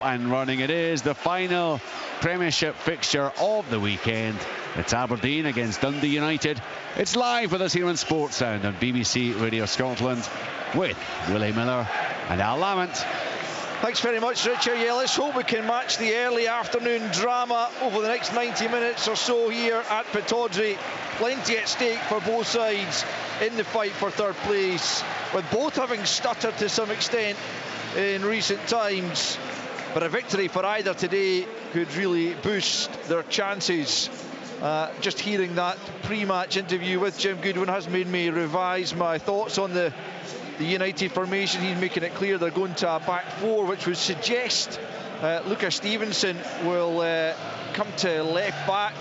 And running it is the final Premiership fixture of the weekend. It's Aberdeen against Dundee United. It's live with us here on Sports Sound on BBC Radio Scotland with Willie Miller and Al Lamont. Thanks very much, Richard. Yeah, let's hope we can match the early afternoon drama over the next 90 minutes or so here at Pittodrie. Plenty at stake for both sides in the fight for third place, with both having stuttered to some extent in recent times. But a victory for either today could really boost their chances. Just hearing that pre-match interview with Jim Goodwin has made me revise my thoughts on the United formation. He's making it clear they're going to a back four, which would suggest Lucas Stevenson will come to left back.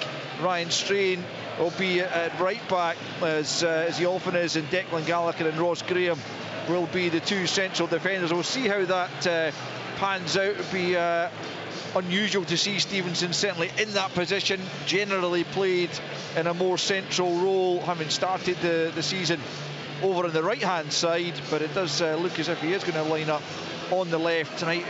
Ryan Strain will be at right back, as he often is, and Declan Gallagher and Ross Graham will be the two central defenders. We'll see how that pans out. It would be unusual to see Stevenson certainly in that position. Generally played in a more central role, having started the season over on the right hand side, but it does look as if he is going to line up on the left tonight,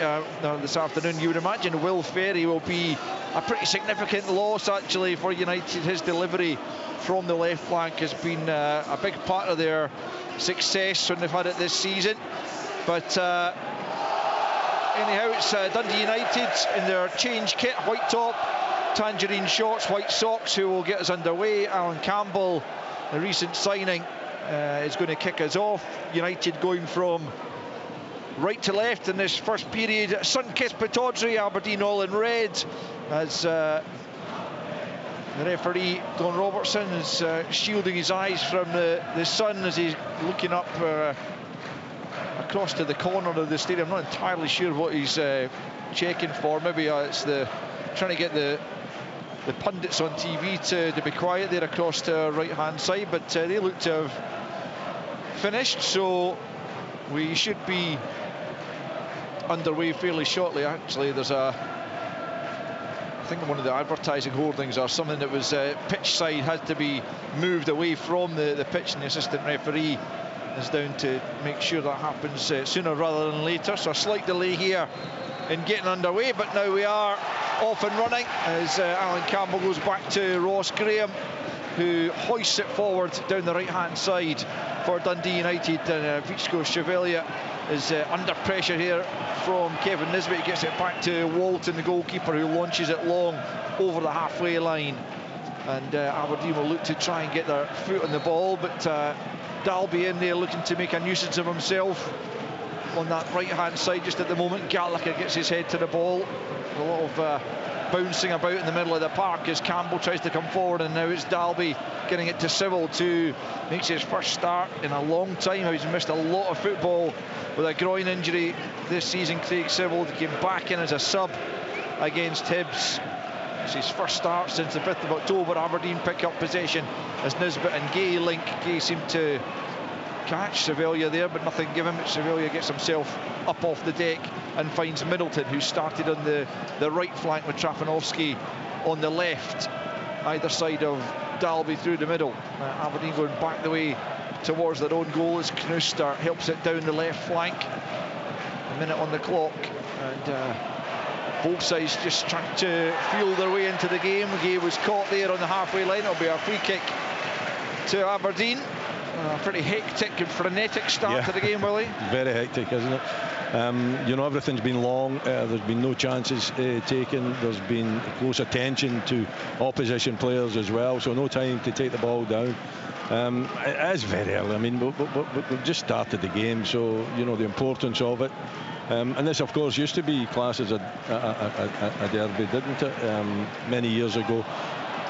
this afternoon. You would imagine Will Ferry will be a pretty significant loss actually for United. His delivery from the left flank has been a big part of their success when they've had it this season. But anyhow, it's Dundee United in their change kit, white top, tangerine shorts, white socks, who will get us underway. Alan Campbell, the recent signing, is going to kick us off. United going from right to left in this first period. Sun-kissed Pittodrie, Aberdeen all in red, as the referee Don Robertson is shielding his eyes from the sun as he's looking up across to the corner of the stadium. I'm not entirely sure what he's checking for. Maybe it's trying to get the pundits on TV to be quiet there across to our right hand side, but they look to have finished, so we should be underway fairly shortly. Actually, there's I think one of the advertising hoardings or something that was pitch side had to be moved away from the pitch, and the assistant referee is down to make sure that happens sooner rather than later. So a slight delay here in getting underway, but now we are off and running as Alan Campbell goes back to Ross Graham, who hoists it forward down the right hand side for Dundee United, and Victor Chevalier is under pressure here from Kevin Nisbet. He gets it back to Walton, the goalkeeper, who launches it long over the halfway line, and Aberdeen will look to try and get their foot on the ball, but Dalby in there looking to make a nuisance of himself on that right hand side just at the moment. Gallagher gets his head to the ball. A lot of bouncing about in the middle of the park as Campbell tries to come forward, and now it's Dalby getting it to Civil, to makes his first start in a long time. He's missed a lot of football with a groin injury this season. Craig Civil came back in as a sub against Hibs. It's his first start since the 5th of October. Aberdeen pick up possession as Nisbet and Gay link. Gay seemed to catch Chevalier there, but nothing given. Chevalier gets himself up off the deck and finds Middleton, who started on the right flank with Trafanovski on the left, either side of Dalby through the middle. Aberdeen going back the way towards their own goal as Knuster helps it down the left flank. A minute on the clock, and both sides just trying to feel their way into the game. Gay was caught there on the halfway line. It'll be a free kick to Aberdeen. A pretty hectic and frenetic start to the game, Willie. Very hectic, isn't it? You know, everything's been long. There's been no chances taken. There's been close attention to opposition players as well, so no time to take the ball down. It is very early. I mean, we've just started the game, so you know the importance of it. And this, of course, used to be classed as a derby, didn't it? Many years ago.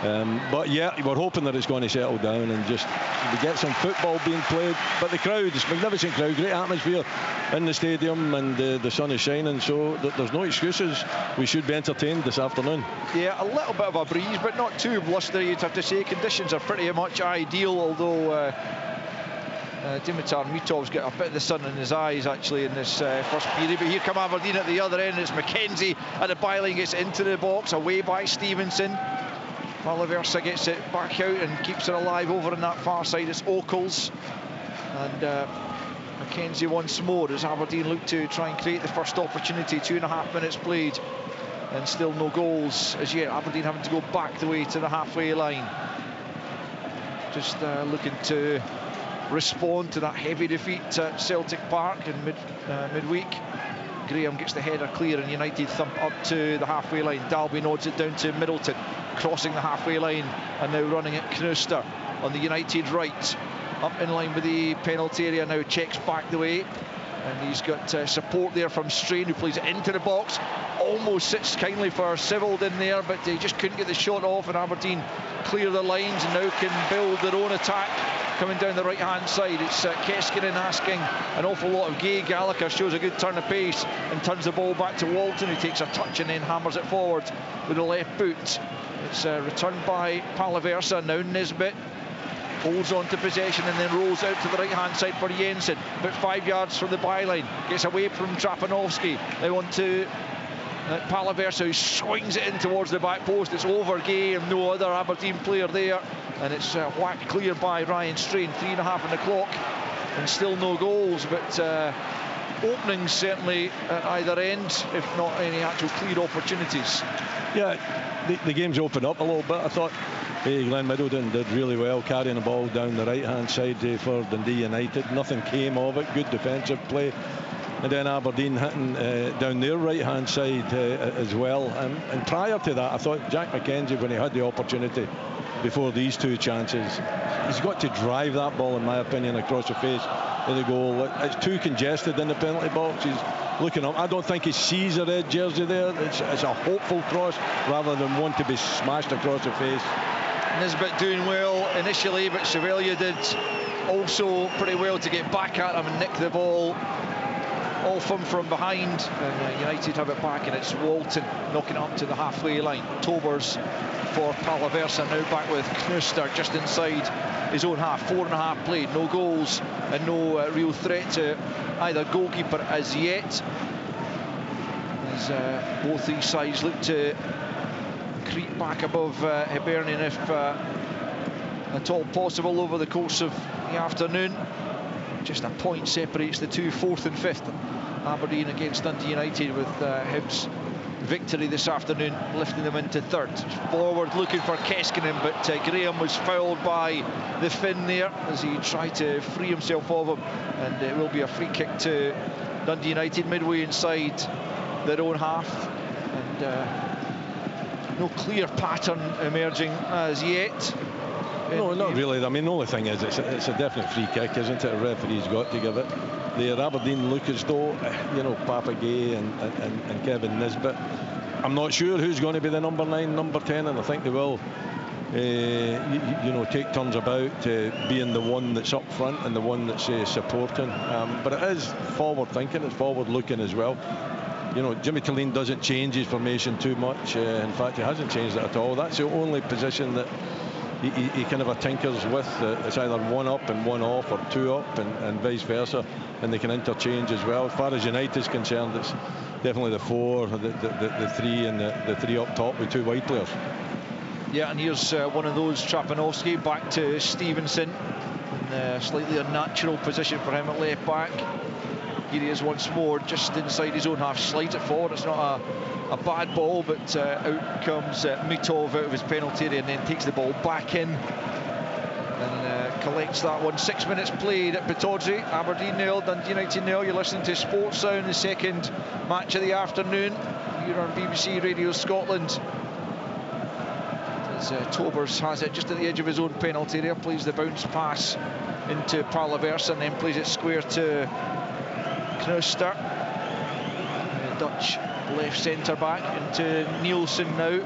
But yeah, we're hoping that it's going to settle down and just we get some football being played. But the crowd, it's a magnificent crowd, great atmosphere in the stadium, and the sun is shining, so there's no excuses. We should be entertained this afternoon. Yeah, a little bit of a breeze, but not too blustery, you'd have to say. Conditions are pretty much ideal, although Dimitar Mitov's got a bit of the sun in his eyes actually in this first period. But here come Aberdeen at the other end. It's McKenzie at the byline, gets into the box, away by Stevenson. Malaversa gets it back out and keeps it alive over on that far side. It's Oakles, and Mackenzie once more as Aberdeen look to try and create the first opportunity. 2.5 minutes played and still no goals as yet. Aberdeen having to go back the way to the halfway line. Just looking to respond to that heavy defeat at Celtic Park in midweek. Graham gets the header clear and United thump up to the halfway line. Dalby nods it down to Middleton, crossing the halfway line and now running at Knooster on the United right. Up in line with the penalty area, now checks back the way. And he's got support there from Strain, who plays it into the box. Almost sits kindly for Sivold in there, but he just couldn't get the shot off, and Aberdeen clear the lines and now can build their own attack. Coming down the right-hand side, it's Keskinen asking an awful lot of Gay. Gallagher shows a good turn of pace and turns the ball back to Walton, who takes a touch and then hammers it forward with the left boot. It's returned by Palaversa, now Nisbet holds on to possession and then rolls out to the right-hand side for Jensen, about 5 yards from the byline, gets away from Trapanovsky, now on to Palaversa, who swings it in towards the back post. It's over Gay and no other Aberdeen player there, and it's whacked clear by Ryan Strain. 3.5 on the clock and still no goals, but openings certainly at either end, if not any actual clear opportunities. Yeah, the game's opened up a little bit. I thought Glenn Middleton did really well carrying the ball down the right-hand side for Dundee United. Nothing came of it, good defensive play. And then Aberdeen hitting down their right-hand side as well. And prior to that, I thought Jack McKenzie, when he had the opportunity before these two chances, he's got to drive that ball, in my opinion, across the face of the goal. It's too congested in the penalty box. He's looking up. I don't think he sees a red jersey there. It's a hopeful cross rather than one to be smashed across the face. Nisbet doing well initially, but Chevalier did also pretty well to get back at him and nick the ball off him from behind, and United have it back, and it's Walton knocking it up to the halfway line. Tobers for Palaversa, now back with Knooster just inside his own half. 4.5 played, no goals and no real threat to either goalkeeper as yet, as both these sides look to creep back above Hibernian if at all possible over the course of the afternoon. Just a point separates the two, 4th and 5th. Aberdeen against Dundee United, with Hibs' victory this afternoon lifting them into 3rd. Forward looking for Keskinen, but Graham was fouled by the Finn there as he tried to free himself of him, and it will be a free kick to Dundee United midway inside their own half. And no clear pattern emerging as yet. No, not really. I mean, the only thing is it's a definite free kick, isn't it? A referee's got to give it. The Aberdeen look as though, Papa Gay and Kevin Nisbet. I'm not sure who's going to be the number 9, number 10, and I think they will, take turns about being the one that's up front and the one that's supporting. But it is forward thinking, it's forward looking as well. Jimmy Killeen doesn't change his formation too much. In fact, he hasn't changed it at all. That's the only position that he kind of tinkers with. It's either one up and one off, or two up and vice versa, and they can interchange as well. As far as United is concerned, it's definitely the 4, the 3 and the 3 up top with 2 wide players. Yeah, and here's one of those. Trapanovsky back to Stevenson in a slightly unnatural position for him at left back. Here he is once more, just inside his own half, slides it forward. It's not a bad ball, but out comes Mitov out of his penalty area and then takes the ball back in and collects that one. 6 minutes played at Pittodrie. Aberdeen 0, Dundee United 0. You're listening to Sports Sound, the second match of the afternoon here on BBC Radio Scotland. As Tobers has it just at the edge of his own penalty area, plays the bounce pass into Palaversa and then plays it square to Knooster. Dutch left centre back into Nielsen now.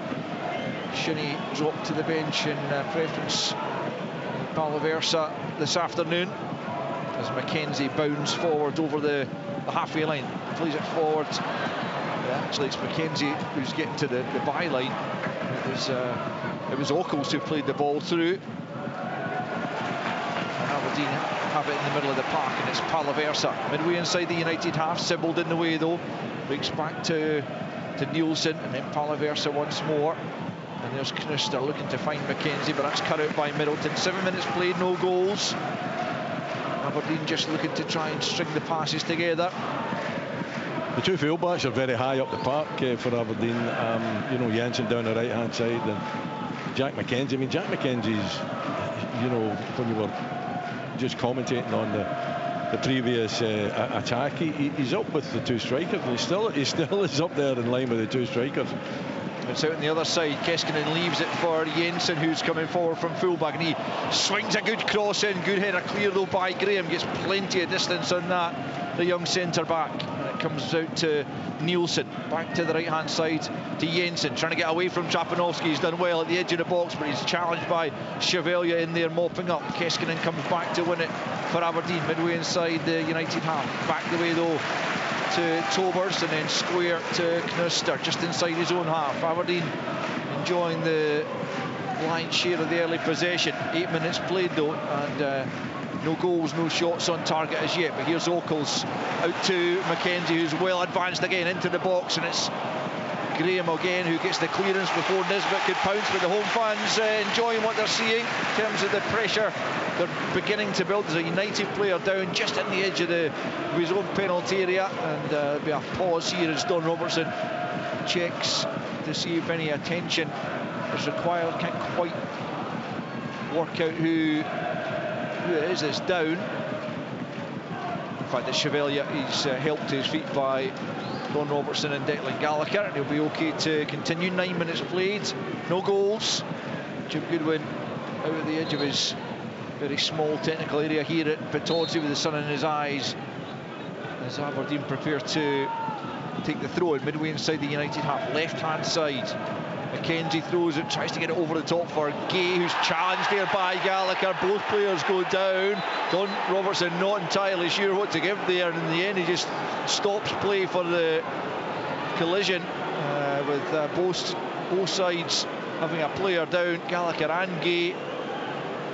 Shinnie dropped to the bench in preference Palaversa this afternoon as Mackenzie bounds forward over the halfway line, plays it forward. Actually, it's Mackenzie who's getting to the byline. It was Ockles who played the ball through. And Aberdeen have it in the middle of the park, and it's Palaversa midway inside the United half. Sibbald in the way though, breaks back to Nielsen, and then Palaversa once more, and there's Knooster looking to find Mackenzie, but that's cut out by Middleton. 7 minutes played, no goals. Aberdeen just looking to try and string the passes together. The two fullbacks are very high up the park for Aberdeen. You know, Jensen down the right-hand side and Jack McKenzie. I mean, Jack McKenzie's, you know, when you were just commentating on the previous attack, he's up with the two strikers, and he still is up there in line with the two strikers. It's out on the other side. Keskinen leaves it for Jensen, who's coming forward from fullback, and he swings a good cross in. Good header clear though by Graham. Gets plenty of distance on that, the young centre back. And it comes out to Nielsen. Back to the right hand side to Jensen, trying to get away from Trapanovsky. He's done well at the edge of the box, but he's challenged by Chevalier in there mopping up. Keskinen comes back to win it for Aberdeen, midway inside the United half. Back the way though to Tobers, and then square to Knuster, just inside his own half. Aberdeen enjoying the lion's share of the early possession. 8 minutes played though, and no goals, no shots on target as yet. But here's Ockles out to McKenzie, who's well advanced again into the box, and it's Graham again who gets the clearance before Nisbet could pounce. But the home fans enjoying what they're seeing in terms of the pressure they're beginning to build. There's a United player down just in the edge of his own penalty area, and there'll be a pause here as Don Robertson checks to see if any attention is required. Can't quite work out who it is that's down. In fact, the Chevalier is helped to his feet by Don Robertson and Declan Gallagher, and he'll be okay to continue. 9 minutes played, no goals. Jim Goodwin out at the edge of his very small technical area here at Petozzi with the sun in his eyes, as Aberdeen prepare to take the throw in midway inside the United half. Left hand side, McKenzie throws it, tries to get it over the top for Gay, who's challenged there by Gallagher. Both players go down. Don Robertson not entirely sure what to give there, and in the end he just stops play for the collision with both sides having a player down, Gallagher and Gay.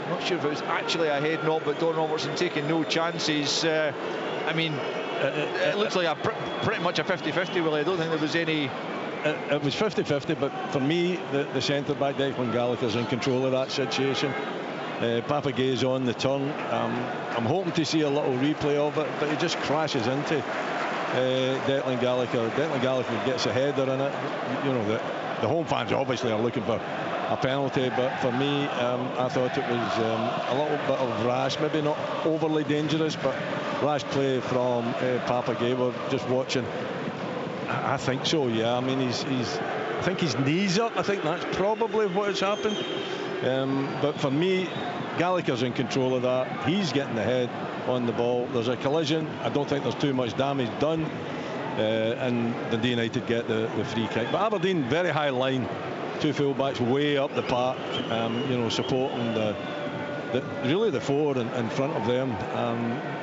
Not sure if it was actually a head knock, but Don Robertson taking no chances. I mean, it looks like pretty much a 50-50, Willie. I don't think there was any... It was 50-50, but for me, the centre-back, Declan Gallagher's in control of that situation. Papagay's on the turn. I'm hoping to see a little replay of it, but he just crashes into Declan Gallagher. Declan Gallagher gets a header in it. You know, the home fans obviously are looking for a penalty, but for me, I thought it was a little bit of rash, maybe not overly dangerous, but rash play from Papagay. We're just watching. I think so, yeah. I mean, I think his knee's up. I think that's probably what has happened. But for me, Gallagher's in control of that. He's getting the head on the ball. There's a collision. I don't think there's too much damage done. And Dundee United get the free kick. But Aberdeen, very high line. Two fullbacks way up the park, you know, supporting really the four in front of them.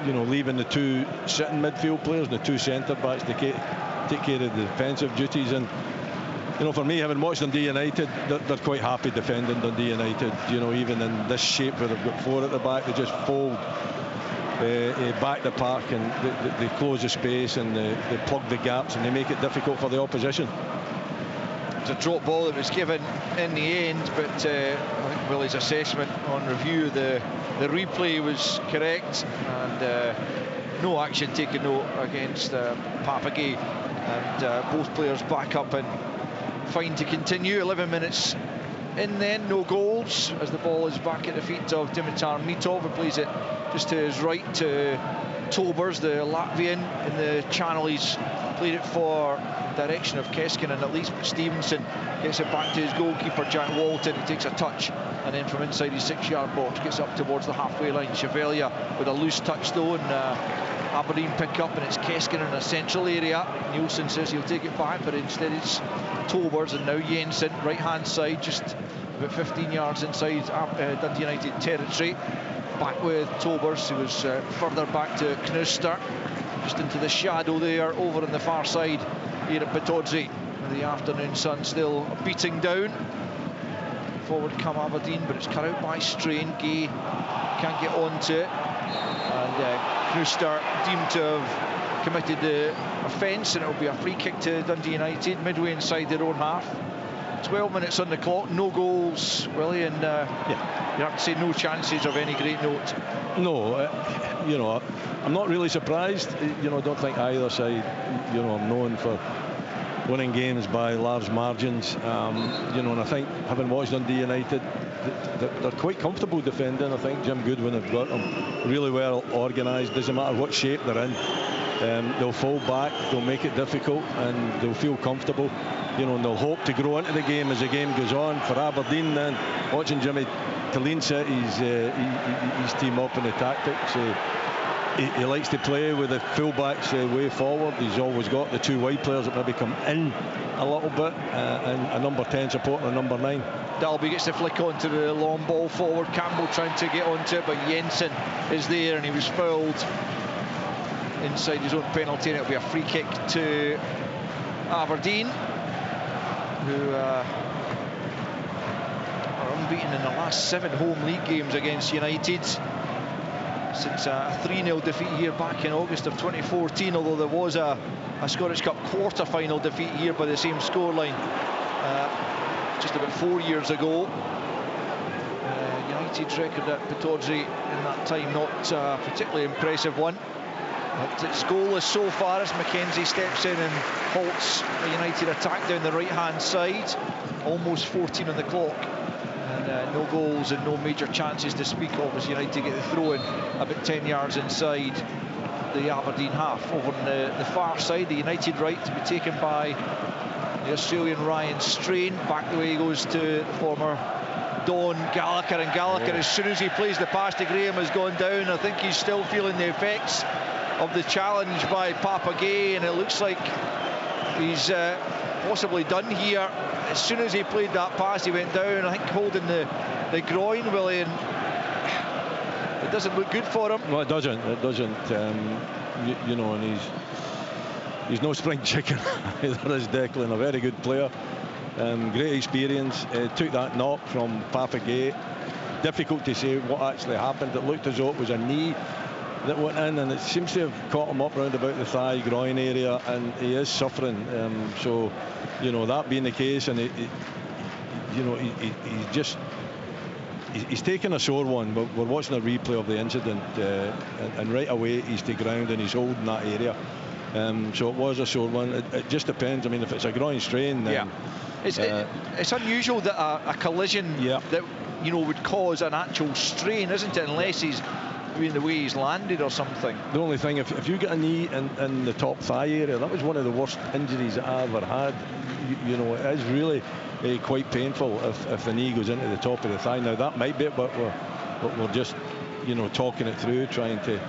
You know, leaving the two sitting midfield players, the two centre backs to take care of the defensive duties. And you know, for me, having watched Dundee United, they're quite happy defending Dundee United. You know, even in this shape where they've got four at the back, they just fold back the park, and they close the space, and they plug the gaps, and they make it difficult for the opposition. It's a drop ball that was given in the end, but I think Willie's assessment on review, the replay was correct, and no action taken against Papagay, and both players back up and fine to continue. 11 minutes in then, no goals, as the ball is back at the feet of Dimitar Mitov, who plays it just to his right to Tobers, the Latvian in the channel. He's played it for direction of Keskinen at least, but Stevenson gets it back to his goalkeeper Jack Walton. He takes a touch, and then from inside his 6-yard box gets up towards the halfway line. Chevalier with a loose touch though, and Aberdeen pick up, and it's Keskinen in a central area. Nielsen says he'll take it back, but instead it's Tobers, and now Jensen, right hand side, just about 15 yards inside Dundee United territory. Back with Tobers, who was further back to Knuster, just into the shadow there over on the far side here at Petozzi. The afternoon sun still beating down. Forward come Aberdeen, but it's cut out by Strain. Gay can't get onto it, and Knuster deemed to have committed the offence, and it'll be a free kick to Dundee United midway inside their own half. 12 minutes on the clock, no goals, Willie, and you have to say no chances of any great note. No, you know, I'm not really surprised. You know, I don't think either side, you know, are known for winning games by large margins. You know, and I think, having watched Dundee United, they're quite comfortable defending. I think Jim Goodwin have got them really well organised. Doesn't matter what shape they're in. They'll fall back, they'll make it difficult, and they'll feel comfortable, you know, and they'll hope to grow into the game as the game goes on. For Aberdeen, then, watching Jimmy Talene set his team up in the tactics, he likes to play with the fullbacks way forward. He's always got the two wide players that maybe come in a little bit, and a number 10 supporting a number 9. Dalby gets the flick onto the long ball forward. Campbell trying to get onto it, but Jensen is there, and he was fouled inside his own penalty, and it'll be a free kick to Aberdeen, who are unbeaten in the last 7 home league games against United since a 3-0 defeat here back in August of 2014, although there was a Scottish Cup quarter-final defeat here by the same scoreline just about 4 years ago. United's record at Pittodrie in that time not a particularly impressive one. But it's goalless so far as Mackenzie steps in and halts a United attack down the right-hand side. Almost 14 on the clock. And no goals and no major chances to speak of as United get the throw-in about 10 yards inside the Aberdeen half. Over on the far side, the United right to be taken by the Australian Ryan Strain. Back the way he goes to the former Don Gallagher, and Gallagher, as soon as he plays the pass to Graham, has gone down. I think he's still feeling the effects of the challenge by Papagay, and it looks like he's possibly done here. As soon as he played that pass, he went down, I think holding the groin, Willie, and it doesn't look good for him. Well, it doesn't. You know, and he's no spring chicken. Either is Declan, a very good player. Great experience. Took that knock from Papagay. Difficult to say what actually happened. It looked as though it was a knee that went in, and it seems to have caught him up round about the thigh groin area, and he is suffering. So, you know, that being the case, and he's taken a sore one. But we're watching a replay of the incident, and right away he's to ground and he's holding that area. So it was a sore one. It just depends. I mean, if it's a groin strain, then it's unusual that a collision that, you know, would cause an actual strain, isn't it? Unless he's the way he's landed or something. The only thing, if you get a knee in the top thigh area, that was one of the worst injuries that I ever had. You know, it is really quite painful if the knee goes into the top of the thigh. Now that might be it, but we're just, you know, talking it through, trying to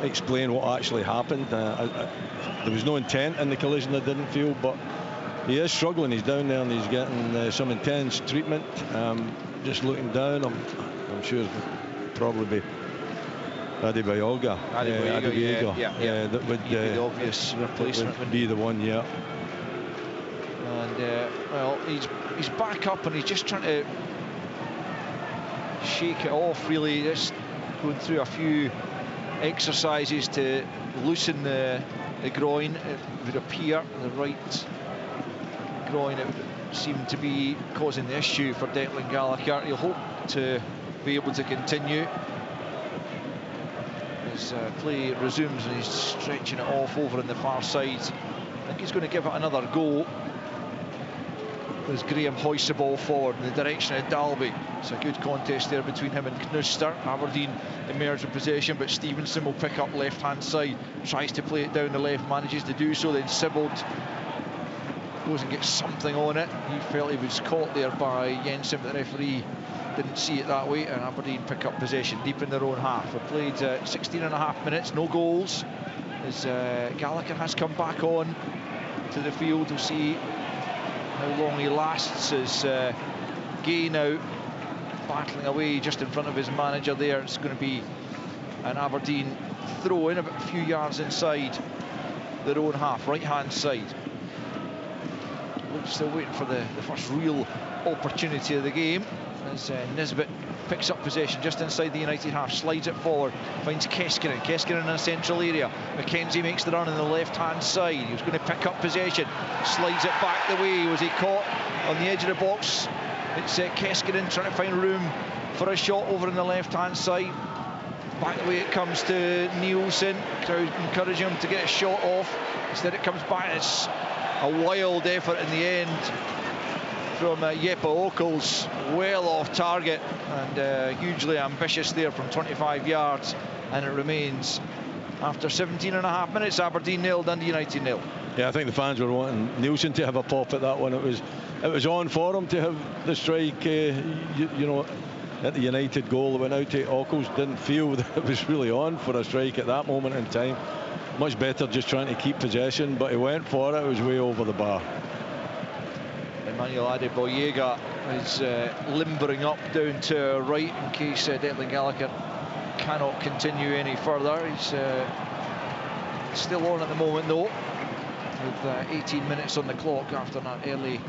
explain what actually happened. There was no intent in the collision, I didn't feel, but he is struggling. He's down there and he's getting some intense treatment. Just looking down, I'm sure it'll probably be Adebayoga. That would be the obvious replacement. Would be the one, yeah. And well, he's back up and he's just trying to shake it off, really. Just going through a few exercises to loosen the groin. It would appear the right groin, it would seem to be causing the issue for Declan Gallagher. He'll hope to be able to continue. His play resumes and he's stretching it off over on the far side. I think he's going to give it another go as Graham hoists the ball forward in the direction of Dalby. It's a good contest there between him and Knudster. Aberdeen emerge in possession, but Stevenson will pick up left hand side, tries to play it down the left, manages to do so. Then Sibbald goes and gets something on it. He felt he was caught there by Jensen, but the referee didn't see it that way, and Aberdeen pick up possession deep in their own half. We've played 16.5 minutes, no goals, as Gallagher has come back on to the field. We'll see how long he lasts, as Gay now battling away just in front of his manager there. It's going to be an Aberdeen throw in about a few yards inside their own half, right hand side. Still waiting for the first real opportunity of the game, as Nisbet picks up possession just inside the United half, slides it forward, finds Keskinen in a central area. Mackenzie makes the run on the left hand side. He was going to pick up possession, slides it back the way. Was he caught on the edge of the box. It's Keskinen trying to find room for a shot over on the left-hand side. Back the way it comes to Nielsen. Crowd encouraging him to get a shot off. Instead it comes back. It's a wild effort in the end from Jeppe Ockels, well off target and hugely ambitious there from 25 yards, and it remains after 17.5 minutes. Aberdeen 0, Dundee United 0. Yeah, I think the fans were wanting Nielsen to have a pop at that one. It was on for him to have the strike, you know, at the United goal. It went out to Ockels. Didn't feel that it was really on for a strike at that moment in time. Much better just trying to keep possession, but he went for it. It was way over the bar. Emmanuel Adeboyega is limbering up down to right in case Declan Gallagher cannot continue any further. He's still on at the moment though, with 18 minutes on the clock after that early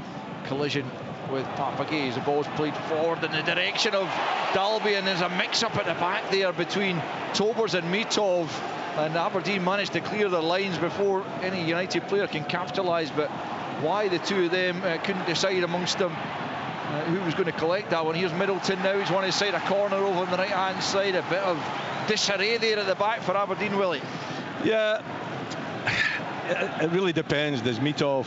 collision with Papagay. The ball's played forward in the direction of Dalby, and there's a mix-up at the back there between Tobers and Mitov, and Aberdeen managed to clear their lines before any United player can capitalise. But why the two of them couldn't decide amongst them who was going to collect that one. Here's Middleton now. He's one inside a corner over on the right-hand side. A bit of disarray there at the back for Aberdeen, Willie. Yeah, it really depends. Does Mitov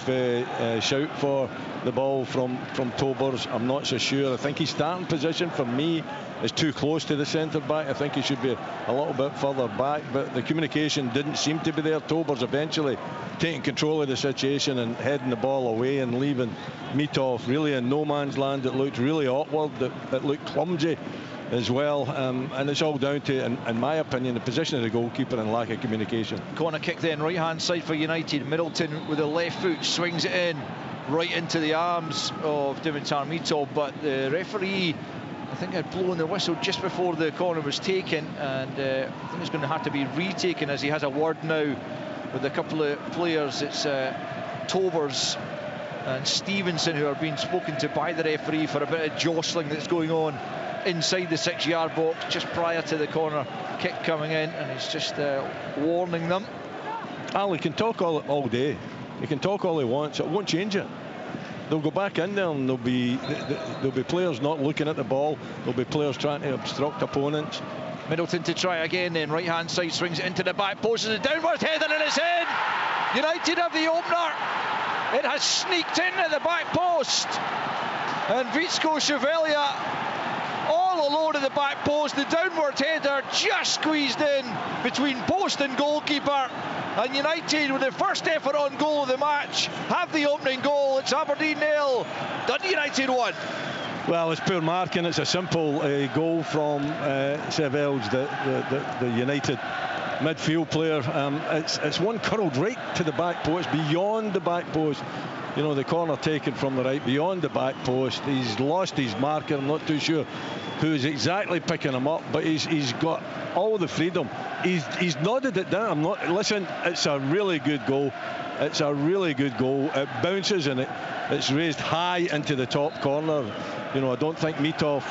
shout for the ball from Tobers? I'm not so sure. I think his starting position for me is too close to the centre back. I think he should be a little bit further back, but the communication didn't seem to be there. Tobers eventually taking control of the situation and heading the ball away and leaving Mitov really in no man's land. It looked really awkward. It looked clumsy as well, and it's all down to, in my opinion, the position of the goalkeeper and lack of communication. Corner kick then, right hand side for United. Middleton with the left foot swings it in right into the arms of Dimitar Mitov, but the referee, I think, had blown the whistle just before the corner was taken, and I think it's going to have to be retaken as he has a word now with a couple of players. It's Tobers and Stevenson who are being spoken to by the referee for a bit of jostling that's going on inside the 6-yard box just prior to the corner kick coming in, and he's just warning them. Al, he can talk all day. He can talk all he wants. It won't change it. They'll go back in there and there'll be players not looking at the ball. There'll be players trying to obstruct opponents. Middleton to try again then, right hand side, swings it into the back post, and a downward header and it's in. United have the opener. It has sneaked into the back post, and Vitsko Chevelia all alone at the back post. The downward header just squeezed in between post and goalkeeper, and United, with their first effort on goal of the match, have the opening goal. It's Aberdeen 0, Dundee United 1. Well, it's poor marking. It's a simple goal from Sevels, the United midfield player. It's one curled right to the back post, beyond the back post. You know, the corner taken from the right, beyond the back post. He's lost his marker. I'm not too sure who's exactly picking him up, but he's got all the freedom. He's nodded it down. Listen, it's a really good goal. It's a really good goal. It bounces and it's raised high into the top corner. You know, I don't think Mitov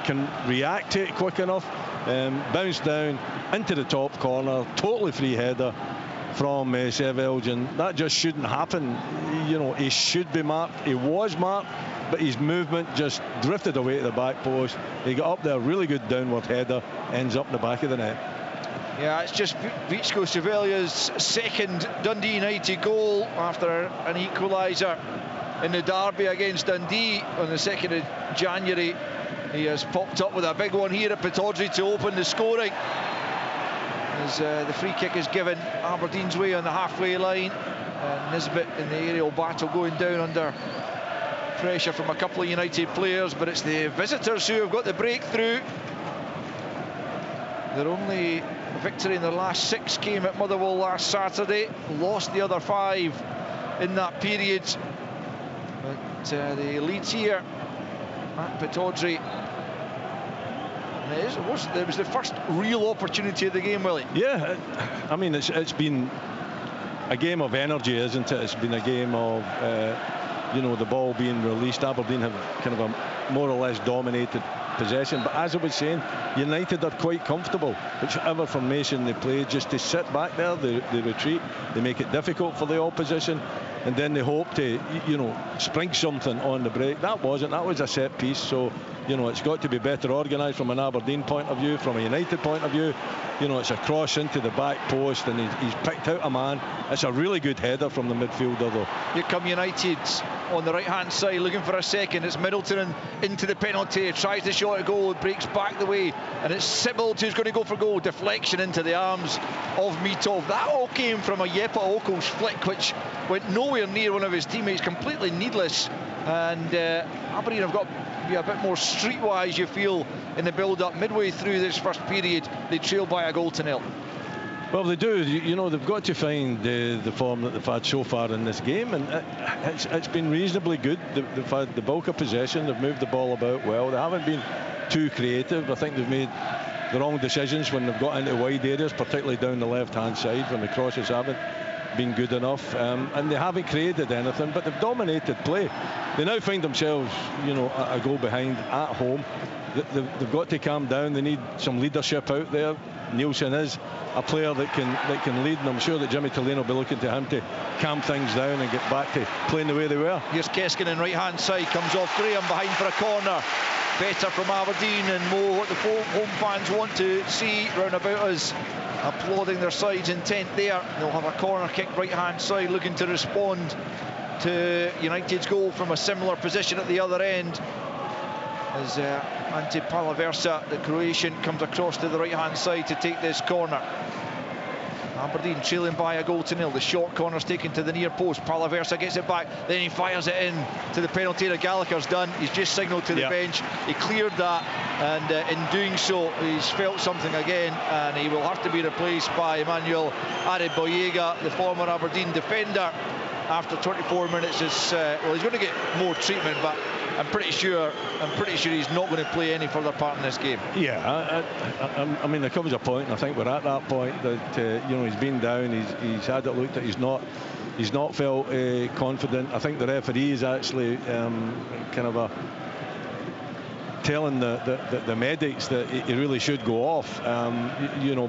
can react to it quick enough. Bounced down into the top corner, totally free header from Sevels, and that just shouldn't happen. You know, he should be marked. He was marked, but his movement just drifted away to the back post. He got up there, really good downward header, ends up in the back of the net. Yeah, it's just Vitsko Chevelia's second Dundee United goal after an equaliser in the derby against Dundee on the 2nd of January. He has popped up with a big one here at Pittodrie to open the scoring. As the free kick is given Aberdeen's way on the halfway line. Nisbet in the aerial battle going down under pressure from a couple of United players, but it's the visitors who have got the breakthrough. Their only victory in their last 6 came at Motherwell last Saturday, lost the other 5 in that period. But the lead here at Pittodrie, it was the first real opportunity of the game, Willie. Yeah, I mean, it's been a game of energy, isn't it? It's been a game of you know, the ball being released. Aberdeen have kind of a more or less dominated possession, but as I was saying, United are quite comfortable whichever formation they play, just to sit back there. They retreat, they make it difficult for the opposition, and then they hope to, spring something on the break. That wasn't. That was a set piece. So, it's got to be better organised from an Aberdeen point of view, from a United point of view. It's a cross into the back post, and he's picked out a man. It's a really good header from the midfielder, though. Here come United on the right-hand side, looking for a second. It's Middleton and into the penalty. Tries the shot at goal, it breaks back the way, and it's Sibbald who's going to go for goal. Deflection into the arms of Mitov. That all came from a Jeppe Okols flick, which went nowhere near one of his teammates. Completely needless. And Aberdeen have got to be a bit more streetwise, you feel, in the build-up. Midway through this first period, they trail by a 1-0. Well, they do. They've got to find the form that they've had so far in this game, and it's been reasonably good. They've had the bulk of possession. They've moved the ball about well. They haven't been too creative. I think they've made the wrong decisions when they've got into wide areas, particularly down the left-hand side when the crosses haven't been good enough, and they haven't created anything, but they've dominated play. They now find themselves, a goal behind at home. They've got to calm down. They need some leadership out there. Nielsen is a player that can lead, and I'm sure that Jimmy Tillane will be looking to him to calm things down and get back to playing the way they were. Here's Keskinen, right-hand side, comes off Graham, behind for a corner. Better from Aberdeen, and more what the home fans want to see round about us, applauding their side's intent there. They'll have a corner kick right-hand side, looking to respond to United's goal from a similar position at the other end. As Ante Palaversa, the Croatian, comes across to the right-hand side to take this corner. Aberdeen trailing by a 1-0. The short corner's taken to the near post. Palaversa gets it back, then he fires it in to the penalty area. Gallagher's done. He's just signalled to the bench. He cleared that, and in doing so, he's felt something again, and he will have to be replaced by Emmanuel Adeboyega, the former Aberdeen defender. After 24 minutes, he's going to get more treatment, but I'm pretty sure he's not going to play any further part in this game. Yeah, I mean, there comes a point, and I think we're at that point that he's been down. He's had it looked at. He's not felt confident. I think the referee is actually kind of telling the medics that he really should go off.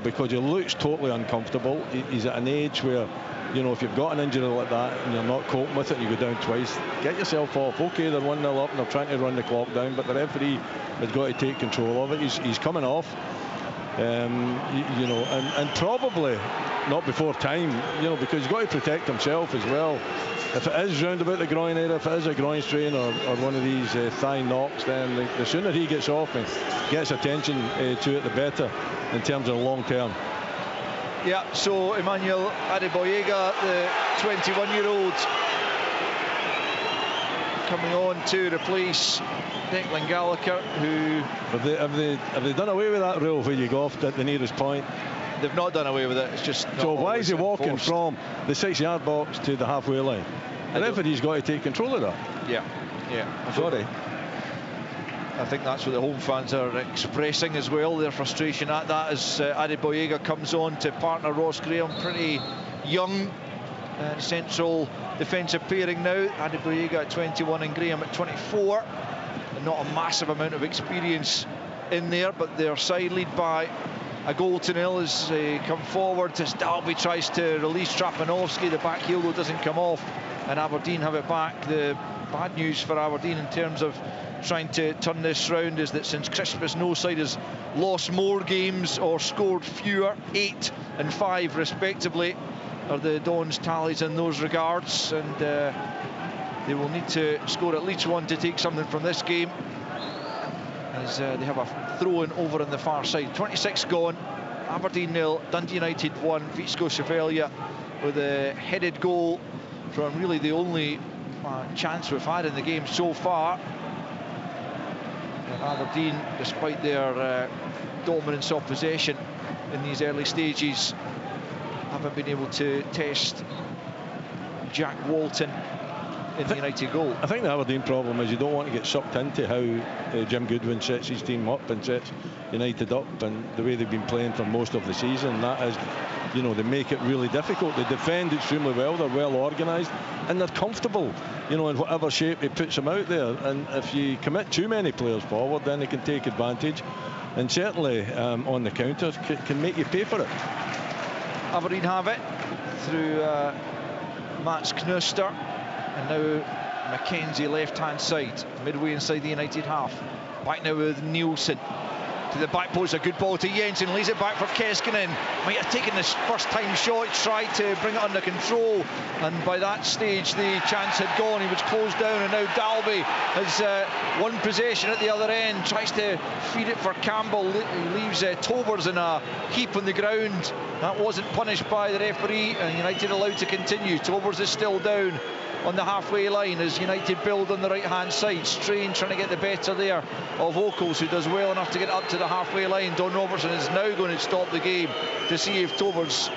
Because he looks totally uncomfortable. He's at an age where, if you've got an injury like that and you're not coping with it, you go down twice, get yourself off. Okay, they're 1-0 up and they're trying to run the clock down, but the referee has got to take control of it. He's coming off, and probably not before time, because he's got to protect himself as well. If it is round about the groin area, if it is a groin strain or one of these thigh knocks, then the sooner he gets off and gets attention to it, the better in terms of the long term. Yeah, so Emmanuel Adeboyega, the 21-year-old, coming on to replace Declan Gallagher, who... Have they done away with that rule where you go off at the nearest point? They've not done away with it. It's just... So why is he walking from the 6-yard box to the halfway line? The referee's got to take control of that. Yeah. Sorry. I think that's what the home fans are expressing as well, their frustration at that, as Adeboyega comes on to partner Ross Graham. Pretty young central defensive pairing now. Adeboyega at 21 and Graham at 24. And not a massive amount of experience in there, but their side lead by a 1-0 as they come forward. As Dalby tries to release Trapanovsky, the back heel though doesn't come off, and Aberdeen have it back. The bad news for Aberdeen in terms of trying to turn this round is that since Christmas, no side has lost more games or scored fewer. 8 and 5 respectively are the Dons' tallies in those regards, and they will need to score at least one to take something from this game, as they have a throw-in over on the far side. 26 gone, Aberdeen 0, Dundee United 1. Vitsko Chevelia with a headed goal from really the only chance we've had in the game so far. Aberdeen, despite their dominance of possession in these early stages, haven't been able to test Jack Walton in the United goal. I think the Aberdeen problem is you don't want to get sucked into how Jim Goodwin sets his team up and sets United up, and the way they've been playing for most of the season. That is, they make it really difficult. They defend extremely well, they're well organised, and they're comfortable, in whatever shape he puts them out there. And if you commit too many players forward, then they can take advantage, and certainly on the counter can make you pay for it. Aberdeen have it through Mats Knuster, and now Mackenzie left-hand side, midway inside the United half. Back now with Nielsen. To the back post, a good ball to Jensen, lays it back for Keskinen. Might have taken this first time shot, tried to bring it under control, and by that stage the chance had gone. He was closed down, and now Dalby has one possession at the other end, tries to feed it for Campbell. He leaves Tobers in a heap on the ground. That wasn't punished by the referee, and United allowed to continue. Tobers is still down on the halfway line as United build on the right hand side. Strain trying to get the better there of Oakles, who does well enough to get up to the halfway line. Don Robertson is now going to stop the game to see if Tobers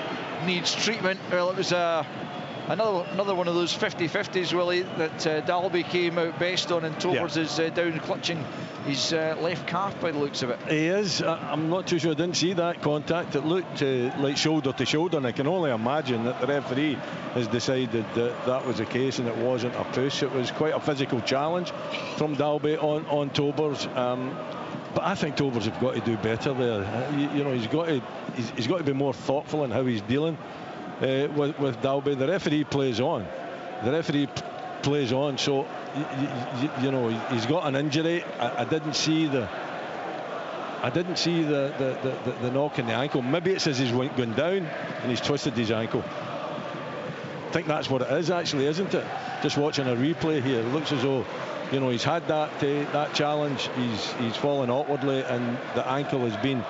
needs treatment. Well, it was another one of those 50-50s, Willie, that Dalby came out best on, and Tobers is down clutching his left calf by the looks of it. He is. I'm not too sure. I didn't see that contact. It looked like shoulder to shoulder, and I can only imagine that the referee has decided that that was the case and it wasn't a push. It was quite a physical challenge from Dalby on Tobers. But I think Tobers have got to do better there. You know, he's got to be more thoughtful in how he's dealing with Dalby. The referee plays on. So you know, he's got an injury. I didn't see the knock in the ankle. Maybe it's as he's going down and he's twisted his ankle. I think that's what it is, actually, isn't it? Just watching a replay here, it looks as though, you know, he's had that challenge. He's fallen awkwardly, and the ankle has been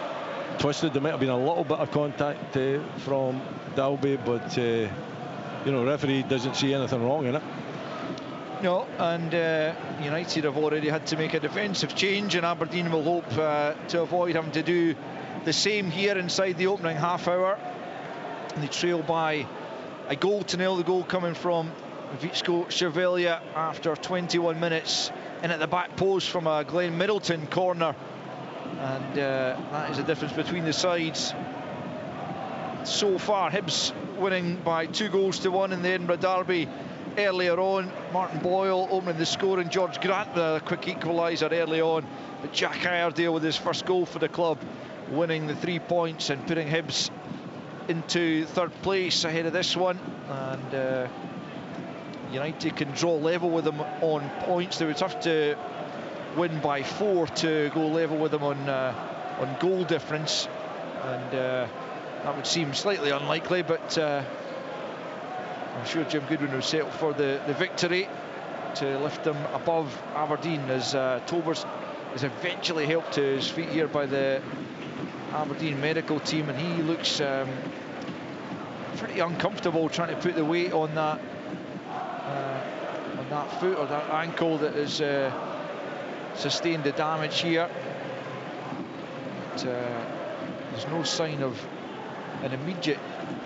twisted. There might have been a little bit of contact from Dalby, but you know, referee doesn't see anything wrong in it. No, and United have already had to make a defensive change, and Aberdeen will hope to avoid having to do the same here inside the opening half hour. And they trail by a goal to nil. The goal coming from Vicko Chevalier after 21 minutes, in at the back post from a Glenn Middleton corner, and that is the difference between the sides so far. Hibs winning by 2-1 in the Edinburgh Derby earlier on. Martin Boyle opening the score, and George Grant the quick equaliser early on, but Jack Iredale with his first goal for the club winning the 3 points and putting Hibs into third place ahead of this one. And United can draw level with them on points. They would have to win by 4 to go level with them on goal difference, and that would seem slightly unlikely, but I'm sure Jim Goodwin will settle for the victory to lift them above Aberdeen, as Tobers is eventually helped to his feet here by the Aberdeen medical team, and he looks pretty uncomfortable trying to put the weight on that foot or that ankle that has sustained the damage here. But, there's no sign of an immediate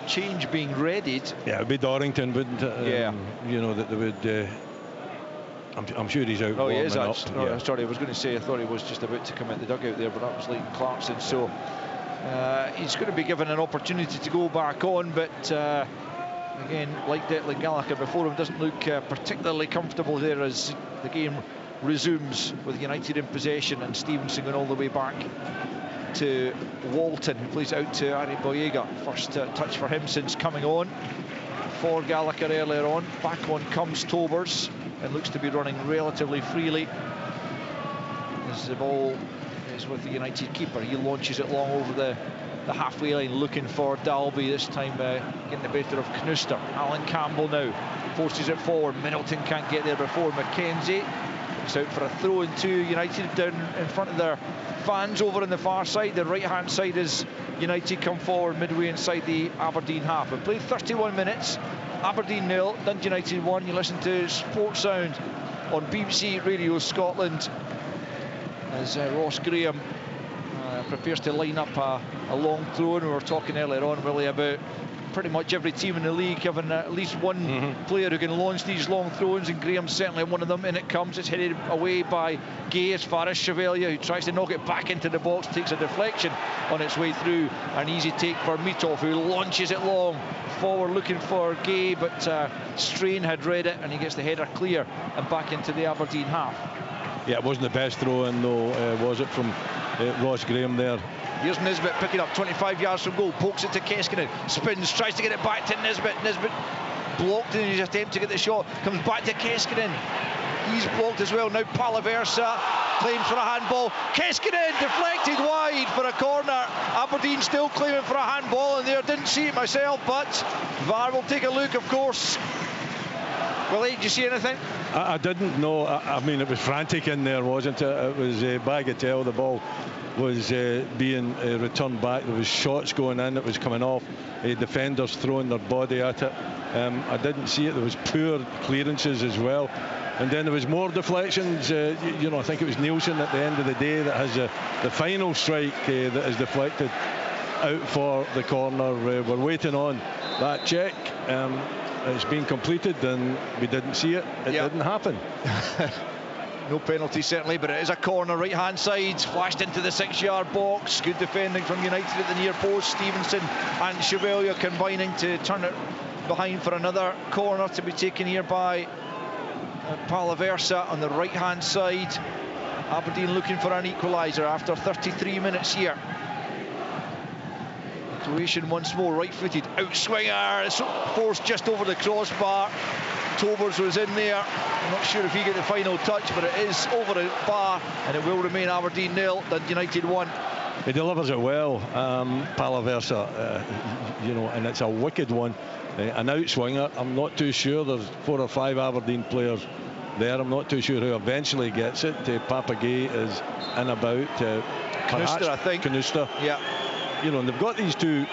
change being readied. Yeah, it would be Dorrington, wouldn't it? Yeah. You know, that they would. I'm sure he's out. Oh, he is up. actually. Yeah. Sorry, I was going to say I thought he was just about to come out the dugout there, but that was Leighton Clarkson. So he's going to be given an opportunity to go back on, but again, like Declan Gallagher before him, doesn't look particularly comfortable there as the game resumes with United in possession, and Stevenson going all the way back to Walton, who plays out to Ari Boyega. First touch for him since coming on for Gallagher earlier on. Back on comes Tobers, and looks to be running relatively freely as the ball is with the United keeper. He launches it long over the halfway line, looking for Dalby, this time getting the better of Knuster. Alan Campbell now forces it forward. Middleton can't get there before Mackenzie. It's out for a throw into United down in front of their fans over on the far side. The right hand side is United come forward midway inside the Aberdeen half. We've played 31 minutes. Aberdeen 0, Dundee United 1. You listen to Sports Sound on BBC Radio Scotland as Ross Graham prepares to line up a long throw. And we were talking earlier on, Willie, about pretty much every team in the league having at least one player who can launch these long throws, and Graham's certainly one of them. In it comes, it's headed away by Gay as far as Chevalier, who tries to knock it back into the box, takes a deflection on its way through. An easy take for Mitov, who launches it long forward looking for Gay, but Strain had read it, and he gets the header clear and back into the Aberdeen half. Yeah, it wasn't the best throw in though, was it, from Ross Graham there? Here's Nisbet picking up 25 yards from goal, pokes it to Keskinen, spins, tries to get it back to Nisbet. Nisbet blocked in his attempt to get the shot. Comes back to Keskinen. He's blocked as well. Now Palaversa claims for a handball. Keskinen deflected wide for a corner. Aberdeen still claiming for a handball in there. Didn't see it myself, but VAR will take a look, of course. Willie, did you see anything? I didn't know. I mean, it was frantic in there, wasn't it? It was Bagatelle. The ball was being returned back. There was shots going in. It was coming off. Defenders throwing their body at it. I didn't see it. There was poor clearances as well. And then there was more deflections. You know, I think it was Nielsen at the end of the day that has the final strike that is deflected out for the corner. We're waiting on that check. It's been completed and we didn't see it. It didn't happen. No penalty certainly, but it is a corner, right hand side, flashed into the 6-yard box. Good defending from United at the near post. Stevenson and Chevalier combining to turn it behind for another corner to be taken here by Palaversa on the right hand side. Aberdeen looking for an equaliser after 33 minutes here. Croatian once more, right-footed outswinger, forced just over the crossbar. Tobers was in there. I'm not sure if he got the final touch, but it is over the bar, and it will remain Aberdeen 0, Dundee United 1. He delivers it well, Palaversa, you know, and it's a wicked one. An outswinger. I'm not too sure. There's 4 or 5 Aberdeen players there. I'm not too sure who eventually gets it. Papagay is in about. Knuster, I think. Knuster. Yeah. You know, and they've got these two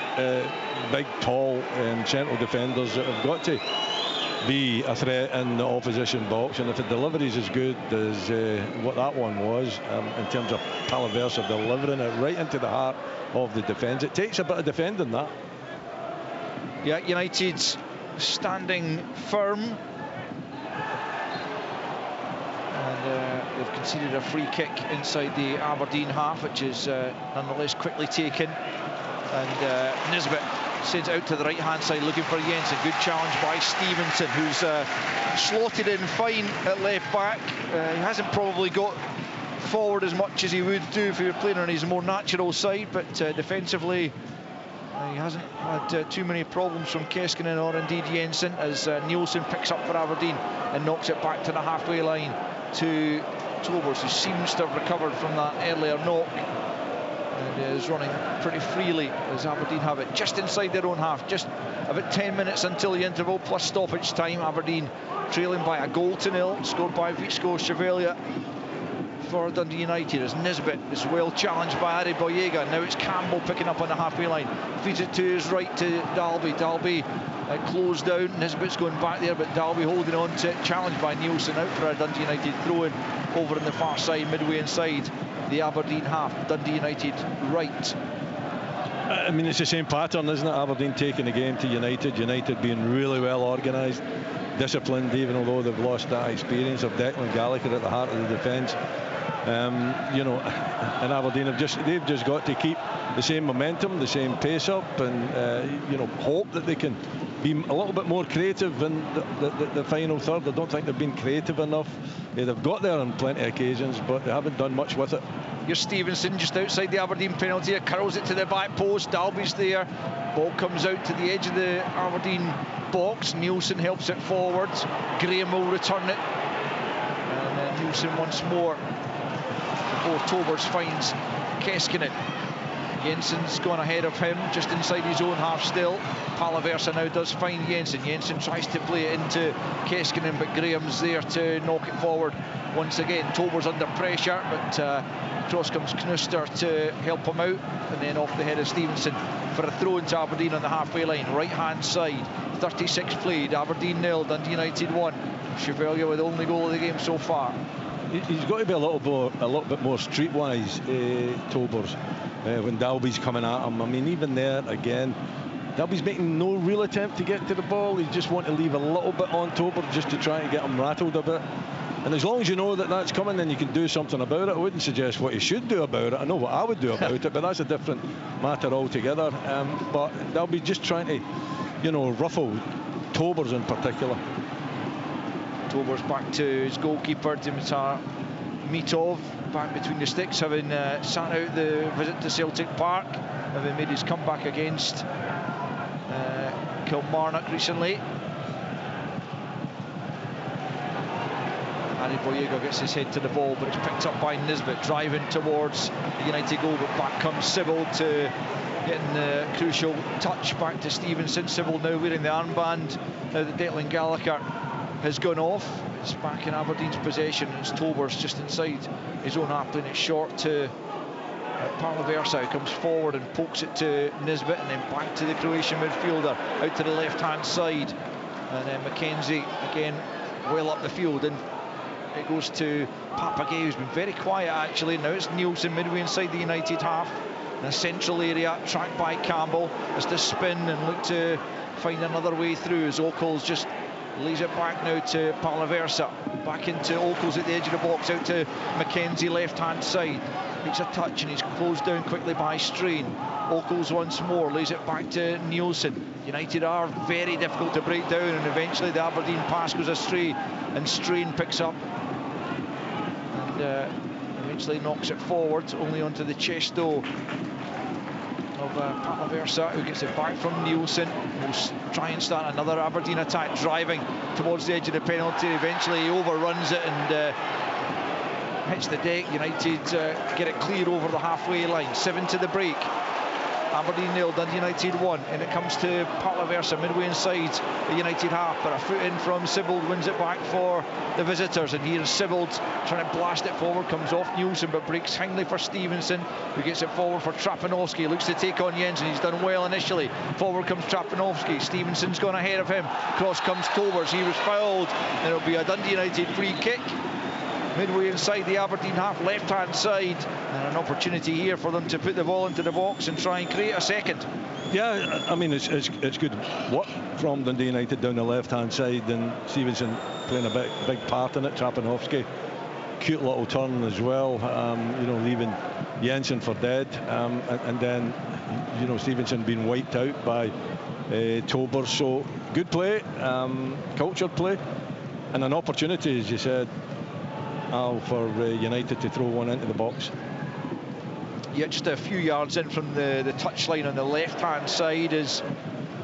big, tall central defenders that have got to be a threat in the opposition box, and if the delivery is as good as what that one was, in terms of Palaversa delivering it right into the heart of the defence, it takes a bit of defending that. Yeah, United standing firm, and they've conceded a free kick inside the Aberdeen half, which is nonetheless quickly taken, and Nisbet sends out to the right hand side looking for Jensen. Good challenge by Stevenson, who's slotted in fine at left back. He hasn't probably got forward as much as he would do if he were playing on his more natural side, but defensively he hasn't had too many problems from Keskinen or indeed Jensen, as Nielsen picks up for Aberdeen and knocks it back to the halfway line to Tobers, who seems to have recovered from that earlier knock and is running pretty freely as Aberdeen have it just inside their own half. Just about 10 minutes until the interval plus stoppage time. Aberdeen trailing by a goal to 0, scored by Visco Chevalier for Dundee United, as Nisbet is well challenged by Ari Boyega. Now it's Campbell picking up on the halfway line, feeds it to his right to Dalby. Dalby closed down. Nisbet's going back there, but Dalby holding on to it, challenged by Nielsen, out for a Dundee United throw-in over on the far side, midway inside the Aberdeen half. Dundee United right. I mean, it's the same pattern, isn't it? Aberdeen taking the game to United. United being really well organised, disciplined, even although they've lost that experience of Declan Gallagher at the heart of the defence. You know, and Aberdeen they've just got to keep the same momentum, the same pace up, and you know, hope that they can be a little bit more creative in the final third. I don't think they've been creative enough. They've got there on plenty of occasions, but they haven't done much with it. Here's Stevenson just outside the Aberdeen penalty, curls it to the back post. Dalby's there, ball comes out to the edge of the Aberdeen box. Nielsen helps it forward. Graham will return it, and then Nielsen once more before Tobers finds Keskinen. Jensen's gone ahead of him, just inside his own half still. Palaversa now does find Jensen. Jensen tries to play it into Keskinen, but Graham's there to knock it forward once again. Tobers under pressure, but across comes Knuster to help him out, and then off the head of Stevenson for a throw into Aberdeen on the halfway line. Right hand side, 36 played, Aberdeen 0, Dundee United 1. Chevalier with the only goal of the game so far. He's got to be a little bit more streetwise, Tobers, when Dalby's coming at him. I mean, even there again, Dalby's making no real attempt to get to the ball. He just want to leave a little bit on Tobers just to try and get him rattled a bit. And as long as you know that that's coming, then you can do something about it. I wouldn't suggest what you should do about it. I know what I would do about it, but that's a different matter altogether. But they'll be just trying to, you know, ruffle Tobers in particular. Tobers back to his goalkeeper, Dimitar Mitov, back between the sticks, having sat out the visit to Celtic Park, having made his comeback against Kilmarnock recently. Boyega gets his head to the ball, but it's picked up by Nisbet, driving towards the United goal, but back comes Sybil to getting the crucial touch back to Stevenson. Sybil now wearing the armband, now that Declan Gallagher has gone off. It's back in Aberdeen's possession. It's Tobers just inside his own half, playing it short to Palaversa, who comes forward and pokes it to Nisbet, and then back to the Croatian midfielder out to the left-hand side, and then Mackenzie again well up the field, and it goes to Papagay, who's been very quiet actually. Now it's Nielsen midway inside the United half in a central area, tracked by Campbell, has to spin and look to find another way through as Ockles just lays it back now to Palaversa, back into Ockles at the edge of the box, out to Mackenzie left-hand side, makes a touch and he's closed down quickly by Strain. Ockles once more lays it back to Nielsen. United are very difficult to break down, and eventually the Aberdeen pass goes astray and Strain picks up and eventually knocks it forward, only onto the chest though of Palaversa, who gets it back from Nielsen. Will try and start another Aberdeen attack, driving towards the edge of the penalty. Eventually he overruns it and hits the deck. United get it clear over the halfway line. 7 to the break. Aberdeen 0, Dundee United 1, and it comes to Palaversa midway inside the United half, but a foot in from Sibbald wins it back for the visitors, and here's Sibbald trying to blast it forward, comes off Nielsen but breaks Hingley for Stevenson, who gets it forward for Trapanovsky, looks to take on Jensen. He's done well initially. Forward comes Trapanovsky, Stevenson's gone ahead of him, cross comes Tobers, he was fouled, and it'll be a Dundee United free kick midway inside the Aberdeen half, left-hand side, and an opportunity here for them to put the ball into the box and try and create a second. Yeah, I mean, it's good work from Dundee United down the left-hand side, and Stevenson playing a big part in it. Trapanovsky, cute little turn as well, you know, leaving Jensen for dead, and then, you know, Stevenson being wiped out by Tobers. So good play, cultured play, and an opportunity, as you said, for United to throw one into the box. Yeah, just a few yards in from the touchline on the left-hand side is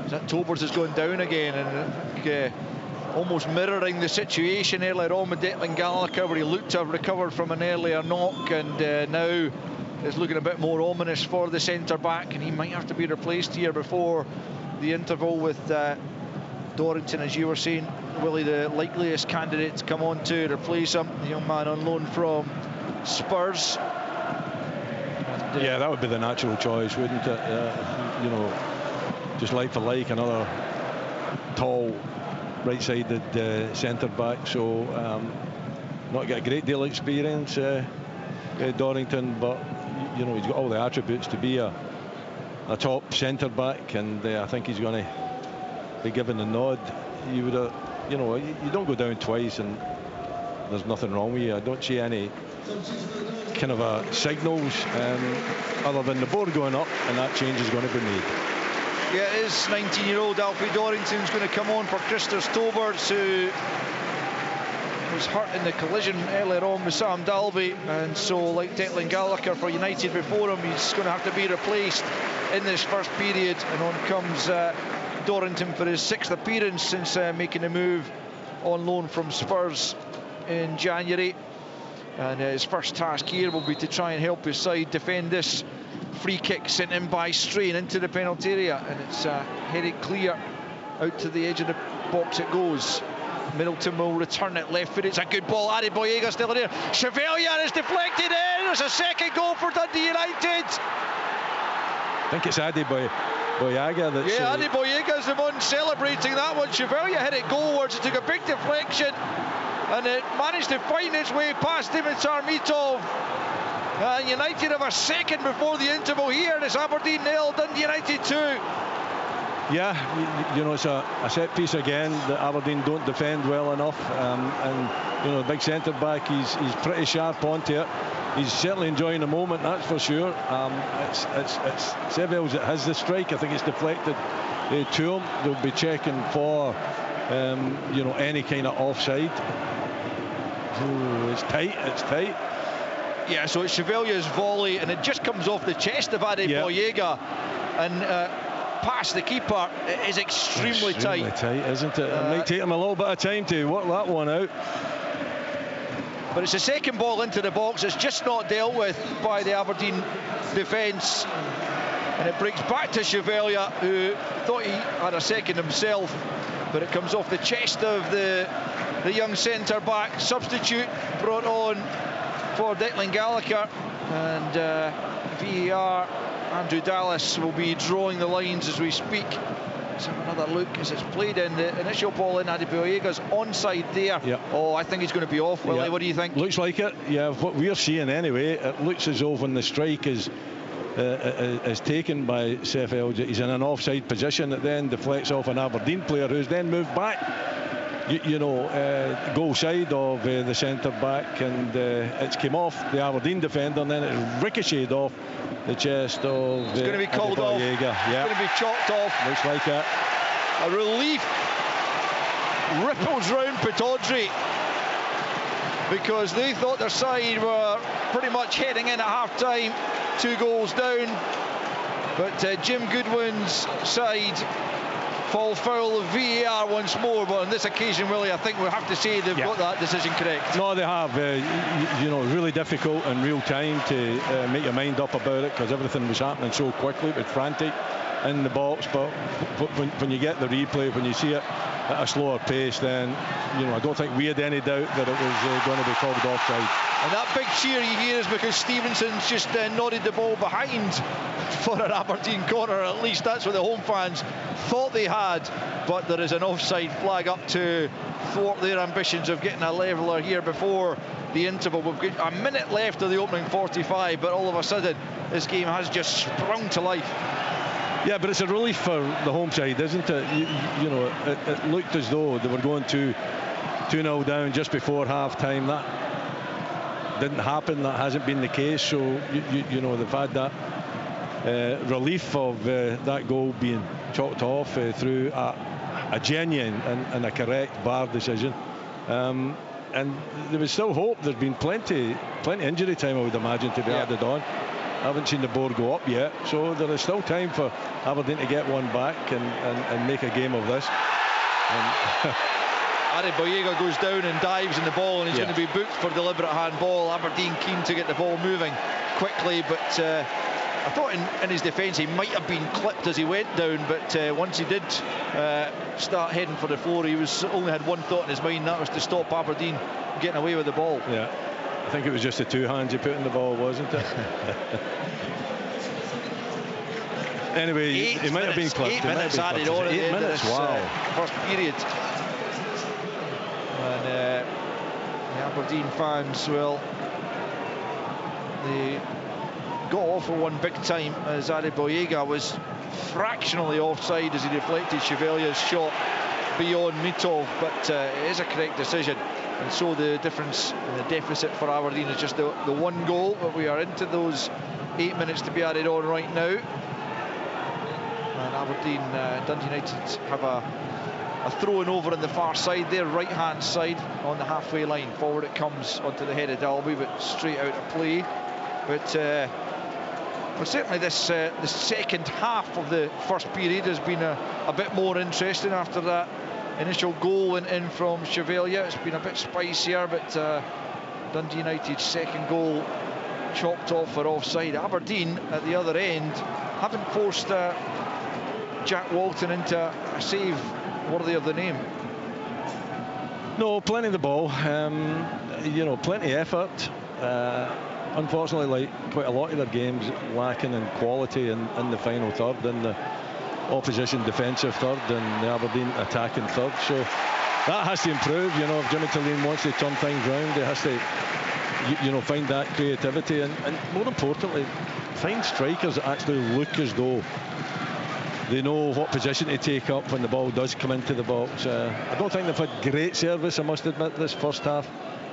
that Tobers has gone down again, and almost mirroring the situation earlier on with Declan Gallagher, where he looked to have recovered from an earlier knock, and now is looking a bit more ominous for the centre-back, and he might have to be replaced here before the interval with Dorrington, as you were saying, Willie, the likeliest candidate to come on to replace him, the young man on loan from Spurs. And, yeah, that would be the natural choice, wouldn't it? You know, just like for like, another tall right-sided centre-back, so not got a great deal of experience, Dorrington, but you know, he's got all the attributes to be a top centre-back, and I think he's going to be given the nod. You would have, you know, you don't go down twice and there's nothing wrong with you. I don't see any kind of signals other than the board going up, and that change is going to be made. Yeah, it is 19-year-old Alfie Dorrington's going to come on for Christos Tobers, who was hurt in the collision earlier on with Sam Dalby, and so, like Declan Gallagher for United before him, he's going to have to be replaced in this first period, and on comes Dorrington for his 6th appearance since making a move on loan from Spurs in January, and his first task here will be to try and help his side defend this free kick sent in by Strain into the penalty area, and it's headed clear out to the edge of the box. It goes. Middleton will return it left foot. It's a good ball. Adi Boyega still in there. Chevalier is deflected in. There's a second goal for Dundee United. I think it's Adi Boyega that's... Yeah, Adi Boyega's the one celebrating that one. Chevalier hit it goalwards. It took a big deflection, and it managed to find its way past Dimitar Mitov. United have a second before the interval here. It's Aberdeen 0, Dundee United 2. Yeah, you know, it's a set piece again that Aberdeen don't defend well enough, and you know, the big centre back, he's pretty sharp onto it. He's certainly enjoying the moment, that's for sure. It's Seville's that has the strike. I think it's deflected to him. They'll be checking for you know, any kind of offside. Ooh, it's tight. Yeah, so it's Chevalier's volley, and it just comes off the chest of Adi Boyega, and past the keeper. It is extremely tight. Extremely tight, isn't it? It might take him a little bit of time to work that one out. But it's the second ball into the box. It's just not dealt with by the Aberdeen defence. And it breaks back to Chevalier, who thought he had a second himself. But it comes off the chest of the young centre-back. Substitute brought on for Declan Gallagher. And VAR, Andrew Dallas will be drawing the lines as we speak. Let's have another look as it's played in. The initial ball in, Adeboyega's onside there. Yep. Oh, I think he's going to be off, Willie. What do you think? Looks like it. Yeah, what we're seeing anyway, it looks as though when the strike is taken by Sheffield, he's in an offside position. It then deflects off an Aberdeen player who's then moved back, goal side of the centre back, and it's came off the Aberdeen defender, and then it ricocheted off the chest of it's going to be called off. Yeah. It's going to be chalked off. Looks like it. A relief ripples round Pittodrie, because they thought their side were pretty much heading in at half-time, 2 goals down. But Jim Goodwin's side fall foul of VAR once more. But on this occasion, Willie, I think we'll have to say they've got that decision correct. No, they have. Really difficult in real time to make your mind up about it, because everything was happening so quickly. It was frantic in the box. But when you get the replay, when you see it at a slower pace, then I don't think we had any doubt that it was going to be called offside. And that big cheer you hear is because Stevenson's just nodded the ball behind for an Aberdeen corner. At least that's what the home fans thought they had. But there is an offside flag up to thwart their ambitions of getting a leveller here before the interval. We've got a minute left of the opening 45, but all of a sudden this game has just sprung to life. Yeah, but it's a relief for the home side, isn't it? It looked as though they were going 2-0 down just before half-time. That didn't happen. That hasn't been the case. So, they've had that relief of that goal being chalked off through a genuine and a correct VAR decision. And there was still hope. There's been plenty injury time, I would imagine, to be added on. I haven't seen the board go up yet, so there is still time for Aberdeen to get one back and make a game of this. Adeboyega goes down and dives in the ball, and he's going to be booked for deliberate handball. Aberdeen keen to get the ball moving quickly, but I thought in his defence he might have been clipped as he went down, but once he did start heading for the floor, he only had one thought in his mind, that was to stop Aberdeen getting away with the ball. Yeah. I think it was just the 2 hands he put in the ball, wasn't it? Anyway, he might have been clipped. 8 minutes added on at the end of this first period. And the Aberdeen fans, they got off for one big time as Adeboyega was fractionally offside as he deflected Chevalier's shot beyond Mitov, but it is a correct decision. And so the difference and the deficit for Aberdeen is just the 1 goal, but we are into those 8 minutes to be added on right now. And Aberdeen, Dundee United have a throw-in over on the far side, their right-hand side on the halfway line. Forward it comes onto the head of Dalby, but straight out of play. But certainly this the second half of the first period has been a bit more interesting after that initial goal went in from Chevalier. It's been a bit spicier, but Dundee United's second goal chopped off for offside. Aberdeen at the other end haven't forced Jack Walton into a save worthy of the name. No, plenty of the ball, plenty of effort. Unfortunately, like quite a lot of their games, lacking in quality in the final third, in the opposition defensive third and the Aberdeen attacking third. So that has to improve. If Jimmy Tulane wants to turn things round, he has to find that creativity and more importantly, find strikers that actually look as though they know what position to take up when the ball does come into the box. I don't think they've had great service, I must admit, this first half.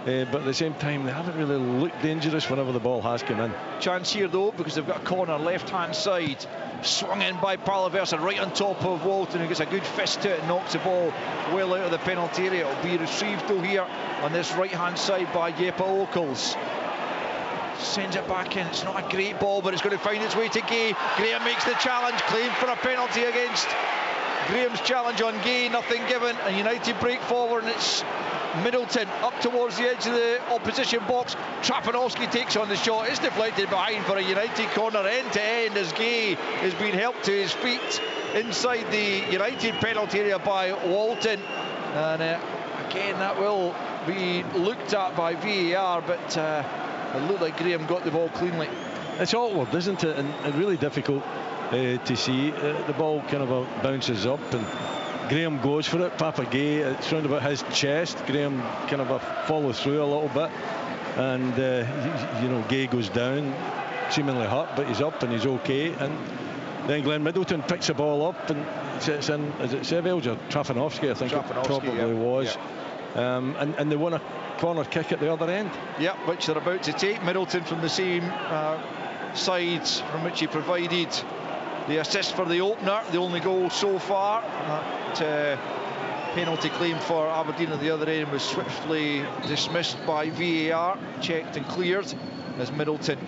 But at the same time, they haven't really looked dangerous whenever the ball has come in. Chance here, though, because they've got a corner left-hand side. Swung in by Palaversa, right on top of Walton, who gets a good fist to it and knocks the ball well out of the penalty area. It'll be retrieved, though, here on this right-hand side by Jeppe Ockels. Sends it back in. It's not a great ball, but it's going to find its way to Gay. Graham makes the challenge, claimed for a penalty against Graham's challenge on Gay. Nothing given, and United break forward, and it's Middleton up towards the edge of the opposition box. Trapanowski takes on the shot. It's deflected behind for a United corner, end to end, as Gay has been helped to his feet inside the United penalty area by Walton. And again, that will be looked at by VAR, but it looked like Graham got the ball cleanly. It's awkward, isn't it? And really difficult to see. The ball kind of bounces up and Graham goes for it. Papa Gay, it's round about his chest. Graham kind of follows through a little bit, and you know, Gay goes down, seemingly hurt, but he's up and he's okay. And then Glenn Middleton picks the ball up and sets in. Is it Sevels or Trafanowski? I think it probably was. Yeah. And they won a corner kick at the other end. Yeah, which they're about to take. Middleton from the same sides from which he provided the assist for the opener, the only goal so far. That penalty claim for Aberdeen at the other end was swiftly dismissed by VAR, checked and cleared, as Middleton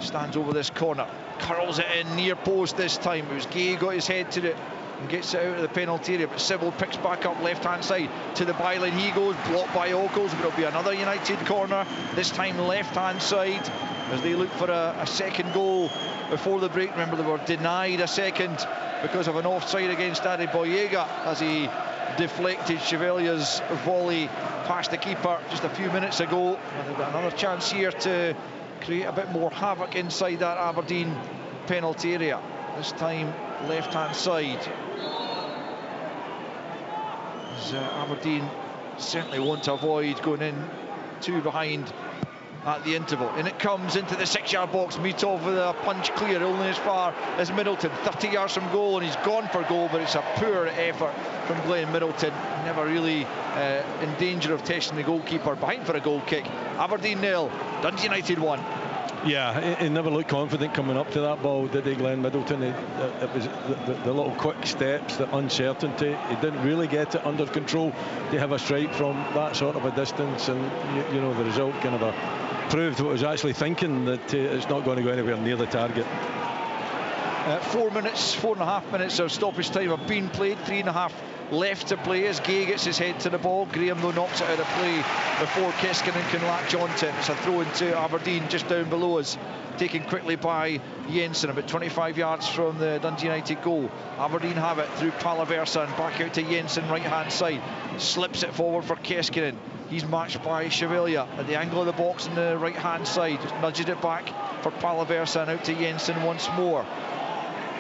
stands over this corner, curls it in near post this time. It was Gay got his head to it and gets it out of the penalty area, but Sybil picks back up left hand side to the byline. He goes, blocked by Ockles, but it'll be another United corner, this time left hand side, as they look for a second goal before the break. Remember, they were denied a second because of an offside against Adeboyega as he deflected Chevalier's volley past the keeper just a few minutes ago. And they've got another chance here to create a bit more havoc inside that Aberdeen penalty area, this time left hand side. As Aberdeen certainly want to avoid going in two behind at the interval. And it comes into the 6-yard box. Mitov with a punch clear, only as far as Middleton, 30 yards from goal, and he's gone for goal, but it's a poor effort from Glenn Middleton. Never really in danger of testing the goalkeeper. Behind for a goal kick. Aberdeen 0, Dundee United 1. Yeah, he never looked confident coming up to that ball, did he, Glenn Middleton? It was the little quick steps, the uncertainty. He didn't really get it under control to have a strike from that sort of a distance, and you know, the result kind of proved what I was actually thinking, that it's not going to go anywhere near the target. 4.5 minutes of stoppage time have been played, 3.5 left to play as Gay gets his head to the ball. Graham, though, knocks it out of play before Keskinen can latch onto it. It's a throw into Aberdeen just down below us, taken quickly by Jensen, about 25 yards from the Dundee United goal. Aberdeen have it through Palaversa and back out to Jensen, right hand side, slips it forward for Keskinen. He's matched by Chevalier at the angle of the box on the right hand side, just nudges it back for Palaversa and out to Jensen once more.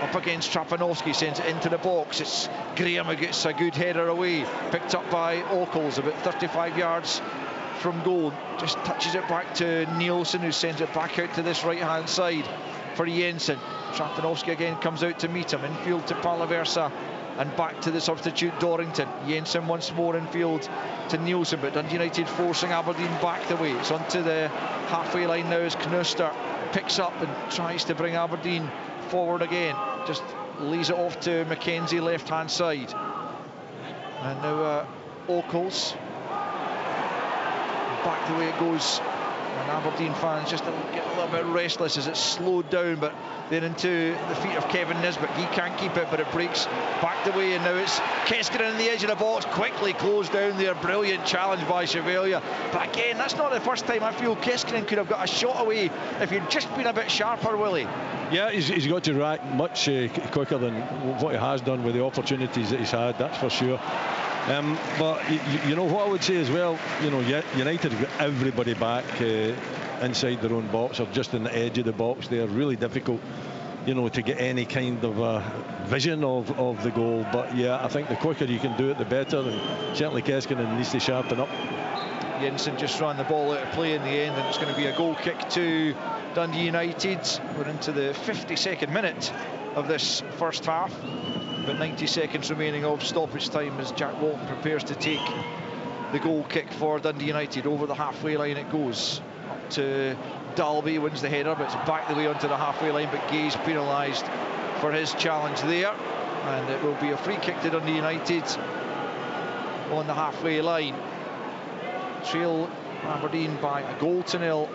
Up against Trapanowski, sends it into the box. It's Graham who gets a good header away, picked up by Ockles about 35 yards from goal. Just touches it back to Nielsen, who sends it back out to this right hand side for Jensen. Trapanowski again comes out to meet him, infield to Palaversa and back to the substitute Dorrington. Jensen once more infield to Nielsen, but Dundee United forcing Aberdeen back the way. It's onto the halfway line now as Knuster picks up and tries to bring Aberdeen forward again. Just lays it off to Mackenzie left hand side, and now Ockles, back the way it goes, and Aberdeen fans just get a little bit restless as it's slowed down, but then into the feet of Kevin Nisbet. He can't keep it, but it breaks back the way, and now it's Keskinen in the edge of the box, quickly closed down there. Brilliant challenge by Chevalier, but again, that's not the first time I feel Keskinen could have got a shot away if he'd just been a bit sharper, Willie. Yeah, he's got to react much quicker than what he has done with the opportunities that he's had, that's for sure. But you know what I would say as well, you know, United have got everybody back inside their own box, or just in the edge of the box. They're really difficult, you know, to get any kind of vision of the goal. But yeah, I think the quicker you can do it, the better, and certainly Keskinen needs to sharpen up. Jensen just ran the ball out of play in the end, and it's going to be a goal kick to Dundee United. We're into the 52nd minute of this first half, but 90 seconds remaining of stoppage time as Jack Walton prepares to take the goal kick for Dundee United. Over the halfway line it goes, up to Dalby, wins the header, but it's back the way onto the halfway line, but Gay's penalised for his challenge there, and it will be a free kick to Dundee United on the halfway line. Trail Aberdeen by a goal to nil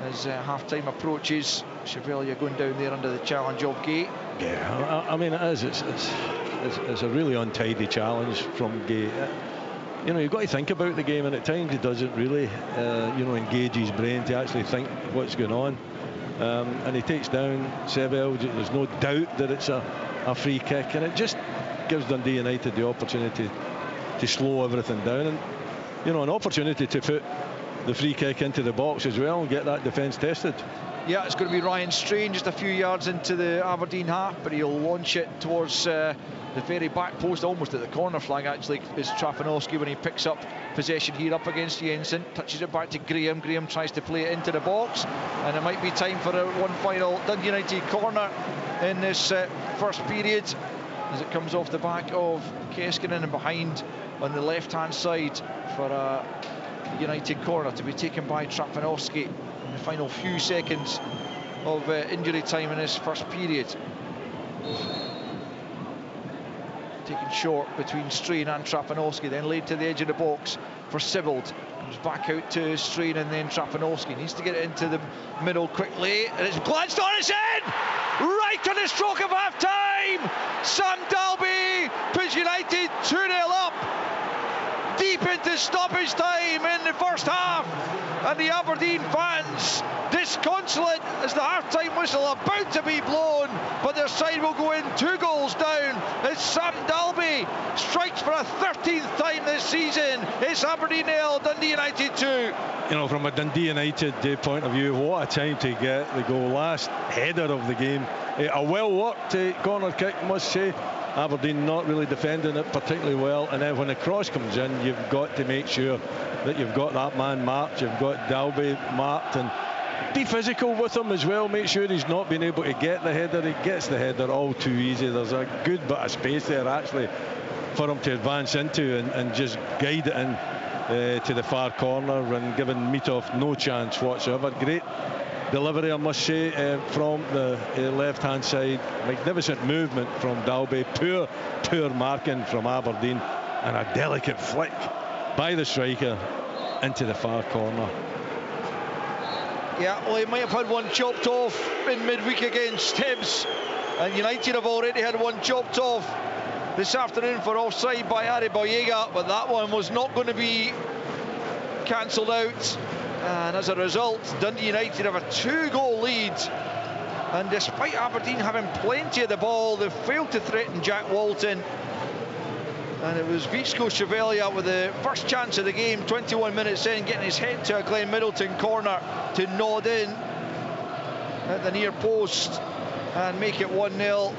as half-time approaches. Chevalier going down there under the challenge of Gay. Yeah, I mean, it is. It's a really untidy challenge from Gay. you know, you've got to think about the game, and at times he doesn't really, you know, engage his brain to actually think what's going on. And he takes down Seville. There's no doubt that it's a free kick, and it just gives Dundee United the opportunity to slow everything down, and, you know, an opportunity to put the free kick into the box as well and get that defence tested. Yeah, it's going to be Ryan Strain just a few yards into the Aberdeen half, but he'll launch it towards the very back post, almost at the corner flag actually, is Trafanowski when he picks up possession here up against Jensen, touches it back to Graham. Graham tries to play it into the box, and it might be time for one final Dundee United corner in this first period, as it comes off the back of Keskinen and behind on the left hand side for a United corner to be taken by Trafanowski in the final few seconds of injury time in this first period. Taken short between Strain and Trafanowski, then laid to the edge of the box for Sibbald. Comes back out to Strain and then Trafanowski. Needs to get it into the middle quickly, and it's glanced on its head! Right to the stroke of half time! Sam Dalby puts United 2-0 up. Deep into stoppage time in the first half, and the Aberdeen fans disconsolate as the half-time whistle about to be blown, but their side will go in 2 goals down as Sam Dalby strikes for a 13th time this season. It's Aberdeen 0, Dundee United 2. You know, from a Dundee United point of view, what a time to get the goal. Last header of the game, a well-worked corner kick, I must say. Aberdeen not really defending it particularly well, and then when the cross comes in, you've got to make sure that you've got that man marked, you've got Dalby marked, and be physical with him as well. Make sure he's not been able to get the header. He gets the header all too easy. There's a good bit of space there actually for him to advance into and just guide it in to the far corner, and giving Mitov no chance whatsoever. Great delivery, I must say, from the left-hand side. Magnificent movement from Dalby. Poor marking from Aberdeen, and a delicate flick by the striker into the far corner. Yeah, well, he might have had one chopped off in midweek against Hibs, and United have already had one chopped off this afternoon for offside by Adebayoga, but that one was not going to be cancelled out. And as a result, Dundee United have a 2-goal lead, and despite Aberdeen having plenty of the ball, they've failed to threaten Jack Walton. And it was Vicko Chevalier with the first chance of the game, 21 minutes in, getting his head to a Glenn Middleton corner to nod in at the near post and make it 1-0.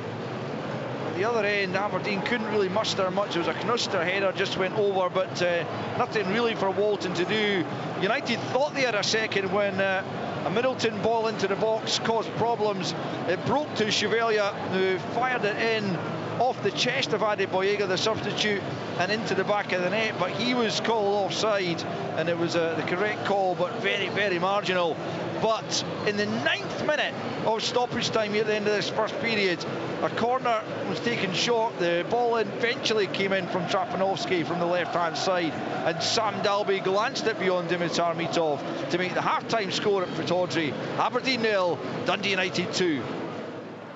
At the other end, Aberdeen couldn't really muster much. It was a Knuster header, just went over, but nothing really for Walton to do. United thought they had a second when a Middleton ball into the box caused problems. It broke to Chevalier, who fired it in off the chest of Adebayoga, the substitute, and into the back of the net, but he was called offside, and it was the correct call, but very, very marginal. But in the 9th minute of stoppage time at the end of this first period, a corner was taken short. The ball eventually came in from Trafanowski from the left-hand side, and Sam Dalby glanced it beyond Dimitar Mitov to make the half-time score at Pittodrie. Aberdeen 0, Dundee United 2.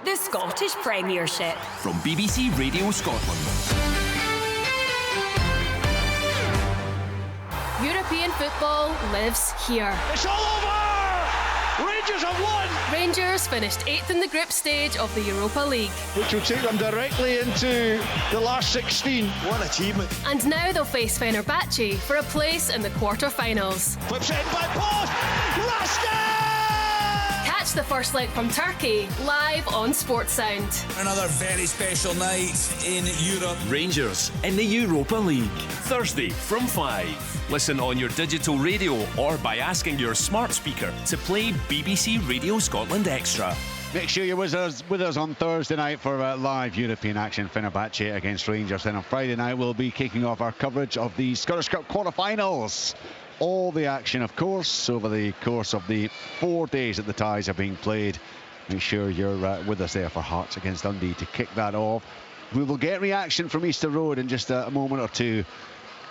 The Scottish Premiership. From BBC Radio Scotland. European football lives here. It's all over! Rangers have won! Rangers finished 8th in the group stage of the Europa League. Which will take them directly into the last 16. What an achievement. And now they'll face Fenerbahce for a place in the quarter-finals. Flips it in by post! Rasta! Catch the first leg from Turkey live on Sportsound. Another very special night in Europe. Rangers in the Europa League. Thursday from 5. Listen on your digital radio or by asking your smart speaker to play BBC Radio Scotland Extra. Make sure you're with us on Thursday night for live European action. Fenerbahce against Rangers. Then on Friday night we'll be kicking off our coverage of the Scottish Cup quarter-finals. All the action, of course, over the course of the 4 days that the ties are being played. Make sure you're with us there for Hearts against Dundee to kick that off. We will get reaction from Easter Road in just a moment or two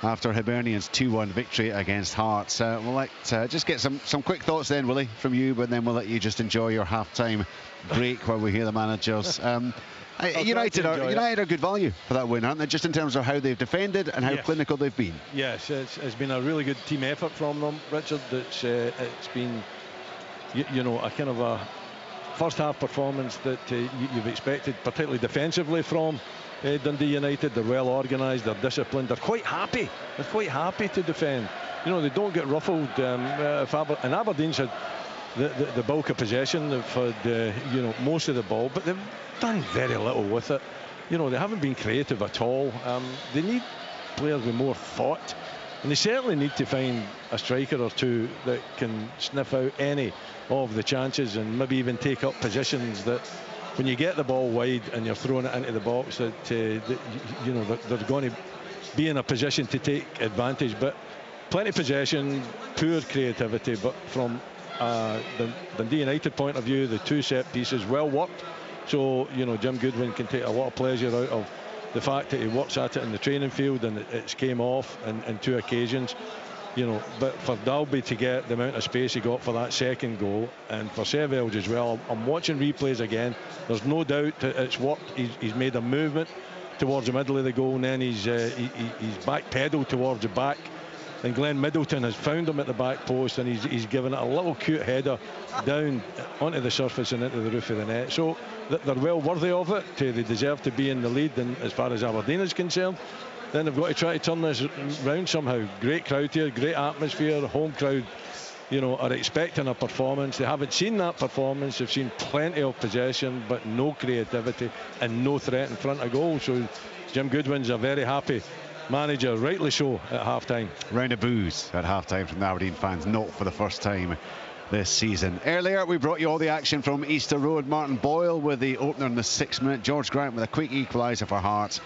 after Hibernian's 2-1 victory against Hearts. We'll just get some quick thoughts then, Willie, from you, but then we'll let you just enjoy your half-time break while we hear the managers. United are good value for that win, aren't they? Just in terms of how they've defended and how clinical they've been. Yes, it's been a really good team effort from them, Richard. It's been, a kind of a first half performance that you've expected, particularly defensively from Dundee United. They're well organised, they're disciplined, they're quite happy. They're quite happy to defend. They don't get ruffled. And Aberdeen's had the bulk of possession. They've had most of the ball, but they've done very little with it. They haven't been creative at all. They need players with more thought, and they certainly need to find a striker or two that can sniff out any of the chances and maybe even take up positions that when you get the ball wide and you're throwing it into the box, that they're going to be in a position to take advantage. But plenty of possession, poor creativity. But from the Dundee United point of view, the two set pieces well worked. So Jim Goodwin can take a lot of pleasure out of the fact that he works at it in the training field, and it's came off in two occasions. But for Dalby to get the amount of space he got for that second goal, and for Seville as well, I'm watching replays again. There's no doubt that it's worked. He's made a movement towards the middle of the goal, and then he's back-pedalled towards the back. And Glenn Middleton has found him at the back post, and he's given it a little cute header down onto the surface and into the roof of the net. So they're well worthy of it. They deserve to be in the lead, and as far as Aberdeen is concerned, then they've got to try to turn this round somehow. Great crowd here, great atmosphere. The home crowd, are expecting a performance. They haven't seen that performance. They've seen plenty of possession, but no creativity and no threat in front of goal. So Jim Goodwin's a very happy manager, rightly so, at half-time. Round of boos at half-time from the Aberdeen fans, not for the first time this season. Earlier we brought you all the action from Easter Road. Martin Boyle with the opener in the 6th minute. George Grant with a quick equaliser for Hearts.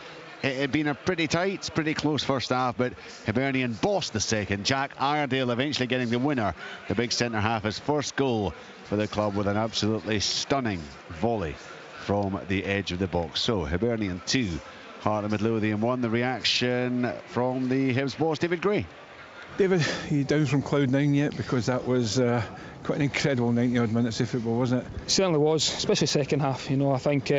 It had been a pretty tight, pretty close first half, but Hibernian bossed the second. Jack Iredale eventually getting the winner, the big centre-half, his first goal for the club with an absolutely stunning volley from the edge of the box. So Hibernian 2, Heart of Midlothian 1. The reaction from the Hibs boss, David Gray. David, are you down from cloud 9 yet? Because that was quite an incredible 90-odd minutes of football, wasn't it? Certainly was, especially second half. I think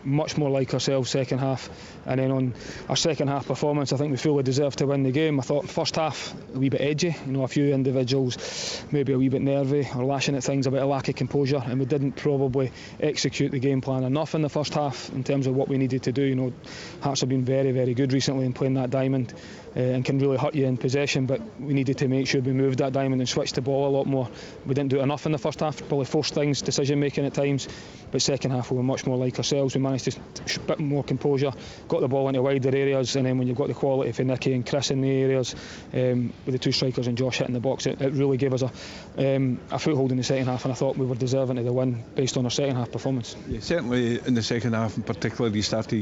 much more like ourselves second half. And then on our second half performance, I think we fully deserved to win the game. I thought first half a wee bit edgy. A few individuals maybe a wee bit nervy or lashing at things, a bit of lack of composure, and we didn't probably execute the game plan enough in the first half in terms of what we needed to do. Hearts have been very, very good recently in playing that diamond. And can really hurt you in possession, but we needed to make sure we moved that diamond and switched the ball a lot more. We didn't do enough in the first half, probably forced things, decision making at times, but second half we were much more like ourselves. We managed to a bit more composure, got the ball into wider areas, and then when you've got the quality for Nicky and Chris in the areas, with the two strikers and Josh hitting the box, it really gave us a foothold in the second half, and I thought we were deserving of the win based on our second half performance. Yeah, certainly in the second half in particular, you started to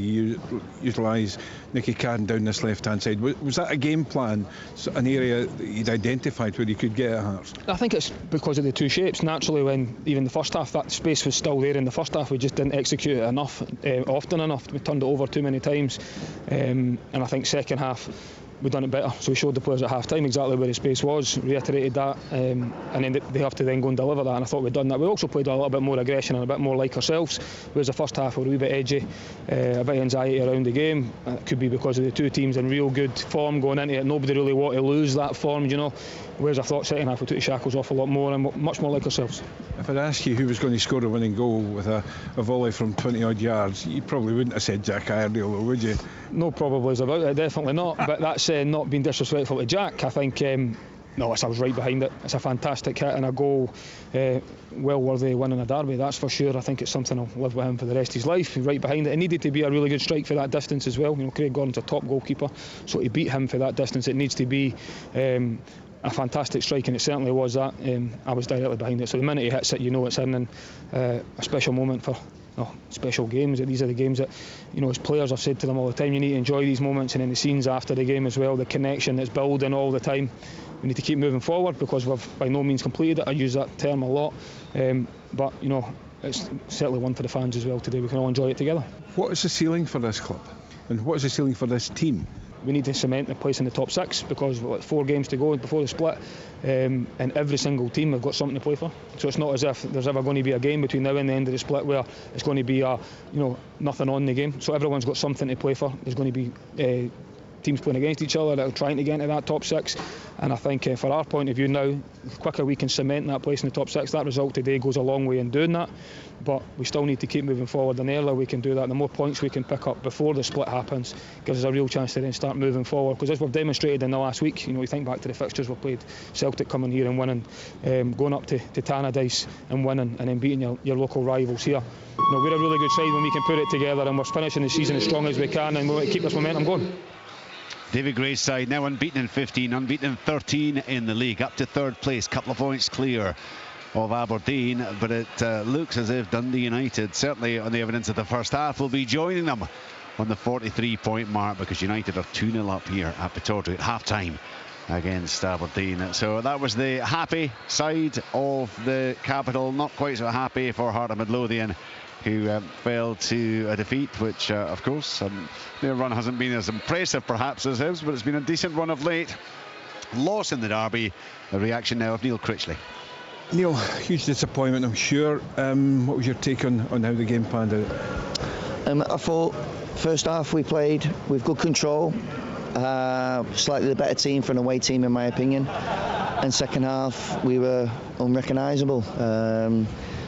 utilise Nicky Carden down this left hand side. Was that a game plan, an area that you'd identified where you could get at Hearts? I think it's because of the two shapes. Naturally, when even the first half, that space was still there in the first half, we just didn't execute it enough, often enough. We turned it over too many times, and I think second half we've done it better. So we showed the players at half time exactly where the space was, reiterated that, and then they have to then go and deliver that, and I thought we'd done that. We also played a little bit more aggression and a bit more like ourselves, whereas the first half we were a wee bit edgy, a bit of anxiety around the game. It could be because of the two teams in real good form going into it. Nobody really wanted to lose that form, whereas I thought second half we took the shackles off a lot more and much more like ourselves. If I'd asked you who was going to score a winning goal with a volley from 20 odd yards, you probably wouldn't have said Jack Iredale, would you? No probablys about it, definitely not. But that's not being disrespectful to Jack. I think I was right behind it. It's a fantastic hit and a goal, well worthy of winning a derby, that's for sure. I think it's something I'll live with him for the rest of his life. Right behind it. It needed to be a really good strike for that distance as well. Craig Gordon's a top goalkeeper, so to beat him for that distance, it needs to be a fantastic strike, and it certainly was that. I was directly behind it, so the minute he hits it, it's in, and a special moment for special games. These are the games that, as players, I've said to them all the time, you need to enjoy these moments, and then the scenes after the game as well, the connection that's building all the time. We need to keep moving forward because we've by no means completed it. I use that term a lot, but it's certainly one for the fans as well today. We can all enjoy it together. What is the ceiling for this club, and what is the ceiling for this team? we need to cement the place in the top 6, because we've got 4 games to go before the split, and every single team have got something to play for. So it's not as if there's ever going to be a game between now and the end of the split where it's going to be nothing on the game. So everyone's got something to play for. There's going to be teams playing against each other that are trying to get into that top 6, and I think for our point of view now, the quicker we can cement that place in the top 6, that result today goes a long way in doing that. But we still need to keep moving forward, and the earlier we can do that, the more points we can pick up before the split happens, gives us a real chance to then start moving forward. Because as we've demonstrated in the last week, we think back to the fixtures we've played, Celtic coming here and winning, going up to Tannadice and winning, and then beating your local rivals here. We're a really good side when we can put it together, and we're finishing the season as strong as we can, and we want to keep this momentum going. David Gray's side now unbeaten in 15, unbeaten in 13 in the league, up to 3rd place, couple of points clear of Aberdeen, but it looks as if Dundee United, certainly on the evidence of the first half, will be joining them on the 43-point mark, because United are 2-0 up here at Pittodrie at half-time against Aberdeen. So that was the happy side of the capital. Not quite so happy for Heart of Midlothian, who fell to a defeat, which of course their run hasn't been as impressive perhaps as his, but it's been a decent run of late. Loss in the derby. The reaction now of Neil Critchley. Neil, huge disappointment, I'm sure. What was your take on how the game panned out? I thought first half we played with good control, slightly the better team for an away team in my opinion, and second half we were unrecognisable.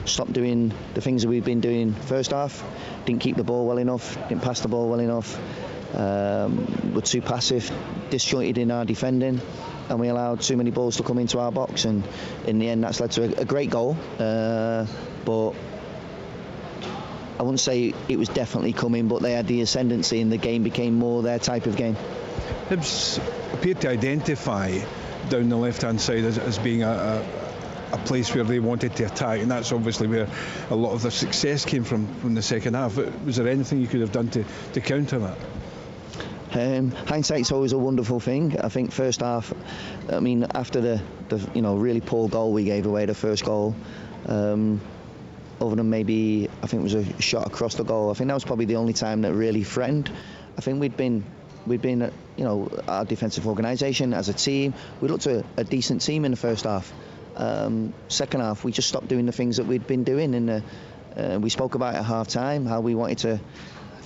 Stopped doing the things that we've been doing first half, didn't keep the ball well enough, didn't pass the ball well enough, were too passive, disjointed in our defending, and we allowed too many balls to come into our box, and in the end that's led to a great goal, but I wouldn't say it was definitely coming, but they had the ascendancy and the game became more their type of game. Hibs appeared to identify down the left hand side as being a place where they wanted to attack, and that's obviously where a lot of their success came from the second half. Was there anything you could have done to counter that? Hindsight's always a wonderful thing. I think first half, after the really poor goal we gave away, the first goal, other than maybe I think it was a shot across the goal, I think that was probably the only time that really threatened. I think we'd been our defensive organisation as a team, we looked at a decent team in the first half. Second half we just stopped doing the things that we'd been doing, and we spoke about it at half time how we wanted to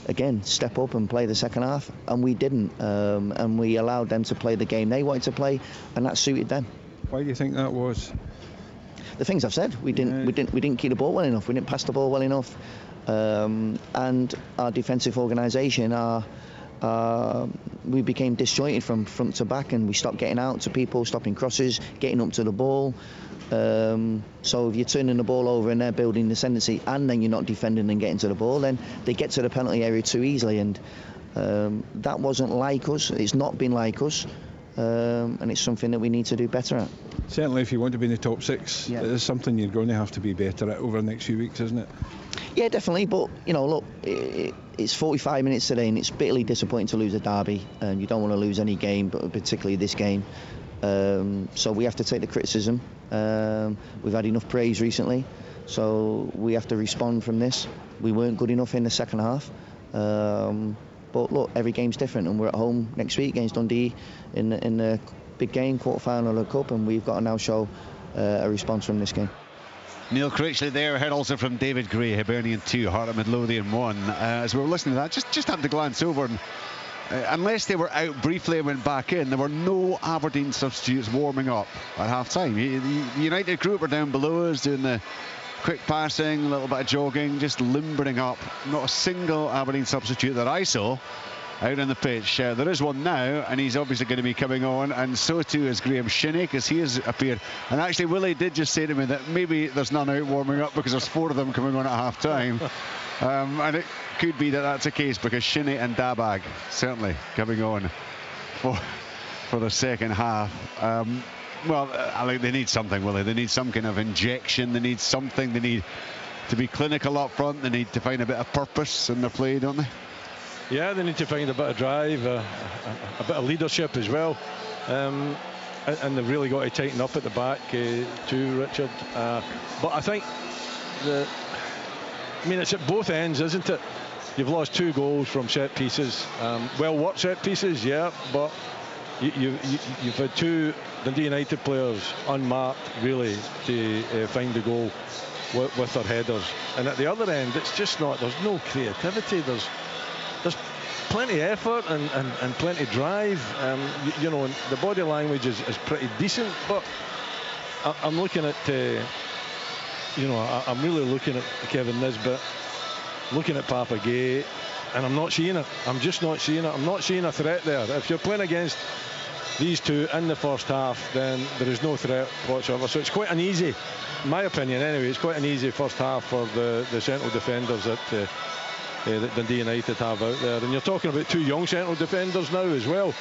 again step up and play the second half, and we didn't, and we allowed them to play the game they wanted to play, and that suited them. Why do you think that was? The things I've said. We didn't keep the ball well enough, we didn't pass the ball well enough, and our defensive organisation, we became disjointed from front to back, and we stopped getting out to people, stopping crosses, getting up to the ball. So if you're turning the ball over and they're building the ascendancy, and then you're not defending and getting to the ball, then they get to the penalty area too easily, and that wasn't like us. It's not been like us, and it's something that we need to do better at. Certainly if you want to be in the top 6, it's something you're going to have to be better at over the next few weeks, isn't it? Yeah, definitely, but look, it's 45 minutes today, and it's bitterly disappointing to lose a derby, and you don't want to lose any game, but particularly this game. So we have to take the criticism. We've had enough praise recently, so we have to respond from this. We weren't good enough in the second half, but look, every game's different, and we're at home next week against Dundee in the big game, quarter-final of the Cup, and we've got to now show a response from this game. Neil Critchley there, heard also from David Gray, Hibernian 2, Heart of Midlothian 1. As we were listening to that, just had to glance over, and unless they were out briefly and went back in, there were no Aberdeen substitutes warming up at half-time. The United group were down below us doing the quick passing, a little bit of jogging, just limbering up. Not a single Aberdeen substitute that I saw out on the pitch. There is one now, and he's obviously going to be coming on, and so too is Graham Shinney, because he has appeared. And actually Willie did just say to me that maybe there's none out warming up because there's 4 of them coming on at half time. And it could be that that's the case, because Shinney and Dabag certainly coming on for the second half. Well, I think they need something, Willie. They need some kind of injection. They need something. They need to be clinical up front. They need to find a bit of purpose in their play, don't they? Yeah, they need to find a bit of drive, a bit of leadership as well, and they've really got to tighten up at the back too, Richard. But I think it's at both ends, isn't it? you've lost 2 goals from set pieces. Well worked set pieces, yeah, but you've had 2 Dundee United players unmarked, really, to find the goal with their headers. And at the other end, it's just not. There's no creativity. There's plenty of effort and plenty of drive. You know, the body language is pretty decent, but I'm looking at, you know, I'm really looking at Kevin Nisbet, looking at Papa Gay, and I'm not seeing it. I'm just not seeing it. I'm not seeing a threat there. If you're playing against these 2 in the first half, then there is no threat whatsoever. So it's quite an easy, in my opinion anyway, it's quite an easy first half for the central defenders that Dundee United have out there. And you're talking about 2 young central defenders now as well.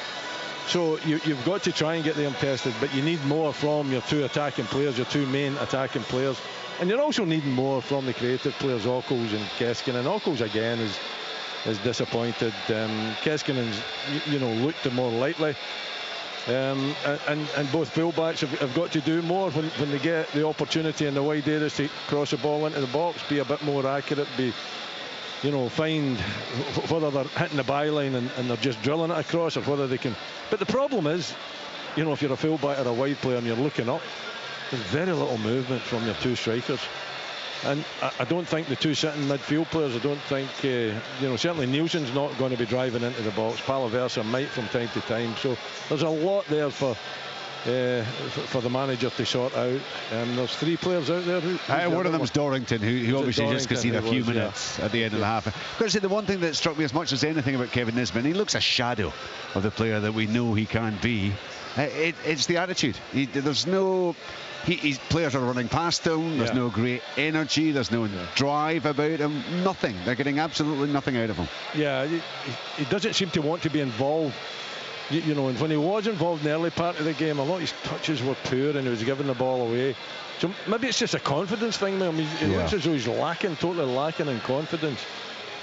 So you've got to try and get them tested, but you need more from your 2 attacking players, your 2 main attacking players. And you're also needing more from the creative players, Ockles and Keskin. And Ockles, again, is disappointed. Keskinen's, you know, looked more lightly. And both fullbacks have got to do more when they get the opportunity in the wide areas to cross the ball into the box, be a bit more accurate, be, you know, find whether they're hitting the byline and they're just drilling it across, or whether they can. But the problem is, you know, if you're a fullback or a wide player and you're looking up, there's very little movement from your 2 strikers. And I don't think the 2 sitting midfield players, I don't think, you know, certainly Nielsen's not going to be driving into the box. Palaversa might from time to time. So there's a lot there for the manager to sort out. And there's 3 players out there. One of them is Dorrington, who obviously just got seen a few minutes at the end of the half. I've got to say, the one thing that struck me as much as anything about Kevin Nisbet, he looks a shadow of the player that we know he can be. It's the attitude. There's no... players are running past him. There's no great energy. There's no drive about him. Nothing. They're getting absolutely nothing out of him. Yeah, he doesn't seem to want to be involved. You know, and when he was involved in the early part of the game, a lot of his touches were poor and he was giving the ball away. So maybe it's just a confidence thing. I mean, it looks as though he's totally lacking in confidence.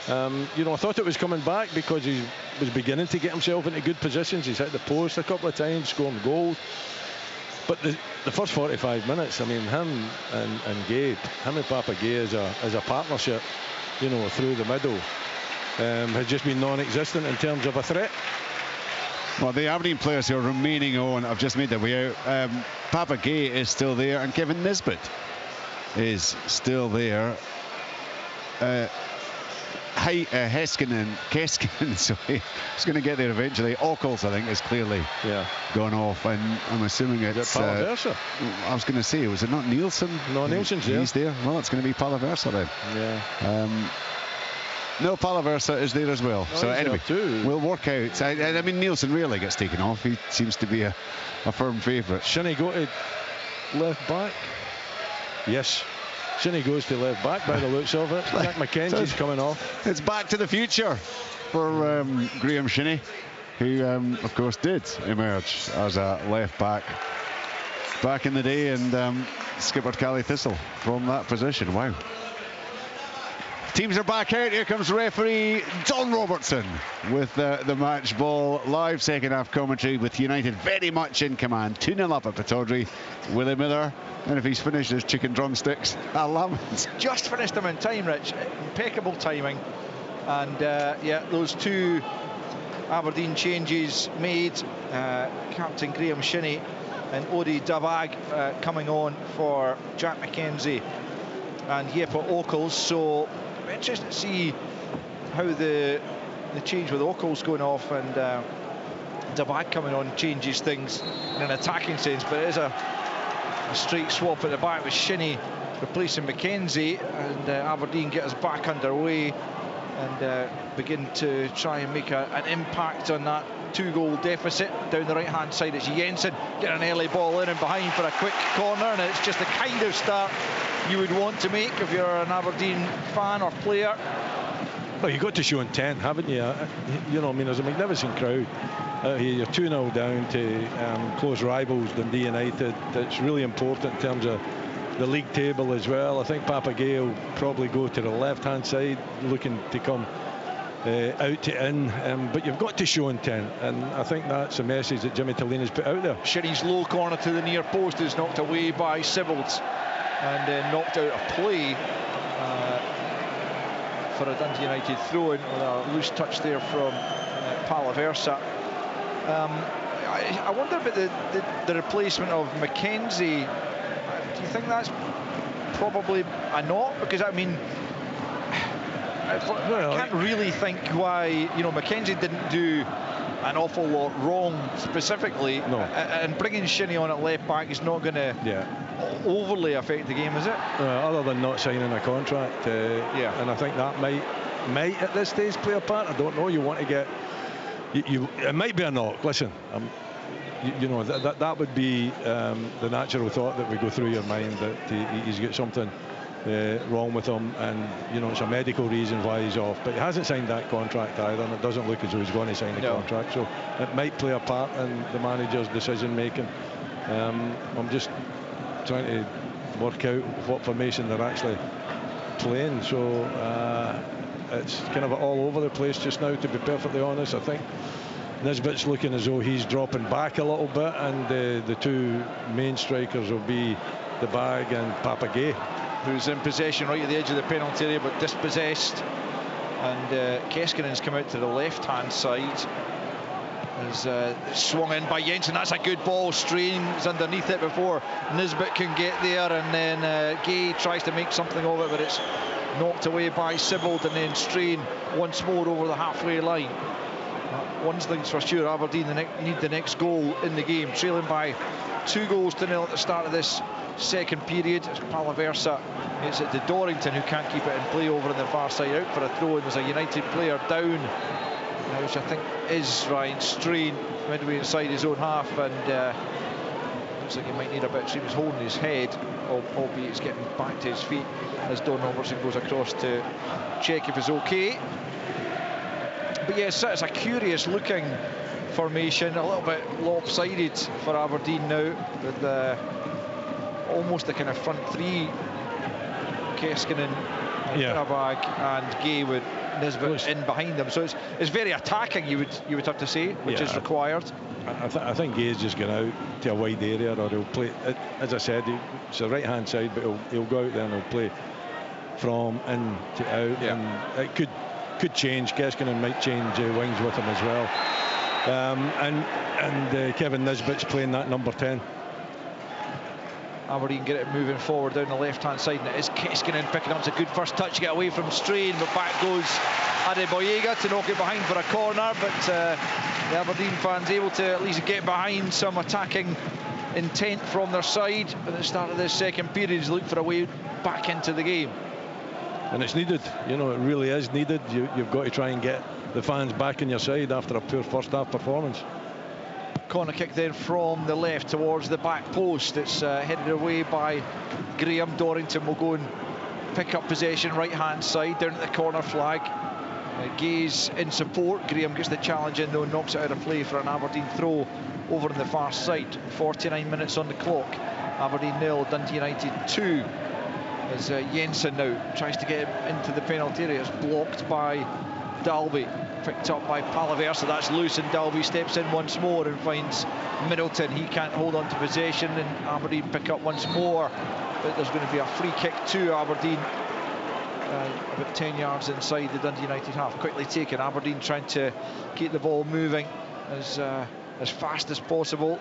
You know, I thought it was coming back because he was beginning to get himself into good positions. He's hit the post a couple of times, scoring goals. But the first 45 minutes, I mean, him and Gabe, him and Papa Gay as a partnership, you know, through the middle, has just been non-existent in terms of a threat. Well, the Aberdeen players who are remaining on have just made their way out. Papa Gay is still there, and Kevin Nisbet is still there. Keskin, sorry, he's going to get there eventually. Ockles, I think, is clearly gone off, and I'm assuming it's Palaversa. I was going to say, was it not Nielsen? No, Nielsen's there. He's there. Well, it's going to be Palaversa then. Yeah. No, Palaversa is there as well. No, so anyway, we'll work out. I mean, Nielsen really gets taken off. He seems to be a firm favourite. Shinnie go to left back? Yes. Shinnie goes to left back by the looks of it. Nick McKenzie's coming off. It's back to the future for Graham Shinnie, who of course did emerge as a left back in the day, and skippered Cally Thistle from that position. Wow. Teams are back out. Here comes referee Don Robertson with the match ball. Live second half commentary with United very much in command. 2-0 up at Pittodrie. Willie Miller, and if he's finished his chicken drumsticks, I'll love it. Just finished them in time, Rich. Impeccable timing. And those 2 Aberdeen changes made. Captain Graham Shinnie and Odi Davag coming on for Jack McKenzie and Jeppe Ockels. So interesting to see how the change with Ockels going off and Davag coming on changes things in an attacking sense, but it is a straight swap at the back with Shinnie replacing McKenzie, and Aberdeen get us back underway and begin to try and make an impact on that 2-goal deficit. Down the right hand side, it's Jensen getting an early ball in and behind for a quick corner, and it's just the kind of start you would want to make if you're an Aberdeen fan or player. Well, you've got to show intent, haven't you? You know, I mean, there's a magnificent crowd out here. You're 2-0 down to close rivals Dundee United. That's really important in terms of the league table as well. I think Papa Gay will probably go to the left-hand side, looking to come out to in, but you've got to show intent, and I think that's a message that Jimmy Tillina's put out there. Shinnie's low corner to the near post is knocked away by Sibbles and knocked out of play for a Dundee United throw-in with a loose touch there from Palaversa. I wonder about the replacement of Mackenzie. Do you think that's probably a knock? Because I mean, I can't really think why Mackenzie didn't do an awful lot wrong specifically. No. And bringing Shinnie on at left back is not going to overly affect the game, is it? Other than not signing a contract, and I think that might at this stage play a part. I don't know. You want to get it might be a knock. Listen, that would be the natural thought that would go through your mind, that he's got something wrong with him, and it's a medical reason why he's off. But he hasn't signed that contract either, and it doesn't look as though he's going to sign the contract. So it might play a part in the manager's decision making. I'm just trying to work out what formation they're actually playing. So it's kind of all over the place just now, to be perfectly honest. I think Nisbet's looking as though he's dropping back a little bit, and the two main strikers will be the Bag and Papagay, who's in possession right at the edge of the penalty area but dispossessed. And Keskinen's come out to the left-hand side. Is swung in by Jensen. That's a good ball. Strain is underneath it before Nisbet can get there, and then Gay tries to make something of it, but it's knocked away by Sibbald, and then Strain once more over the halfway line. One thing's for sure, Aberdeen need the next goal in the game, trailing by 2-0 at the start of this second period. As Palaversa, it's at the Dorrington, who can't keep it in play over on the far side. Out for a throw, and there's a United player down, which I think is Ryan Strain, midway inside his own half, and looks like he might need a bit. He was holding his head, albeit he's getting back to his feet as Don Robertson goes across to check if he's okay. But yes, it's a curious looking formation, a little bit lopsided for Aberdeen now, with almost the kind of front three: Keskinen, Bag and Gay, with Nisbet in behind them. So it's very attacking, you would have to say, which is required. I think Gay's just going out to a wide area, or he'll play, as I said, it's the right hand side, but he'll go out there and he'll play from in to out, and it could change. Keskinen might change wings with him as well, and Kevin Nisbet's playing that number 10. Aberdeen get it moving forward down the left-hand side, and it is Keskinen picking up. It's a good first touch to get away from Strain, but back goes Adeboyega to knock it behind for a corner. But the Aberdeen fans able to at least get behind some attacking intent from their side at the start of this second period, look for a way back into the game. And it's needed, it really is needed. You've got to try and get the fans back on your side after a poor first half performance. Corner kick then from the left towards the back post. It's headed away by Graham. Dorrington will go and pick up possession right hand side down at the corner flag. Gay's in support. Graham gets the challenge in though, knocks it out of play for an Aberdeen throw over on the far side. 49 minutes on the clock. Aberdeen 0, Dundee United 2. As Jensen now tries to get him into the penalty area. It's blocked by Dalby, picked up by Palaversa. That's loose, and Dalby steps in once more and finds Middleton. He can't hold on to possession, and Aberdeen pick up once more, but there's going to be a free kick to Aberdeen about 10 yards inside the Dundee United half. Quickly taken. Aberdeen trying to keep the ball moving as fast as possible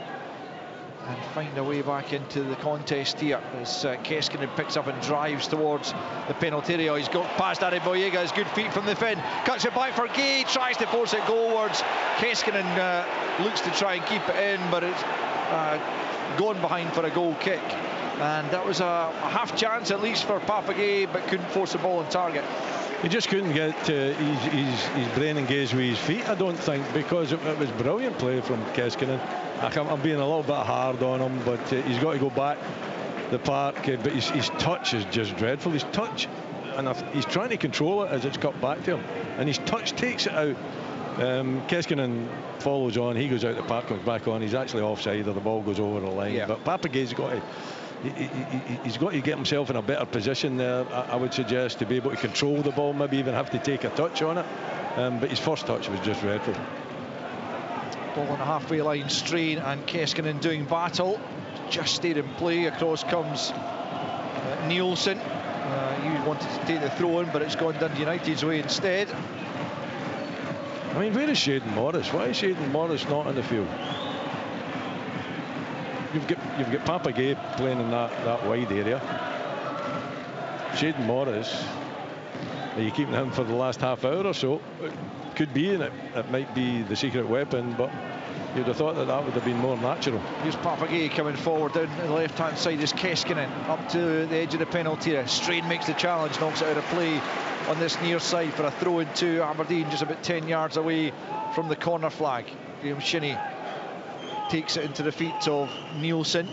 and find a way back into the contest here as Keskinen picks up and drives towards the penalty area. He's got past Adeboyega, his good feet from the fin, cuts it back for Gay, tries to force it goalwards. Keskinen looks to try and keep it in, but it's gone behind for a goal kick. And that was a half chance at least for Papagay, but couldn't force the ball on target. He just couldn't get his brain engaged with his feet, I don't think, because it was brilliant play from Keskinen. I'm being a little bit hard on him, but he's got to go back the park. But his touch is just dreadful. His touch, and he's trying to control it as it's cut back to him, and his touch takes it out. Keskinen follows on. He goes out the park, comes back on. He's actually offside, or the ball goes over the line. But Papagay's got to. He's got to get himself in a better position there, I would suggest, to be able to control the ball, maybe even have to take a touch on it. But his first touch was just dreadful. Ball on the halfway line, Strain and Keskinen doing battle. Just stayed in play. Across comes Nielsen. He wanted to take the throw in, but it's gone Dundee United's way instead. I mean, where is Shayden Morris? Why is Shayden Morris not in the field? You've got Papa Gay playing in that wide area. Shayden Morris, are you keeping him for the last half hour or so? It could be, and it might be the secret weapon, but you'd have thought that would have been more natural. Here's Papagay coming forward down the left-hand side. Is Keskinen up to the edge of the penalty area. Strain makes the challenge, knocks it out of play on this near side for a throw into Aberdeen, just about 10 yards away from the corner flag. Graham Shinney takes it into the feet of Nielsen.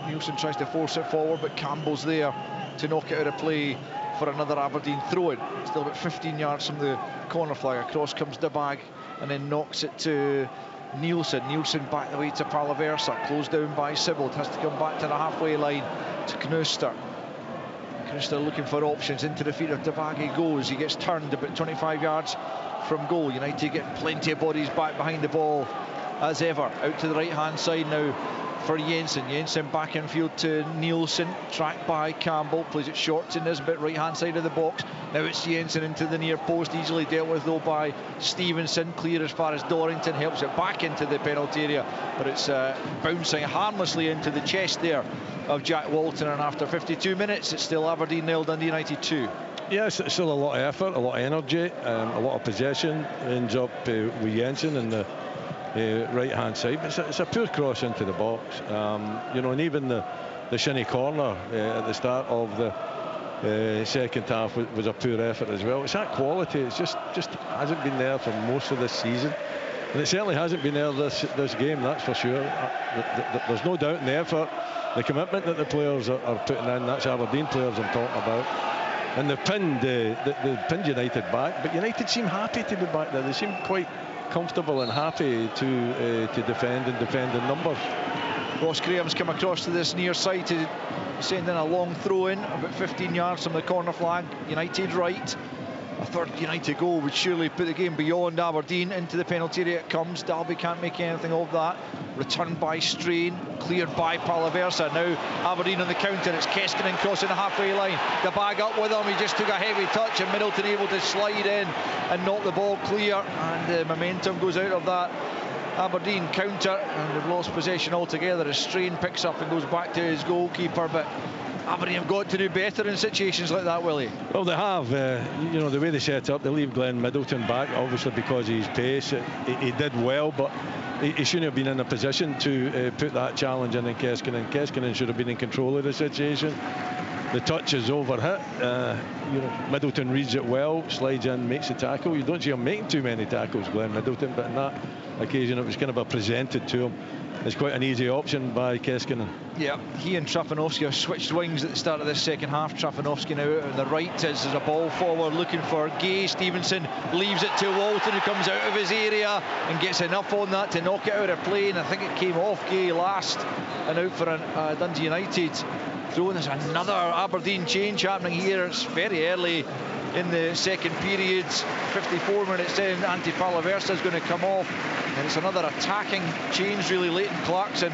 Nielsen tries to force it forward, but Campbell's there to knock it out of play for another Aberdeen throw-in. Still about 15 yards from the corner flag. Across comes DeBag and then knocks it to Nielsen. Nielsen back the way to Palaversa, closed down by Sibbald, has to come back to the halfway line to Knuster. Knuster looking for options. Into the feet of DeBag he goes. He gets turned about 25 yards from goal. United get plenty of bodies back behind the ball as ever. Out to the right hand side now for Jensen. Jensen back in field to Nielsen, tracked by Campbell, plays it short to Nisbet, right hand side of the box. Now it's Jensen into the near post, easily dealt with though by Stevenson. Clear as far as Dorrington, helps it back into the penalty area, but it's bouncing harmlessly into the chest there of Jack Walton, and after 52 minutes it's still Aberdeen 0, Dundee United 2. Yes, it's still a lot of effort, a lot of energy, a lot of possession. Ends up with Jensen in the right hand side. It's a poor cross into the box, and even the Shinnie corner at the start of the second half was a poor effort as well. It's that quality, it's just hasn't been there for most of this season, and it certainly hasn't been there this game, that's for sure. There's no doubt in the effort, the commitment that the players are putting in. That's Aberdeen players I'm talking about, and they pinned United back, but United seem happy to be back there. They seem quite comfortable and happy to defend in numbers. Ross Graham's come across to this near side to send in a long throw in about 15 yards from the corner flag. United right. A third United goal would surely put the game beyond Aberdeen. Into the penalty area it comes. Dalby can't make anything of that. Returned by Strain, cleared by Palaversa. Now Aberdeen on the counter. It's Keskinen crossing the halfway line. The bag up with him. He just took a heavy touch, and Middleton able to slide in and knock the ball clear. And the momentum goes out of that Aberdeen counter, and they've lost possession altogether as Strain picks up and goes back to his goalkeeper. But Aberdeen have got to do better in situations like that, Willie. Well, they have. The way they set up, they leave Glenn Middleton back, obviously because of his pace. He did well, but he shouldn't have been in a position to put that challenge in Keskinen. Keskinen should have been in control of the situation. The touch is overhit. Middleton reads it well, slides in, makes a tackle. You don't see him making too many tackles, Glenn Middleton, but in that occasion it was kind of a presented to him. It's quite an easy option by Keskinen. Yeah, he and Trafanovski have switched wings at the start of this second half. Trafanovski now on the right as there's a ball forward looking for Gay. Stevenson leaves it to Walton, who comes out of his area and gets enough on that to knock it out of play, and I think it came off Gay last and out for a Dundee United throw. There's another Aberdeen change happening here. It's very early in the second period, 54 minutes in. Antti Palaversa is going to come off, and it's another attacking change really. Leighton Clarkson,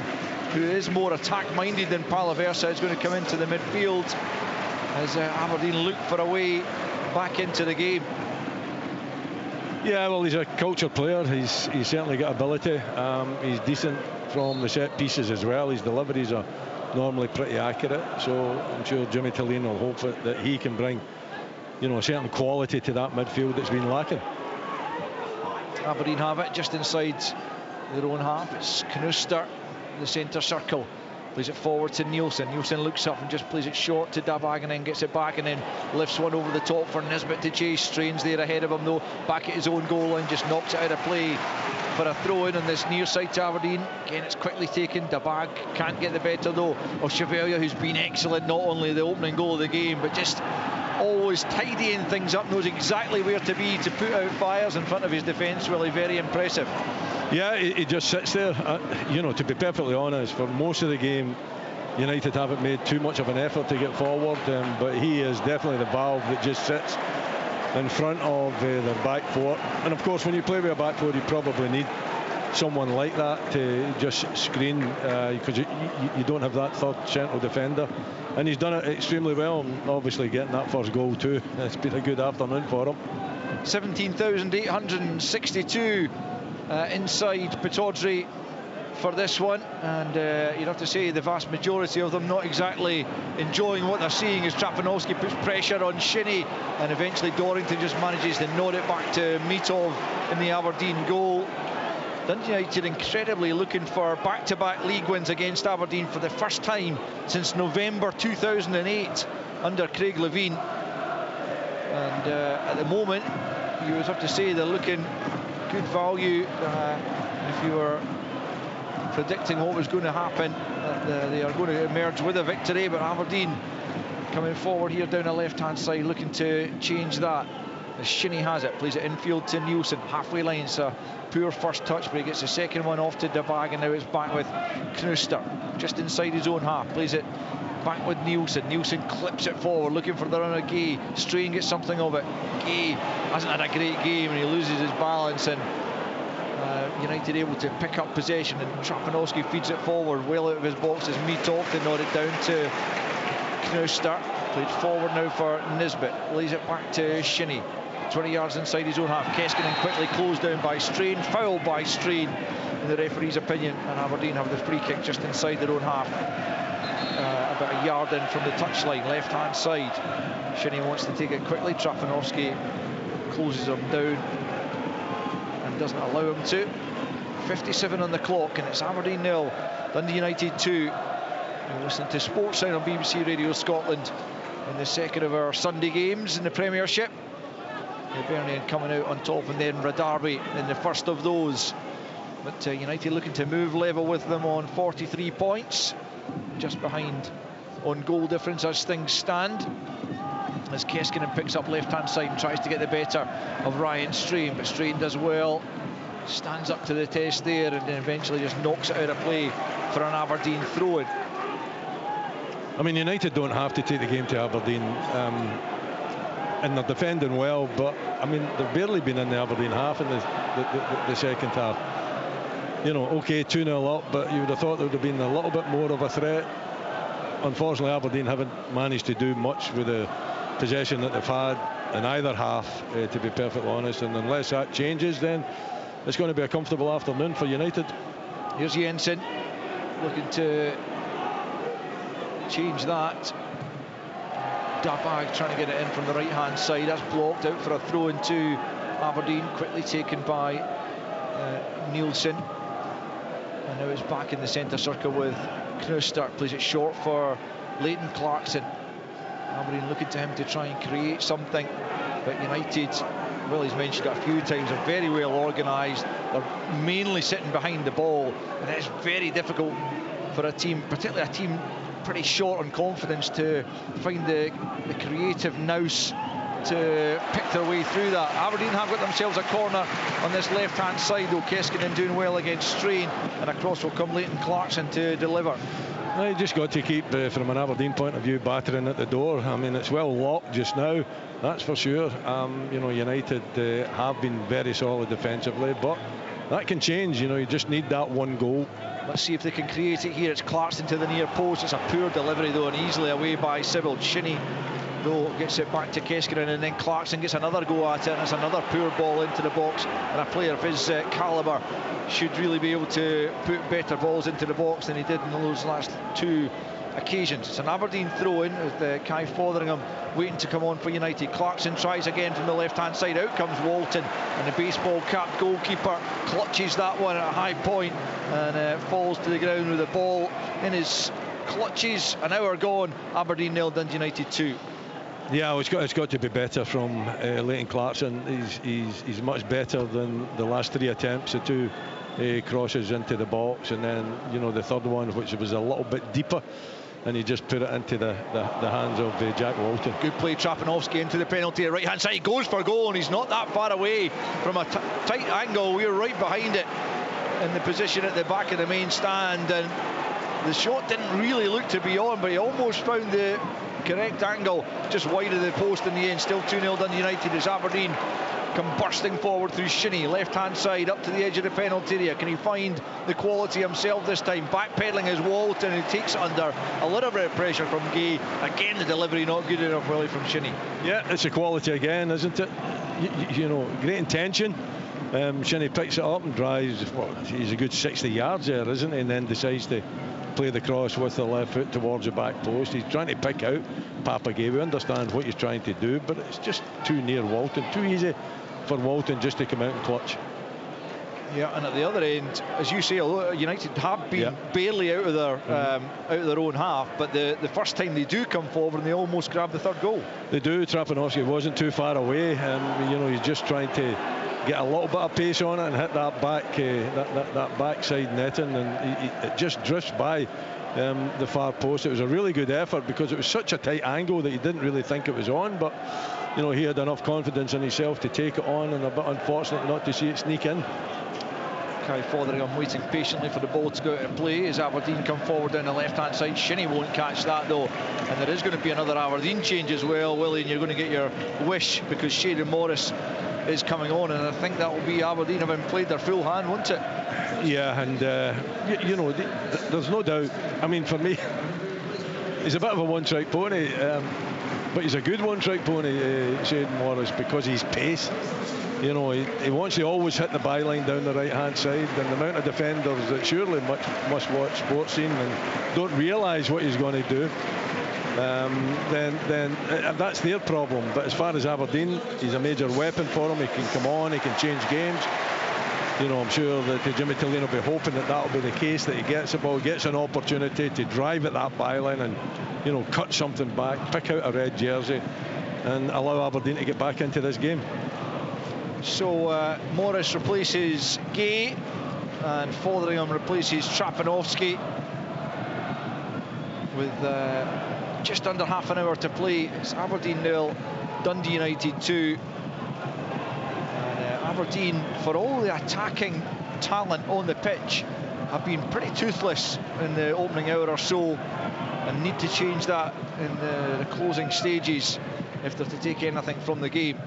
who is more attack minded than Palaversa, is going to come into the midfield as Aberdeen look for a way back into the game. Yeah, well, he's a cultured player. He's certainly got ability. He's decent from the set pieces as well. His deliveries are normally pretty accurate, so I'm sure Jimmy Tillane will hope that he can bring a certain quality to that midfield that's been lacking. Aberdeen have it just inside their own half. It's Knuster in the centre circle, plays it forward to Nielsen. Nielsen looks up and just plays it short to Dabag, and then gets it back and then lifts one over the top for Nisbet to chase. Strains there ahead of him though, back at his own goal line, just knocks it out of play for a throw in on this near side to Aberdeen. Again, it's quickly taken. Dabag can't get the better though of Chevalier, who's been excellent, not only the opening goal of the game, but just always tidying things up, knows exactly where to be to put out fires in front of his defence. Really very impressive. Yeah, he just sits there. To be perfectly honest, for most of the game United haven't made too much of an effort to get forward, but he is definitely the valve that just sits in front of their back four. And of course, when you play with a back four, you probably need someone like that to just screen, because you don't have that third central defender, and he's done it extremely well, and obviously getting that first goal too. It's been a good afternoon for him. 17,862 inside Pittodrie for this one, and you'd have to say the vast majority of them not exactly enjoying what they're seeing as Trapanovsky puts pressure on Shinnie, and eventually Dorrington just manages to nod it back to Mitov in the Aberdeen goal. Dundee United incredibly looking for back-to-back league wins against Aberdeen for the first time since November 2008 under Craig Levein, and at the moment you would have to say they're looking good value. If you were predicting what was going to happen, they are going to emerge with a victory, but Aberdeen coming forward here down the left-hand side looking to change that. As Shinnie has it, plays it infield to Nielsen, halfway line. It's a poor first touch, but he gets the second one off to De Bag, and now it's back with Knooster just inside his own half, plays it back with Nielsen. Nielsen clips it forward, looking for the run of Gay. Strain gets something of it. Gay hasn't had a great game, and he loses his balance, and United able to pick up possession, and Trapanovsky feeds it forward, well out of his box as Mitov to nod it down to Knooster. Played forward now for Nisbet, lays it back to Shinnie, 20 yards inside his own half. Keskinen quickly closed down by Strain, fouled by Strain in the referee's opinion, and Aberdeen have the free kick just inside their own half, about a yard in from the touchline, left hand side. Shinnie wants to take it quickly, Trapanovsky closes him down and doesn't allow him to. 57 on the clock, and it's Aberdeen 0, Dundee United 2. You're listening to Sports Sound on BBC Radio Scotland in the second of our Sunday games in the Premiership. Hibernian coming out on top, and then Radarby in the first of those. But United looking to move level with them on 43 points, just behind on goal difference as things stand. As Keskinen picks up left-hand side and tries to get the better of Ryan Strain, but Strain does well, stands up to the test there, and then eventually just knocks it out of play for an Aberdeen throw-in. I mean, United don't have to take the game to Aberdeen, and they're defending well, but I mean, they've barely been in the Aberdeen half in the second half. You know, okay, 2-0 up, but you would have thought there would have been a little bit more of a threat. Unfortunately, Aberdeen haven't managed to do much with the possession that they've had in either half, to be perfectly honest, and unless that changes, then it's going to be a comfortable afternoon for United. Here's Jensen looking to change that. Dabag trying to get it in from the right hand side. That's blocked out for a throw into Aberdeen, quickly taken by Nielsen, and now it's back in the centre circle with Knooster. Plays it short for Leighton Clarkson. Aberdeen looking to him to try and create something, but United, well, he's mentioned it a few times, are very well organised. They're mainly sitting behind the ball, and it's very difficult for a team, particularly a team pretty short on confidence, to find the creative nous to pick their way through that. Aberdeen have got themselves a corner on this left-hand side, though. Keskinen doing well against Strain, and across will come Leighton Clarkson to deliver. Well, you just got to keep, from an Aberdeen point of view, battering at the door. I mean, it's well locked just now, that's for sure. You know, United have been very solid defensively, but that can change. You know, you just need that one goal. Let's see if they can create it here. It's Clarkson to the near post. It's a poor delivery, though, and easily away by Sybil. Shinnie, though, gets it back to Keskinen, and then Clarkson gets another go at it, and it's another poor ball into the box. And a player of his calibre should really be able to put better balls into the box than he did in those last two occasions. It's an Aberdeen throw-in with Kai Fotheringham waiting to come on for United. Clarkson tries again from the left-hand side. Out comes Walton, and the baseball-capped goalkeeper clutches that one at a high point, and falls to the ground with the ball in his clutches. An hour gone. Aberdeen 0, Dundee United 2. Yeah, it's got to be better from Leighton Clarkson. He's much better than the last three attempts. The two crosses into the box, and then, you know, the third one, which was a little bit deeper, and he just put it into the hands of Jack Walton. Good play, Trapanovsky into the penalty right hand side. He goes for goal, and he's not that far away from a tight angle. We're right behind it in the position at the back of the main stand, and the shot didn't really look to be on, but he almost found the correct angle, just wide of the post in the end. Still 2-0 Dundee United as Aberdeen come bursting forward through Shinnie, left hand side up to the edge of the penalty area. Can he find the quality himself this time? Backpedaling is Walton, who takes it under a little bit of pressure from Gay. Again, the delivery not good enough really from Shinnie. Yeah, it's a quality again, isn't it? You know, great intention. Shinnie picks it up and drives. Well, he's a good 60 yards there, isn't he? And then decides to play the cross with the left foot towards the back post. He's trying to pick out Papagay. We understand what he's trying to do, but it's just too near Walton, too easy for Walton just to come out and clutch. Yeah, and at the other end, as you say, although United have been barely out of their own half, but the first time they do come forward and they almost grab the third goal. They do. Trapanovski wasn't too far away. You know, he's just trying to get a little bit of pace on it and hit that back that backside netting, and it just drifts by the far post. It was a really good effort because it was such a tight angle that he didn't really think it was on, but you know, he had enough confidence in himself to take it on, and a bit unfortunate not to see it sneak in. Kai Fotheringham waiting patiently for the ball to go out and play as Aberdeen come forward down the left hand side. Shinnie won't catch that though, and there is going to be another Aberdeen change as well, Willie, and you're going to get your wish because Shayden Morris is coming on, and I think that will be Aberdeen having played their full hand, won't it? Yeah, and you know, there's no doubt. I mean, for me, he's a bit of a one-trick pony, but he's a good one-trick pony, Shayden Morris, because he's pace. You know, he wants to always hit the byline down the right-hand side, and the amount of defenders that surely must watch sports scene and don't realise what he's going to do, then that's their problem. But as far as Aberdeen, he's a major weapon for them. He can come on, he can change games. You know, I'm sure that Jimmy Tillane will be hoping that that'll be the case, that he gets the ball, gets an opportunity to drive at that byline and, you know, cut something back, pick out a red jersey and allow Aberdeen to get back into this game. So Morris replaces Gay and Fotheringham replaces Trapanovski with just under half an hour to play. It's Aberdeen 0, Dundee United 2. Aberdeen, for all the attacking talent on the pitch, have been pretty toothless in the opening hour or so and need to change that in the closing stages if they're to take anything from the game.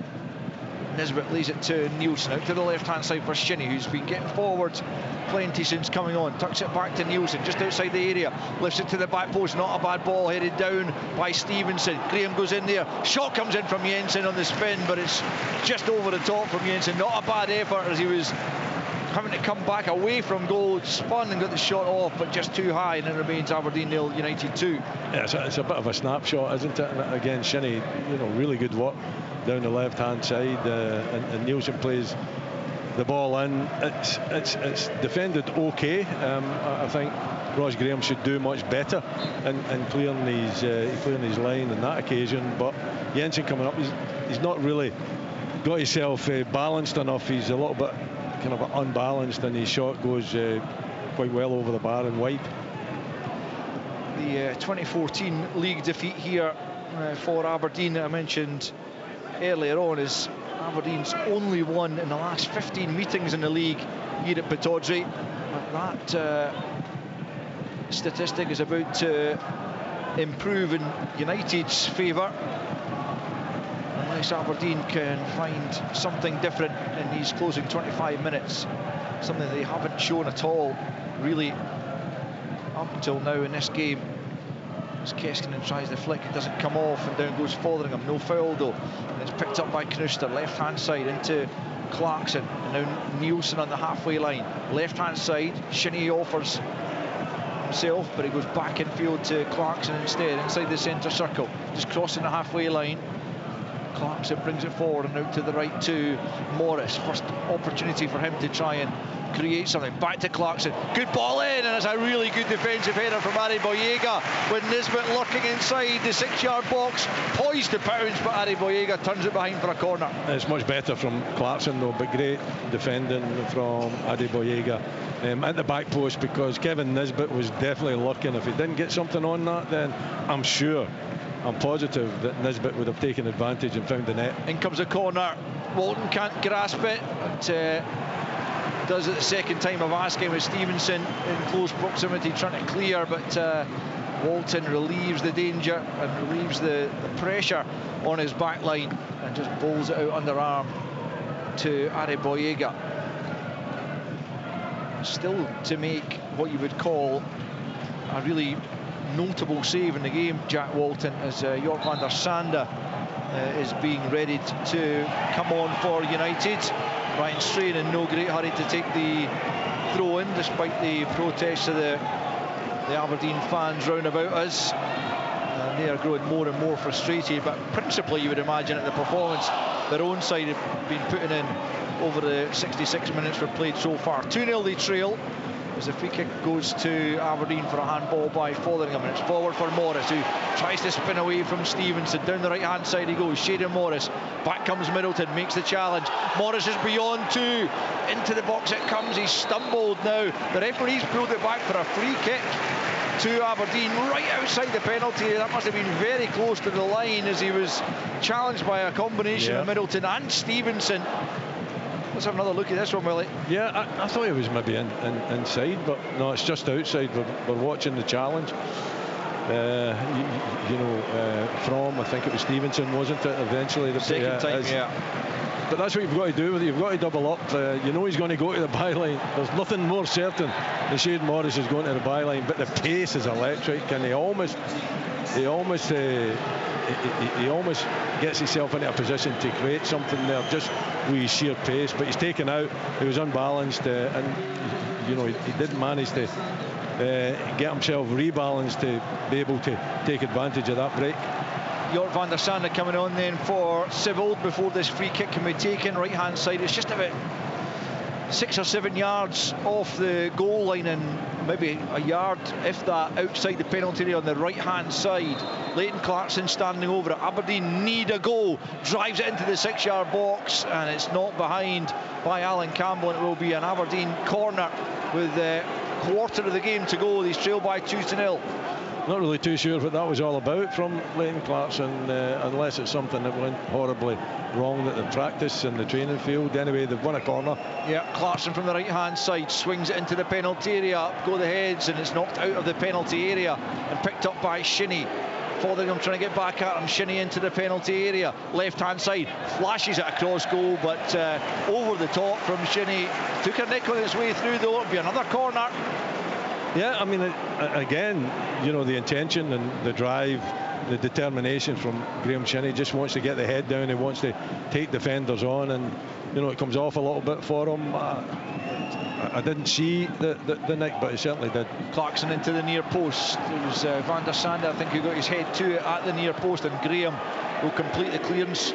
Nisbet lays it to Nielsen, out to the left-hand side for Shinnie, who's been getting forward plenty since coming on. Tucks it back to Nielsen, just outside the area. Lifts it to the back post, not a bad ball, headed down by Stevenson. Graham goes in there. Shot comes in from Jensen on the spin, but it's just over the top from Jensen. Not a bad effort as he was having to come back away from goal. Spun and got the shot off, but just too high, and it remains Aberdeen 0, United 2. Yeah, it's a bit of a snapshot, isn't it? And again, Shinnie, you know, really good work down the left-hand side, and Nielsen plays the ball in. It's defended okay. I think Ross Graham should do much better in clearing his line on that occasion. But Jensen coming up, he's not really got himself balanced enough. He's a little bit kind of unbalanced, and his shot goes quite well over the bar and wide. The 2014 league defeat here for Aberdeen, I mentioned earlier on, is Aberdeen's only won in the last 15 meetings in the league here at Pittodrie. But that statistic is about to improve in United's favour unless Aberdeen can find something different in these closing 25 minutes, something they haven't shown at all really up until now in this game. As Keskinen tries the flick, it doesn't come off, and down goes Fotheringham. No foul though, and it's picked up by Knouster, left hand side into Clarkson, and now Nielsen on the halfway line. Left hand side, Shinnie offers himself, but he goes back in field to Clarkson instead, inside the centre circle, just crossing the halfway line. Clarkson brings it forward and out to the right to Morris. First opportunity for him to try and create something. Back to Clarkson. Good ball in, and it's a really good defensive header from Ariboyega when Nisbet lurking inside the 6-yard box, poised to pounce, but Ariboyega turns it behind for a corner. It's much better from Clarkson though, but great defending from Ariboyega at the back post, because Kevin Nisbet was definitely lurking. If he didn't get something on that, then I'm positive that Nisbet would have taken advantage and found the net. In comes a corner. Walton can't grasp it, but does it the second time of asking with Stevenson in close proximity trying to clear, but Walton relieves the danger and relieves the pressure on his back line and just bowls it out underarm to Ariboyega. Still to make what you would call a really notable save in the game, Jack Walton, as York van der Sande is being readied to come on for United. Ryan Strain in no great hurry to take the throw in, despite the protests of the Aberdeen fans round about us. And they are growing more and more frustrated, but principally you would imagine at the performance their own side have been putting in over the 66 minutes we've played so far. 2-0 they trail as the free kick goes to Aberdeen for a handball by Fotheringham, and it's forward for Morris, who tries to spin away from Stevenson. Down the right hand side he goes, Shayden Morris, back comes Middleton, makes the challenge. Morris is beyond two, into the box it comes, he's stumbled now. The referee's pulled it back for a free kick to Aberdeen right outside the penalty. That must have been very close to the line as he was challenged by a combination of Middleton and Stevenson. Let's have another look at this one, Willie. Yeah, I thought it was maybe inside, but no, it's just outside. We're watching the challenge. From, I think it was Stevenson, wasn't it, eventually? The second time, But that's what you've got to do with it. You've got to double up. You know he's going to go to the byline. There's nothing more certain than Shayden Morris is going to the byline, but the pace is electric, and he almost gets himself into a position to create something there just with his sheer pace, but he's taken out. He was unbalanced, and he didn't manage to get himself rebalanced to be able to take advantage of that break. York van der Sande coming on then for Sibbald before this free kick can be taken. Right hand side, it's just about 6 or 7 yards off the goal line and maybe a yard, if that, outside the penalty area on the right hand side. Leighton Clarkson standing over it. Aberdeen need a goal, drives it into the 6-yard box, and it's knocked behind by Alan Campbell, and it will be an Aberdeen corner with a quarter of the game to go. He's trailed by 2-0. Not really too sure what that was all about from Leighton Clarkson, unless it's something that went horribly wrong at the practice and the training field. Anyway, they've won a corner. Yeah, Clarkson from the right hand side swings it into the penalty area. Up go the heads, and it's knocked out of the penalty area and picked up by Shinnie. Fotheringham trying to get back at him. Shinnie into the penalty area. Left hand side, flashes it across goal, but over the top from Shinnie. Took a nick on his way through though. It'll be another corner. Yeah, I mean, again, the intention and the drive, the determination from Graham Shinnie. Just wants to get the head down. He wants to take defenders on, and it comes off a little bit for him. I didn't see the nick, but he certainly did. Clarkson into the near post. It was Van der Sande, I think, who got his head to it at the near post, and Graham will complete the clearance,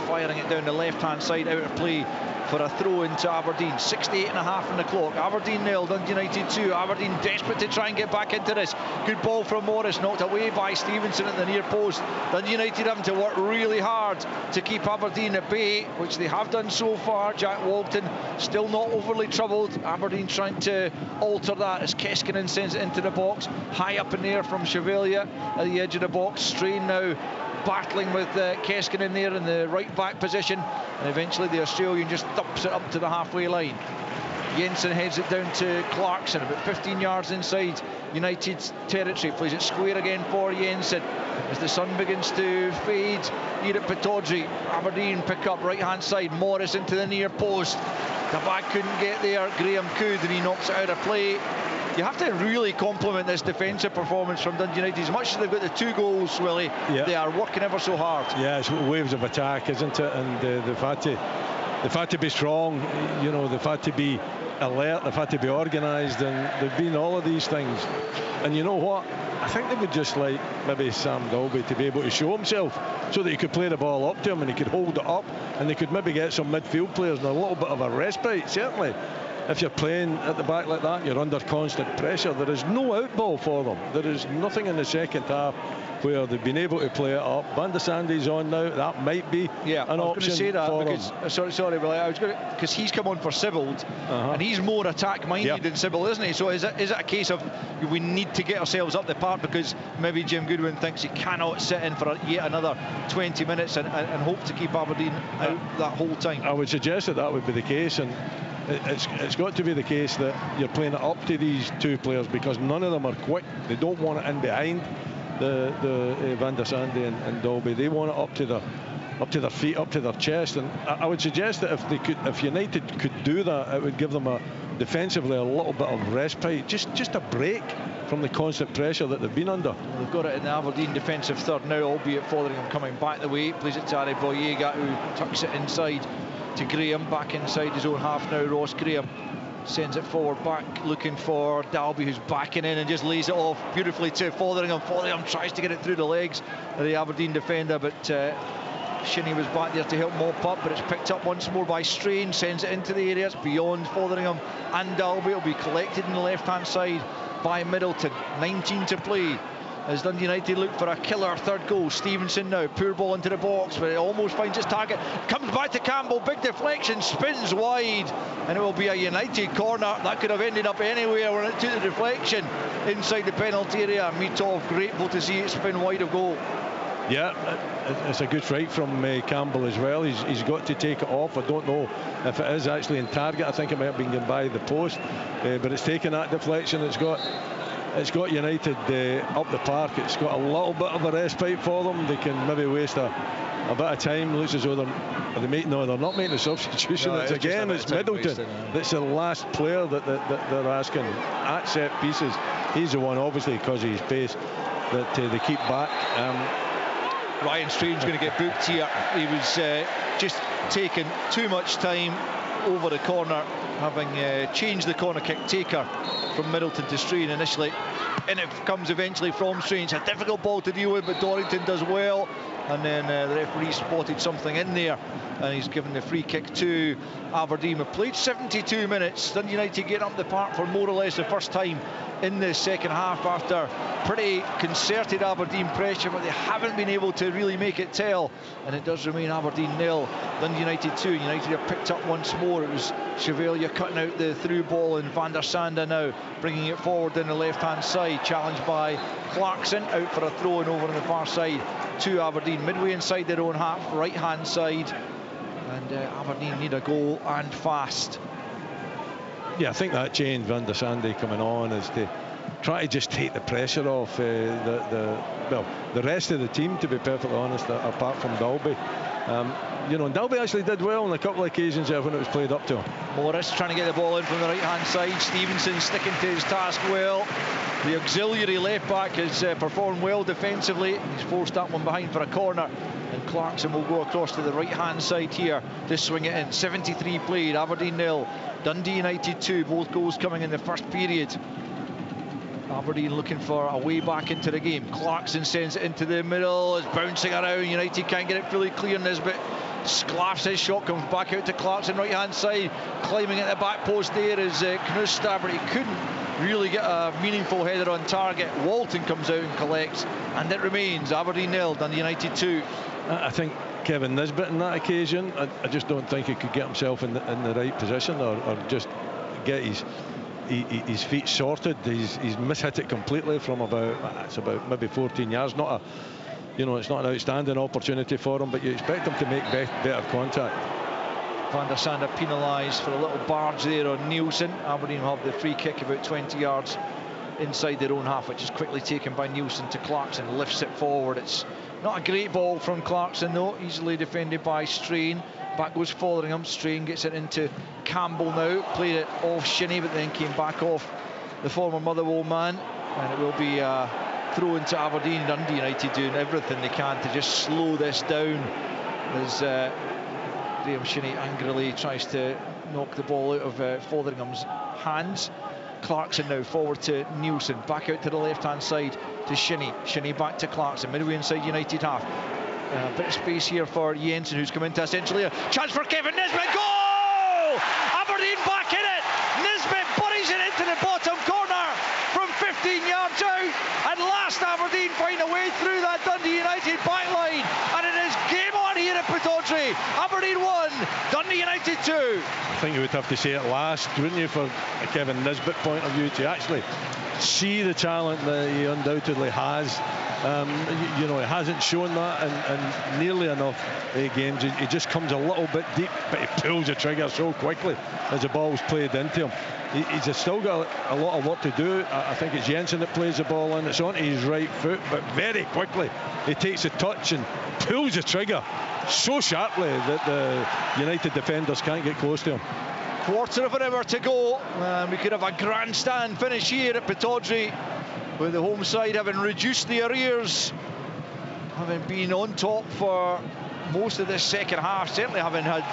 firing it down the left hand side, out of play for a throw into Aberdeen. 68.5 on the clock. Aberdeen 0, Dundee United 2. Aberdeen desperate to try and get back into this. Good ball from Morris, knocked away by Stevenson at the near post. Dundee United having to work really hard to keep Aberdeen at bay, which they have done so far. Jack Walton still not overly troubled. Aberdeen trying to alter that as Keskinen sends it into the box. High up in the air from Chevalier at the edge of the box. Strain now battling with Keskinen there in the right back position, and eventually the Australian just dumps it up to the halfway line. Jensen heads it down to Clarkson, about 15 yards inside United's territory. Plays it square again for Jensen as the sun begins to fade here at Pittodrie. Aberdeen pick up right hand side. Morris into the near post. The back couldn't get there. Graham could, and he knocks it out of play. You have to really compliment this defensive performance from Dundee United. As much as they've got the 2 goals, Willie, they are working ever so hard. Yeah, it's waves of attack, isn't it? And they've had to be strong. They've had to be alert. They've had to be organised, and they've been all of these things. And you know what? I think they would just like maybe Sam Dalby to be able to show himself, so that he could play the ball up to him and he could hold it up, and they could maybe get some midfield players and a little bit of a respite. Certainly, if you're playing at the back like that, you're under constant pressure. There is no outball for them. There is nothing in the second half where they've been able to play it up. Van der Sande's on now. That might be an option. I was going to say that for because him. sorry, Willie, because he's come on for Sibbald, and he's more attack minded than Sibbald, isn't he? So is it a case of we need to get ourselves up the park because maybe Jim Goodwin thinks he cannot sit in for yet another 20 minutes and hope to keep Aberdeen out that whole time? I would suggest that would be the case, and it's got to be the case that you're playing it up to these two players, because none of them are quick. They don't want it in behind the Van der Sande and Dalby. They want it up to their feet, up to their chest. And I would suggest that if United could do that, it would give them defensively a little bit of respite, just a break from the constant pressure that they've been under. Well, they've got it in the Aberdeen defensive third now, albeit Fotheringham coming back the way. Plays it to Harry Boyega, who tucks it inside to Graham, back inside his own half now. Ross Graham sends it forward back, looking for Dalby, who's backing in and just lays it off beautifully to Fotheringham. Fotheringham tries to get it through the legs of the Aberdeen defender, but Shinnie was back there to help mop up, but it's picked up once more by Strain, sends it into the area. It's beyond Fotheringham and Dalby. It'll be collected on the left-hand side by Middleton. 19 to play as Dundee United look for a killer third goal. Stevenson now, poor ball into the box, but it almost finds its target. Comes back to Campbell, big deflection, spins wide, and it will be a United corner. That could have ended up anywhere when it took the deflection inside the penalty area. Mitov, grateful to see it spin wide of goal. Yeah, it's a good fright from Campbell as well. He's got to take it off. I don't know if it is actually in target. I think it might have been going by the post, but it's taken that deflection. It's got United up the park. It's got a little bit of a respite for them. They can maybe waste a bit of time. Looks as though they're not making a substitution. No, it's Middleton that's the last player that they're asking at set pieces. He's the one, obviously, because of his pace, that they keep back. Ryan Strain's going to get booked here. He was just taking too much time over the corner, having changed the corner kick taker from Middleton to Strain initially, and it comes eventually from Strain. It's a difficult ball to deal with, but Dorrington does well, and then the referee spotted something in there, and he's given the free kick to Aberdeen. We've played 72 minutes. Dundee United getting up the park for more or less the first time in the second half after pretty concerted Aberdeen pressure, but they haven't been able to really make it tell, and it does remain Aberdeen 0, Dundee United 2. United have picked up once more. It was Chevalier cutting out the through ball, and Van der Sande now bringing it forward in the left hand side, challenged by Clarkson, out for a throw in over on the far side to Aberdeen, midway inside their own half, right hand side, and Aberdeen need a goal and fast. Yeah, I think that change, Van der Sande coming on, is to try to just take the pressure off the rest of the team, to be perfectly honest, apart from Dalby. And Dalby actually did well on a couple of occasions there when it was played up to him. Morris trying to get the ball in from the right hand side. Stevenson sticking to his task well. The auxiliary left back has performed well defensively. He's forced that one behind for a corner, and Clarkson will go across to the right hand side here to swing it in. 73 played, Aberdeen 0, Dundee United 2, both goals coming in the first period. Aberdeen looking for a way back into the game. Clarkson sends it into the middle, it's bouncing around. United can't get it fully clear. Nisbet sclaffs his shot, comes back out to Clarkson, right hand side, climbing at the back post there is Knusta, but he couldn't really get a meaningful header on target. Walton comes out and collects, and it remains Aberdeen 0, Dundee United 2. I think Kevin Nisbet on that occasion, I just don't think he could get himself in the right position, or just get his feet sorted. He's mishit it completely from about maybe 14 yards. It's not an outstanding opportunity for him, but you expect him to make better contact. Van der Sande penalised for a little barge there on Nielsen. Aberdeen will have the free kick about 20 yards inside their own half, which is quickly taken by Nielsen to Clarkson, lifts it forward. It's not a great ball from Clarkson though, easily defended by Strain. Back goes Fotheringham. Strain gets it into Campbell now, played it off Shinnie, but then came back off the former Motherwell man, and it will be thrown to Aberdeen. Dundee United doing everything they can to just slow this down as Graham Shinnie angrily tries to knock the ball out of Fotheringham's hands. Clarkson now forward to Nielsen, back out to the left hand side to Shinnie. Shinnie back to Clarkson, midway inside United half. A bit of space here for Jensen, who's come into essentially a chance for Kevin Nisbet. Goal! Aberdeen back in it. Nisbet buries it into the bottom corner from 15 yards out, and last Aberdeen find a way through that Dundee United backline, and it is game on here at Pittodrie. Aberdeen 1, Dundee United 2. I think you would have to say it last, wouldn't you, for a Kevin Nisbet point of view, to actually see the talent that he undoubtedly has. You know, he hasn't shown that in nearly enough games. He just comes a little bit deep, but he pulls the trigger so quickly as the ball's played into him. He's still got a lot of work to do. I think it's Jensen that plays the ball in. It's onto his right foot, but very quickly he takes a touch and pulls the trigger so sharply that the United defenders can't get close to him. Quarter of an hour to go. We could have a grandstand finish here at Pittodrie, with the home side having reduced the arrears, having been on top for most of this second half, certainly having had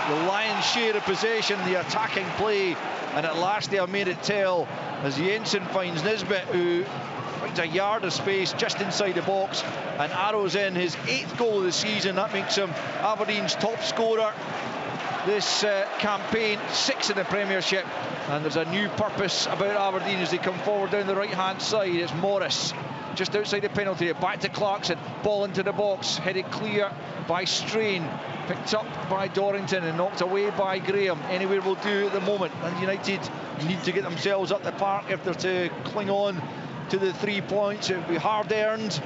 the lion's share of possession, the attacking play, and at last they have made it tell as Jensen finds Nisbet, who finds a yard of space just inside the box and arrows in his 8th goal of the season. That makes him Aberdeen's top scorer this campaign, 6 in the Premiership, and there's a new purpose about Aberdeen as they come forward down the right hand side. It's Morris just outside the penalty area, back to Clarkson, ball into the box, headed clear by Strain, picked up by Dorrington and knocked away by Graham. Anywhere will do at the moment, and United need to get themselves up the park if they're to cling on to the 3 points. It would be hard earned,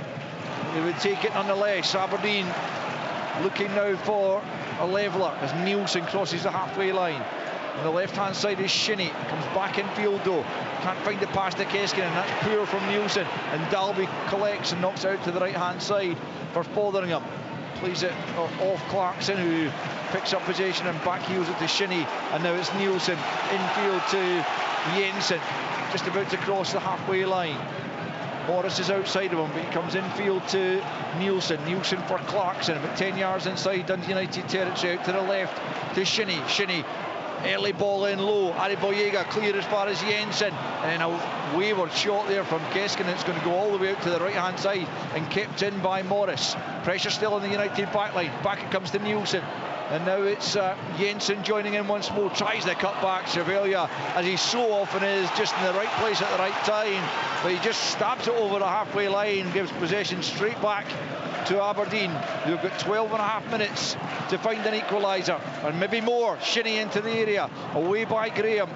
they would take it nonetheless. Aberdeen looking now for a leveller as Nielsen crosses the halfway line. On the left hand side is Shinnie, comes back in field though, can't find the pass to Keskinen, and that's poor from Nielsen, and Dalby collects and knocks out to the right hand side for Fotheringham. Plays it off Clarkson, who picks up possession and backheels it to Shinnie, and now it's Nielsen infield to Jensen, just about to cross the halfway line. Morris is outside of him, but he comes infield to Nielsen. Nielsen for Clarkson, about 10 yards inside Dundee United territory, out to the left to Shinnie. Shinnie, early ball in low. Ariboyega clear as far as Jensen, and a wayward shot there from Keskinen. It's going to go all the way out to the right hand side and kept in by Morris. Pressure still on the United backline. Back it comes to Nielsen, and now it's Jensen joining in once more. Tries the cut back. Cervelia, as he so often is, just in the right place at the right time, but he just stabs it over the halfway line, gives possession straight back to Aberdeen, who've got 12 and a half minutes to find an equaliser, and maybe more. Shinnie into the area, away by Graham.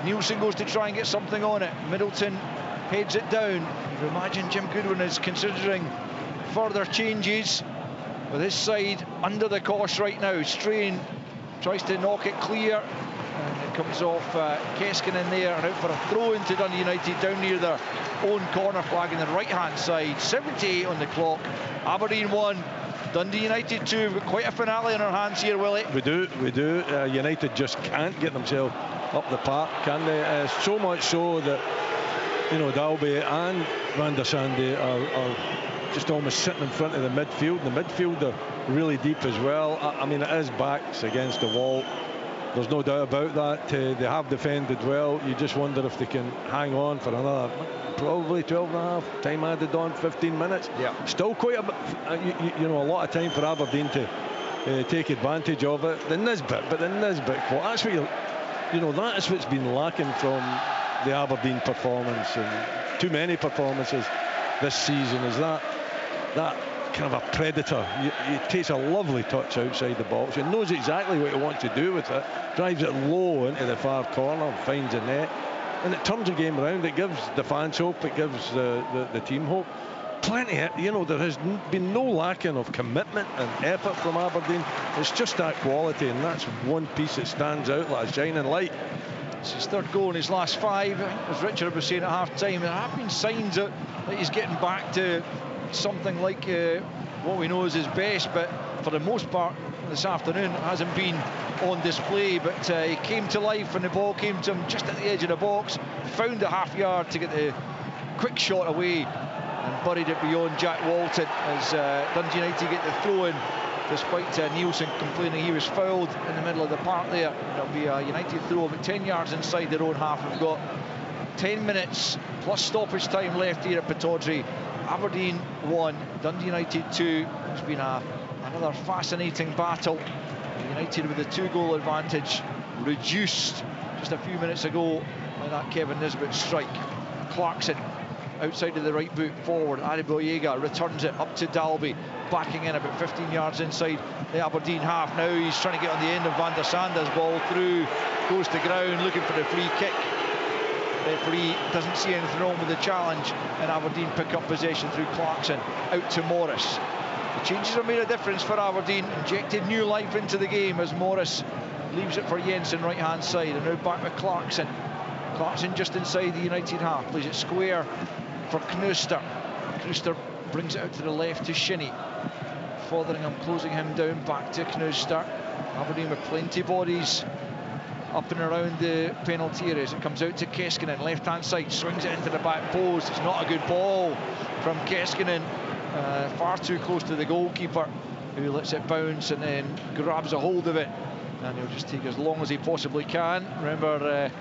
Nielsen goes to try and get something on it. Middleton heads it down. You imagine Jim Goodwin is considering further changes with his side under the cosh right now. Strain tries to knock it clear, and it comes off Keskinen there, and out for a throw into Dundee United down near their own corner flag in the right hand side. 78 on the clock. Aberdeen 1, Dundee United 2. We've got quite a finale in our hands here, Willie. We do. United just can't get themselves up the park, can they? So much so that, you know, Dalby and Van der Sande are just almost sitting in front of the midfield. The midfield are really deep as well. I mean, it is backs against the wall. There's no doubt about that. They have defended well. You just wonder if they can hang on for another probably 12 and a half, time added on, 15 minutes. Yeah. Still quite a bit, you know, a lot of time for Aberdeen to take advantage of it. The Nisbet, that's what you know, that is what's been lacking from the Aberdeen performance, and too many performances this season, is that kind of a predator. He takes a lovely touch outside the box and knows exactly what he wants to do with it, drives it low into the far corner, finds a net, and it turns the game around. It gives the fans hope, it gives the team hope. Plenty, you know, there has been no lacking of commitment and effort from Aberdeen. It's just that quality, and that's one piece that stands out like a shining light. It's his third goal in his last 5. As Richard was saying at half-time, there have been signs that he's getting back to something like what we know is his best, but for the most part this afternoon it hasn't been on display. But he came to life when the ball came to him just at the edge of the box, found the half yard to get the quick shot away and buried it beyond Jack Walton as Dundee United get the throw in, despite Nielsen complaining he was fouled in the middle of the park there. It'll be a United throw about 10 yards inside their own half. We've got 10 minutes plus stoppage time left here at Pittodrie. Aberdeen 1, Dundee United 2. It's been another fascinating battle. United with a 2-goal advantage, reduced just a few minutes ago by that Kevin Nisbet strike. Clarkson outside of the right boot forward. Ariboyega returns it up to Dalby, backing in about 15 yards inside the Aberdeen half. Now he's trying to get on the end of Van der Sande's ball through, goes to ground looking for the free kick. Referee doesn't see anything wrong with the challenge, and Aberdeen pick up possession through Clarkson, out to Morris. The changes have made a difference for Aberdeen, injected new life into the game as Morris leaves it for Jensen, right hand side, and now back with Clarkson. Clarkson just inside the United half, plays it square for Knooster. Knooster brings it out to the left to Shinnie. Fotheringham closing him down, back to Knooster. Aberdeen with plenty bodies up and around the penalty areas. It comes out to Keskinen, left hand side, swings it into the back post. It's not a good ball from Keskinen, far too close to the goalkeeper, who lets it bounce and then grabs a hold of it, and he'll just take as long as he possibly can. Remember,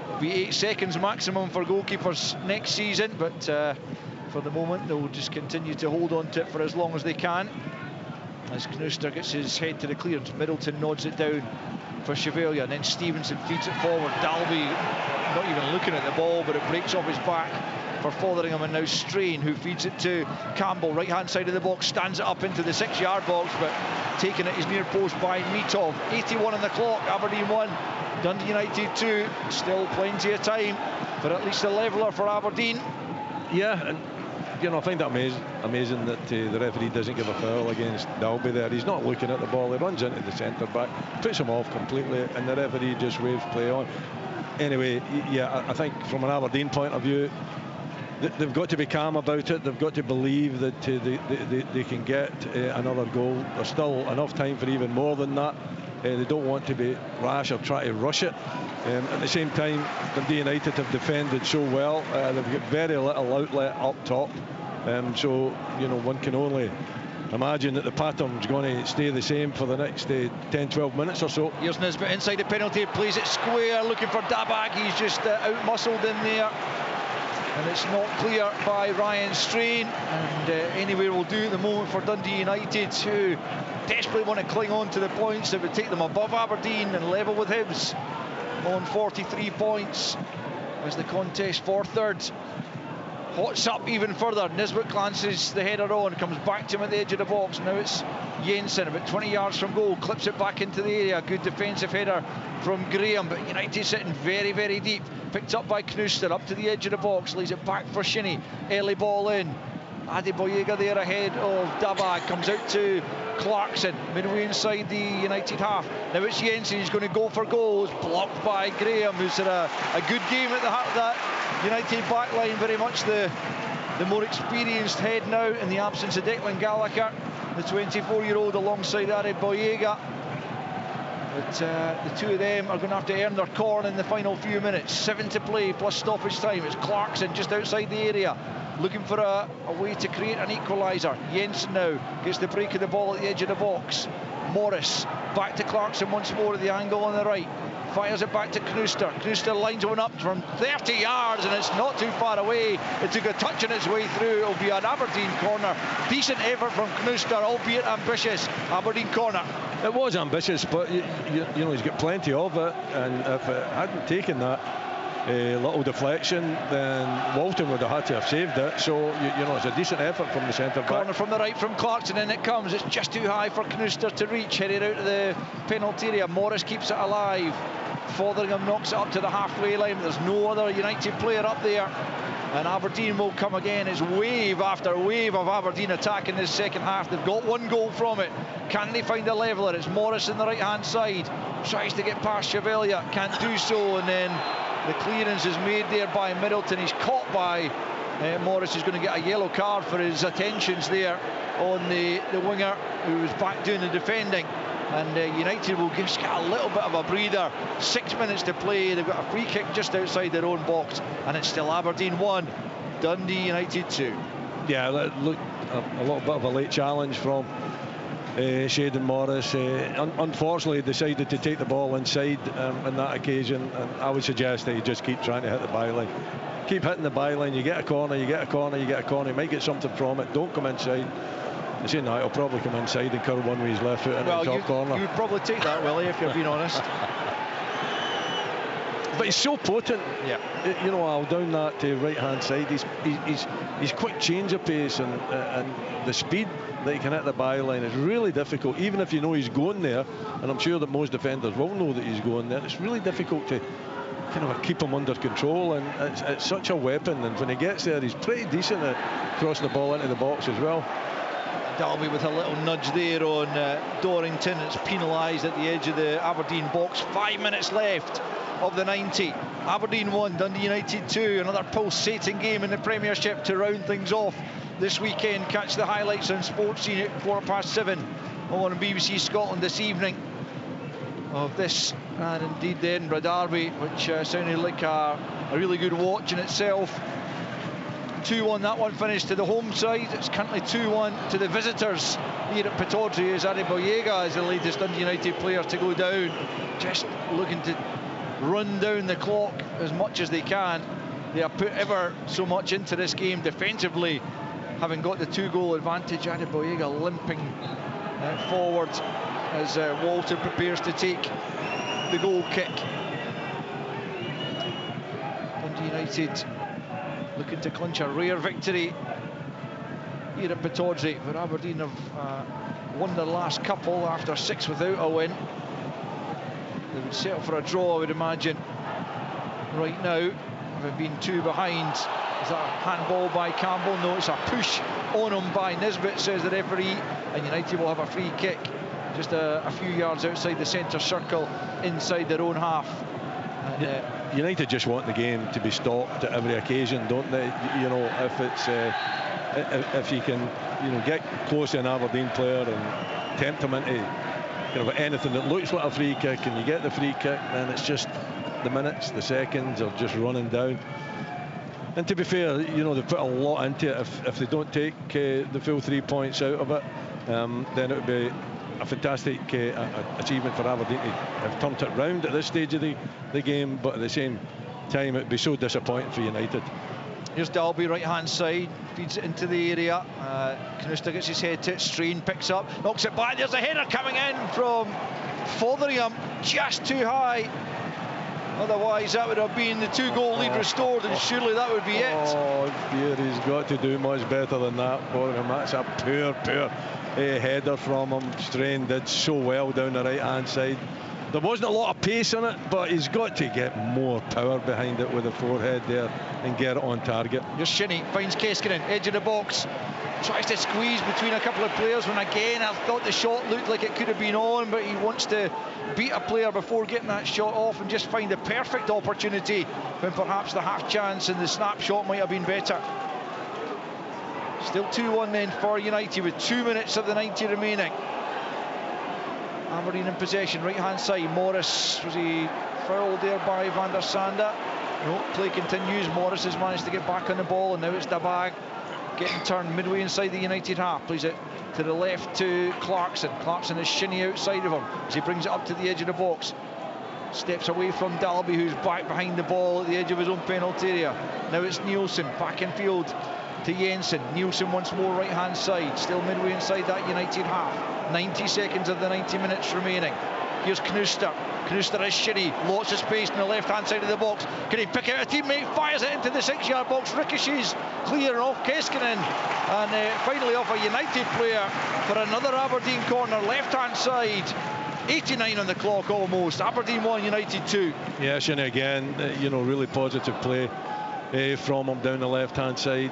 it'll be 8 seconds maximum for goalkeepers next season, but for the moment they'll just continue to hold on to it for as long as they can. As Knooster gets his head to the clearance, Middleton nods it down for Chevalier, and then Stevenson feeds it forward. Dalby not even looking at the ball, but it breaks off his back for Fotheringham, and now Strain, who feeds it to Campbell, right hand side of the box, stands it up into the 6-yard box, but taken at his near post by Mitov. 81 on the clock, Aberdeen 1, Dundee United 2. Still plenty of time for at least a leveller for Aberdeen. Yeah, and you know, I find that amazing that the referee doesn't give a foul against Dalby there. He's not looking at the ball, he runs into the centre back, puts him off completely, and the referee just waves play on. Anyway, yeah, I think from an Aberdeen point of view, they've got to be calm about it. They've got to believe that they can get another goal. There's still enough time for even more than that. They don't want to be rash or try to rush it. At the same time, Dundee United have defended so well. They've got very little outlet up top. So, you know, one can only imagine that the pattern's going to stay the same for the next 10-12 minutes or so. Here's Nisbet inside the penalty, plays it square, looking for Dabag. He's just out-muscled in there, and it's not clear by Ryan Strain. And anywhere will do at the moment for Dundee United, who desperately want to cling on to the points that would take them above Aberdeen and level with Hibs on 43 points as the contest for third hots up even further. Nisbet glances the header on, comes back to him at the edge of the box. Now it's Jensen, about 20 yards from goal, clips it back into the area. Good defensive header from Graham, but United sitting very, very deep. Picked up by Knooster, up to the edge of the box, lays it back for Shinnie. Early ball in. Adeboyega there ahead of Dabag, comes out to Clarkson, midway inside the United half. Now it's Jensen, he's going to go for goals, blocked by Graham, who's had a good game at the heart of that United back line. Very much the more experienced head now in the absence of Declan Gallagher, the 24-year-old alongside Adeboyega. But the two of them are going to have to earn their corn in the final few minutes. 7 to play plus stoppage time. It's Clarkson just outside the area, looking for a way to create an equaliser. Jensen now gets the break of the ball at the edge of the box. Morris back to Clarkson once more at the angle on the right. Fires it back to Knooster. Knooster lines one up from 30 yards, and it's not too far away. It took a touch on its way through. It'll be an Aberdeen corner. Decent effort from Knooster, albeit ambitious. Aberdeen corner. It was ambitious, but you know, he's got plenty of it, and if it hadn't taken that little deflection, then Walton would have had to have saved it. So you know, it's a decent effort from the centre back. Corner from the right from Clarkson, and it comes. It's just too high for Knooster to reach. Headed out of the penalty area. Morris keeps it alive. Fotheringham knocks it up to the halfway line. There's no other United player up there, and Aberdeen will come again. It's wave after wave of Aberdeen attack in this second half. They've got one goal from it. Can they find a leveller? It's Morris on the right hand side, tries to get past Chevalier, can't do so, and then the clearance is made there by Middleton. He's caught by Morris. Is going to get a yellow card for his attentions there on the winger who was back doing the defending. And United will just get a little bit of a breather. 6 minutes to play. They've got a free kick just outside their own box, and it's still Aberdeen 1, Dundee United 2. Yeah, look, a little bit of a late challenge from Shayden Morris. Unfortunately, decided to take the ball inside on that occasion, and I would suggest that you just keep trying to hit the byline. Keep hitting the byline. You get a corner, you get a corner, you get a corner. You might get something from it. Don't come inside. I'm saying that he'll probably come inside and curl one with his left foot into the top corner. You would probably take that, Willie, if you're being honest. But he's so potent. Yeah. You know, I'll down that to right hand side. He's quick change of pace, and the speed that he can hit the byline is really difficult. Even if you know he's going there, and I'm sure that most defenders will know that he's going there, it's really difficult to kind of keep him under control, and it's such a weapon. And when he gets there, he's pretty decent at crossing the ball into the box as well. Dalby with a little nudge there on Dorrington. It's penalised at the edge of the Aberdeen box. 5 minutes left of the 90. Aberdeen 1, Dundee United 2. Another pulsating game in the Premiership to round things off this weekend. Catch the highlights on Sports Scene at 7:15 on BBC Scotland this evening of this and indeed the Edinburgh Derby, which sounded like a really good watch in itself. 2-1 that one finished to the home side. It's currently 2-1 to the visitors here at Pittodrie, as Adeboyega is the latest Dundee United player to go down, just looking to run down the clock as much as they can. They have put ever so much into this game defensively, having got the 2-goal advantage. Adeboyega limping forward as Walton prepares to take the goal kick. Dundee United looking to clinch a rare victory here at Pittodrie, where Aberdeen have won their last couple after 6 without a win. They would settle for a draw, I would imagine, right now, having been 2 behind. Is that a handball by Campbell? No, it's a push on him by Nisbet, says the referee, and United will have a free kick just a few yards outside the centre circle inside their own half. And, United just want the game to be stopped at every occasion, don't they? You know, if it's if you can, you know, get close to an Aberdeen player and tempt him into anything that looks like a free kick, and you get the free kick, then it's just the minutes, the seconds are just running down. And to be fair, you know, they've put a lot into it. If they don't take the full 3 points out of it, then it would be a fantastic achievement for Aberdeen to have turned it round at this stage of the game, but at the same time it would be so disappointing for United. Here's Dalby, right hand side, feeds it into the area. Knuster gets his head to it, Strain picks up, knocks it back. There's a header coming in from Fotheringham, just too high. Otherwise that would have been the 2-goal lead restored, and surely that would be it. Oh dear, he's got to do much better than that for him. That's a poor header from him. Strain did so well down the right hand side. There wasn't a lot of pace on it, but he's got to get more power behind it with the forehead there and get it on target. Here's Shinnie, finds Keskinen, edge of the box, tries to squeeze between a couple of players, when again I thought the shot looked like it could have been on, but he wants to beat a player before getting that shot off and just find the perfect opportunity when perhaps the half chance and the snapshot might have been better. Still 2-1 then for United with 2 minutes of the 90 remaining. Aberdeen in possession, right hand side. Morris, was he fouled there by Van der Sande? No, play continues. Morris has managed to get back on the ball, and now it's Dabag getting turned midway inside the United half. Plays it to the left to Clarkson. Clarkson is Shinnie outside of him as he brings it up to the edge of the box. Steps away from Dalby, who's back behind the ball at the edge of his own penalty area. Now it's Nielsen back in field to Jensen. Nielsen once more right hand side, still midway inside that United half. 90 seconds of the 90 minutes remaining. Here's Knuster. Knuster is Shinnie, lots of space on the left hand side of the box. Can he pick out a teammate? Fires it into the 6-yard box, ricochets clear and off Keskinen, and finally off a United player for another Aberdeen corner, left hand side. 89 on the clock almost. Aberdeen 1, United 2. Yeah, Shinnie again, you know, really positive play from him down the left hand side.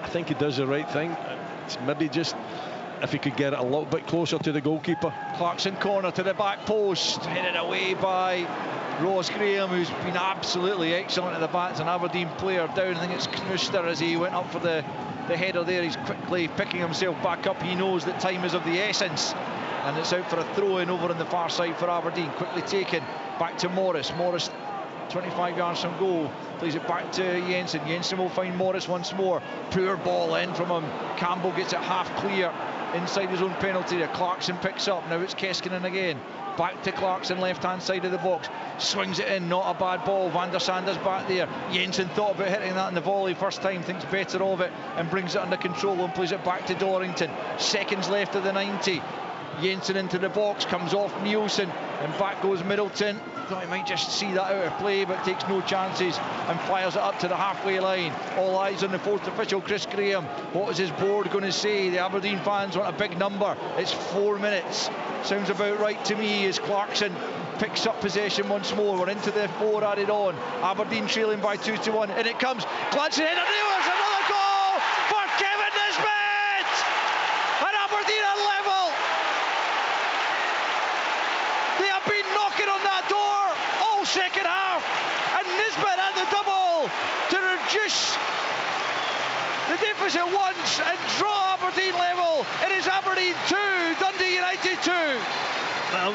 I think he does the right thing. It's maybe just if he could get it a little bit closer to the goalkeeper. Clarkson corner to the back post, headed away by Ross Graham, who's been absolutely excellent at the back. It's an Aberdeen player down. I think it's Knuster as he went up for the header there. He's quickly picking himself back up. He knows that time is of the essence, and it's out for a throw-in over on the far side for Aberdeen. Quickly taken back to Morris. Morris 25 yards from goal, plays it back to Jensen. Jensen will find Morris once more. Poor ball in from him. Campbell gets it half clear inside his own penalty area. Clarkson picks up. Now it's Keskinen again. Back to Clarkson, left hand side of the box. Swings it in, not a bad ball. Van der Sande's back there. Jensen thought about hitting that in the volley first time, thinks better of it and brings it under control and plays it back to Dorrington. Seconds left of the 90. Jensen into the box, comes off Nielsen, and back goes Middleton. Thought he might just see that out of play, but takes no chances and fires it up to the halfway line. All eyes on the fourth official, Chris Graham. What is his board going to say? The Aberdeen fans want a big number. It's 4 minutes. Sounds about right to me as Clarkson picks up possession once more. We're into the 4 added on. Aberdeen trailing by 2-1, and it comes. Glancing in, and there's another goal for Kevin Nisbet! And Aberdeen are level. They have been knocking on that door all second half, and Nisbet had the double to reduce the deficit once and draw Aberdeen level. It is Aberdeen 2, Dundee United 2. Well,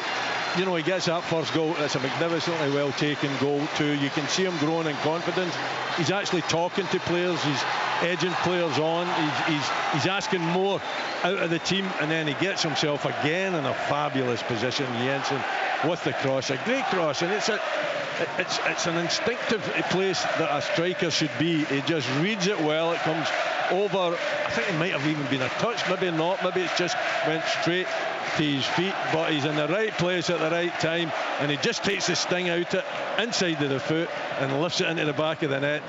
you know, he gets that first goal. It's a magnificently well taken goal too. You can see him growing in confidence. He's actually talking to players. He's edging players on. He's asking more out of the team, and then he gets himself again in a fabulous position. Jensen with the cross, a great cross, and it's an instinctive place that a striker should be. He just reads it well. It comes over. I think it might have even been a touch, maybe not. Maybe it's just went straight to his feet, but he's in the right place at the right time, and he just takes the sting out it inside of the foot and lifts it into the back of the net.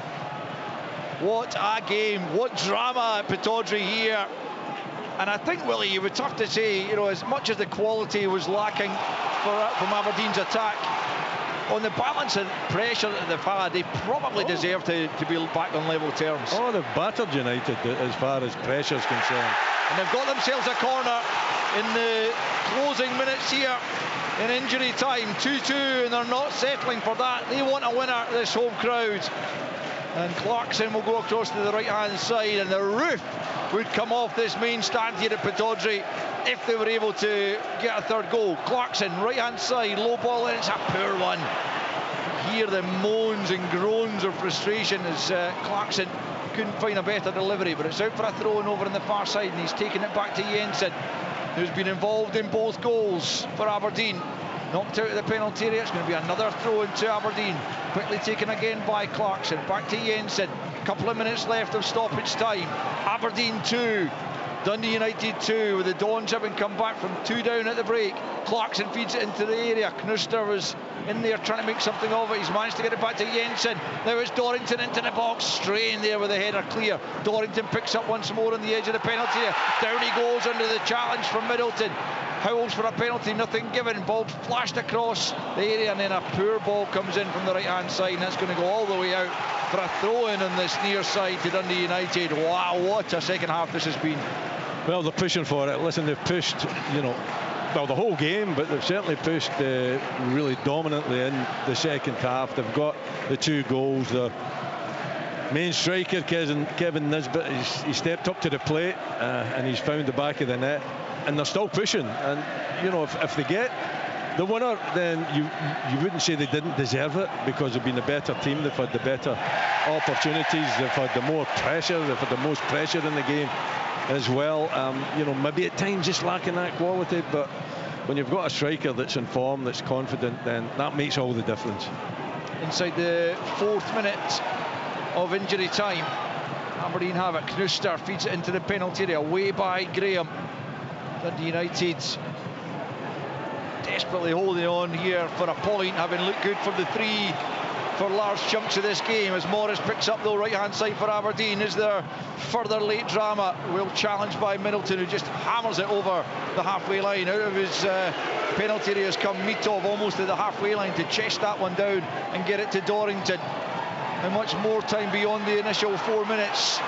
What a game, what drama at Pittodrie here. And I think, Willie, you would have to say, you know, as much as the quality was lacking from Aberdeen's attack, on the balance and pressure that they've had, they probably deserve to be back on level terms. Oh, they've battered United as far as pressure is concerned. And they've got themselves a corner in the closing minutes here in injury time. 2-2, and they're not settling for that. They want a winner, this home crowd. And Clarkson will go across to the right-hand side, and the roof would come off this main stand here at Pittodrie if they were able to get a third goal. Clarkson, right-hand side, low ball, and it's a poor one. Hear the moans and groans of frustration as Clarkson couldn't find a better delivery, but it's out for a throw-in over on the far side, and he's taking it back to Jensen, who's been involved in both goals for Aberdeen. Knocked out of the penalty area. It's going to be another throw-in to Aberdeen. Quickly taken again by Clarkson. Back to Jensen. Couple of minutes left of stoppage time. Aberdeen 2, Dundee United 2, with the Dons having come back from 2 down at the break. Clarkson feeds it into the area. Knuster was in there trying to make something of it. He's managed to get it back to Jensen. Now it's Dorrington into the box. Strain there with the header clear. Dorrington picks up once more on the edge of the penalty area. Down he goes under the challenge from Middleton. Howells for a penalty, nothing given. Ball flashed across the area, and then a poor ball comes in from the right-hand side, and that's going to go all the way out for a throw-in on this near side to Dundee United. Wow, what a second half this has been. Well, they're pushing for it. Listen, they've pushed, you know, well, the whole game, but they've certainly pushed really dominantly in the second half. They've got the 2 goals. The main striker, Kevin Nisbet, he stepped up to the plate and he's found the back of the net. And they're still pushing, and you know, if they get the winner, then you wouldn't say they didn't deserve it, because they've been a better team. They've had the better opportunities, they've had the more pressure, they've had the most pressure in the game as well. You know, maybe at times just lacking that quality, but when you've got a striker that's in form, that's confident, then that makes all the difference. Inside the 4th minute of injury time, Aberdeen have it. Knuster feeds it into the penalty area, away by Graham. Dundee United desperately holding on here for a point, having looked good for the 3 for large chunks of this game. As Morris picks up though right hand side for Aberdeen, is there further late drama? Well challenged by Middleton, who just hammers it over the halfway line. Out of his penalty area has come Mitov, almost to the halfway line, to chest that one down and get it to Dorrington. How much more time beyond the initial 4 minutes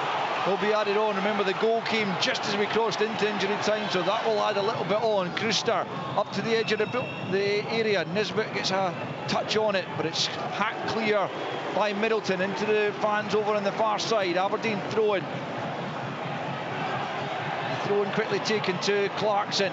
will be added on? Remember, the goal came just as we crossed into injury time, so that will add a little bit on. Kruster up to the edge of the area. Nisbet gets a touch on it, but it's hacked clear by Middleton into the fans over on the far side. Aberdeen throw-in. The throw-in quickly taken to Clarkson.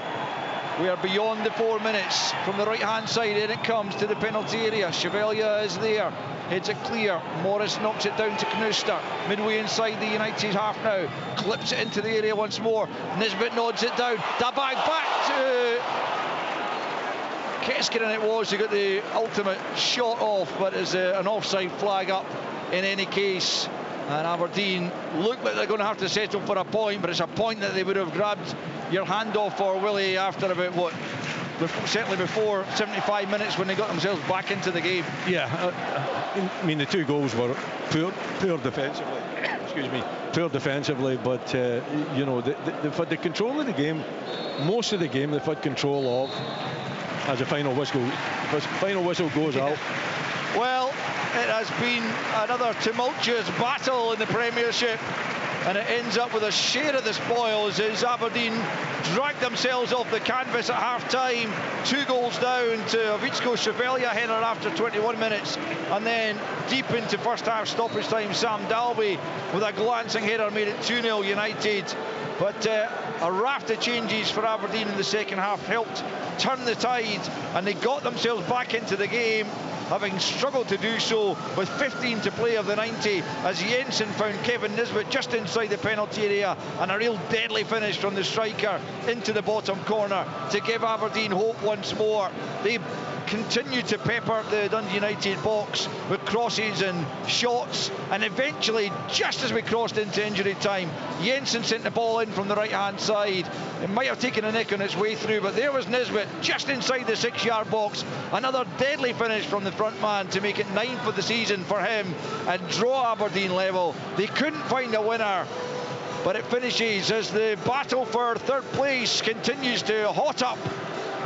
We are beyond the 4 minutes. From the right-hand side, in it comes to the penalty area. Chevalier is there. Heads it clear. Morris knocks it down to Knuster. Midway inside the United half now. Clips it into the area once more. Nisbet nods it down. Dabag back to Keskinen it was. He got the ultimate shot off, but there's an offside flag up in any case. And Aberdeen look like they're going to have to settle for a point, but it's a point that they would have grabbed your handoff for Willie after about what? Certainly before 75 minutes when they got themselves back into the game. Yeah, I mean the 2 goals were poor defensively. Excuse me, poor defensively, but you know they've had the control of the game. Most of the game they've had control of. As the final whistle goes out. Well, it has been another tumultuous battle in the Premiership, and it ends up with a share of the spoils as Aberdeen dragged themselves off the canvas at half-time. 2 goals down to Avicko Chevelia header after 21 minutes, and then deep into first half stoppage time, Sam Dalby with a glancing header made it 2-0 United. But a raft of changes for Aberdeen in the second half helped turn the tide, and they got themselves back into the game, having struggled to do so with 15 to play of the 90, as Jensen found Kevin Nisbet just inside the penalty area, and a real deadly finish from the striker into the bottom corner to give Aberdeen hope once more. They continued to pepper the Dundee United box with crosses and shots, and eventually, just as we crossed into injury time, Jensen sent the ball in from the right hand side. It might have taken a nick on its way through, but there was Nisbet just inside the 6-yard box. Another deadly finish from the front man to make it 9 for the season for him and draw Aberdeen level. They couldn't find a winner, but it finishes as the battle for third place continues to hot up.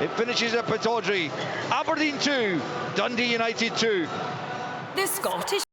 It finishes at Pittodrie. Aberdeen 2, Dundee United 2. The Scottish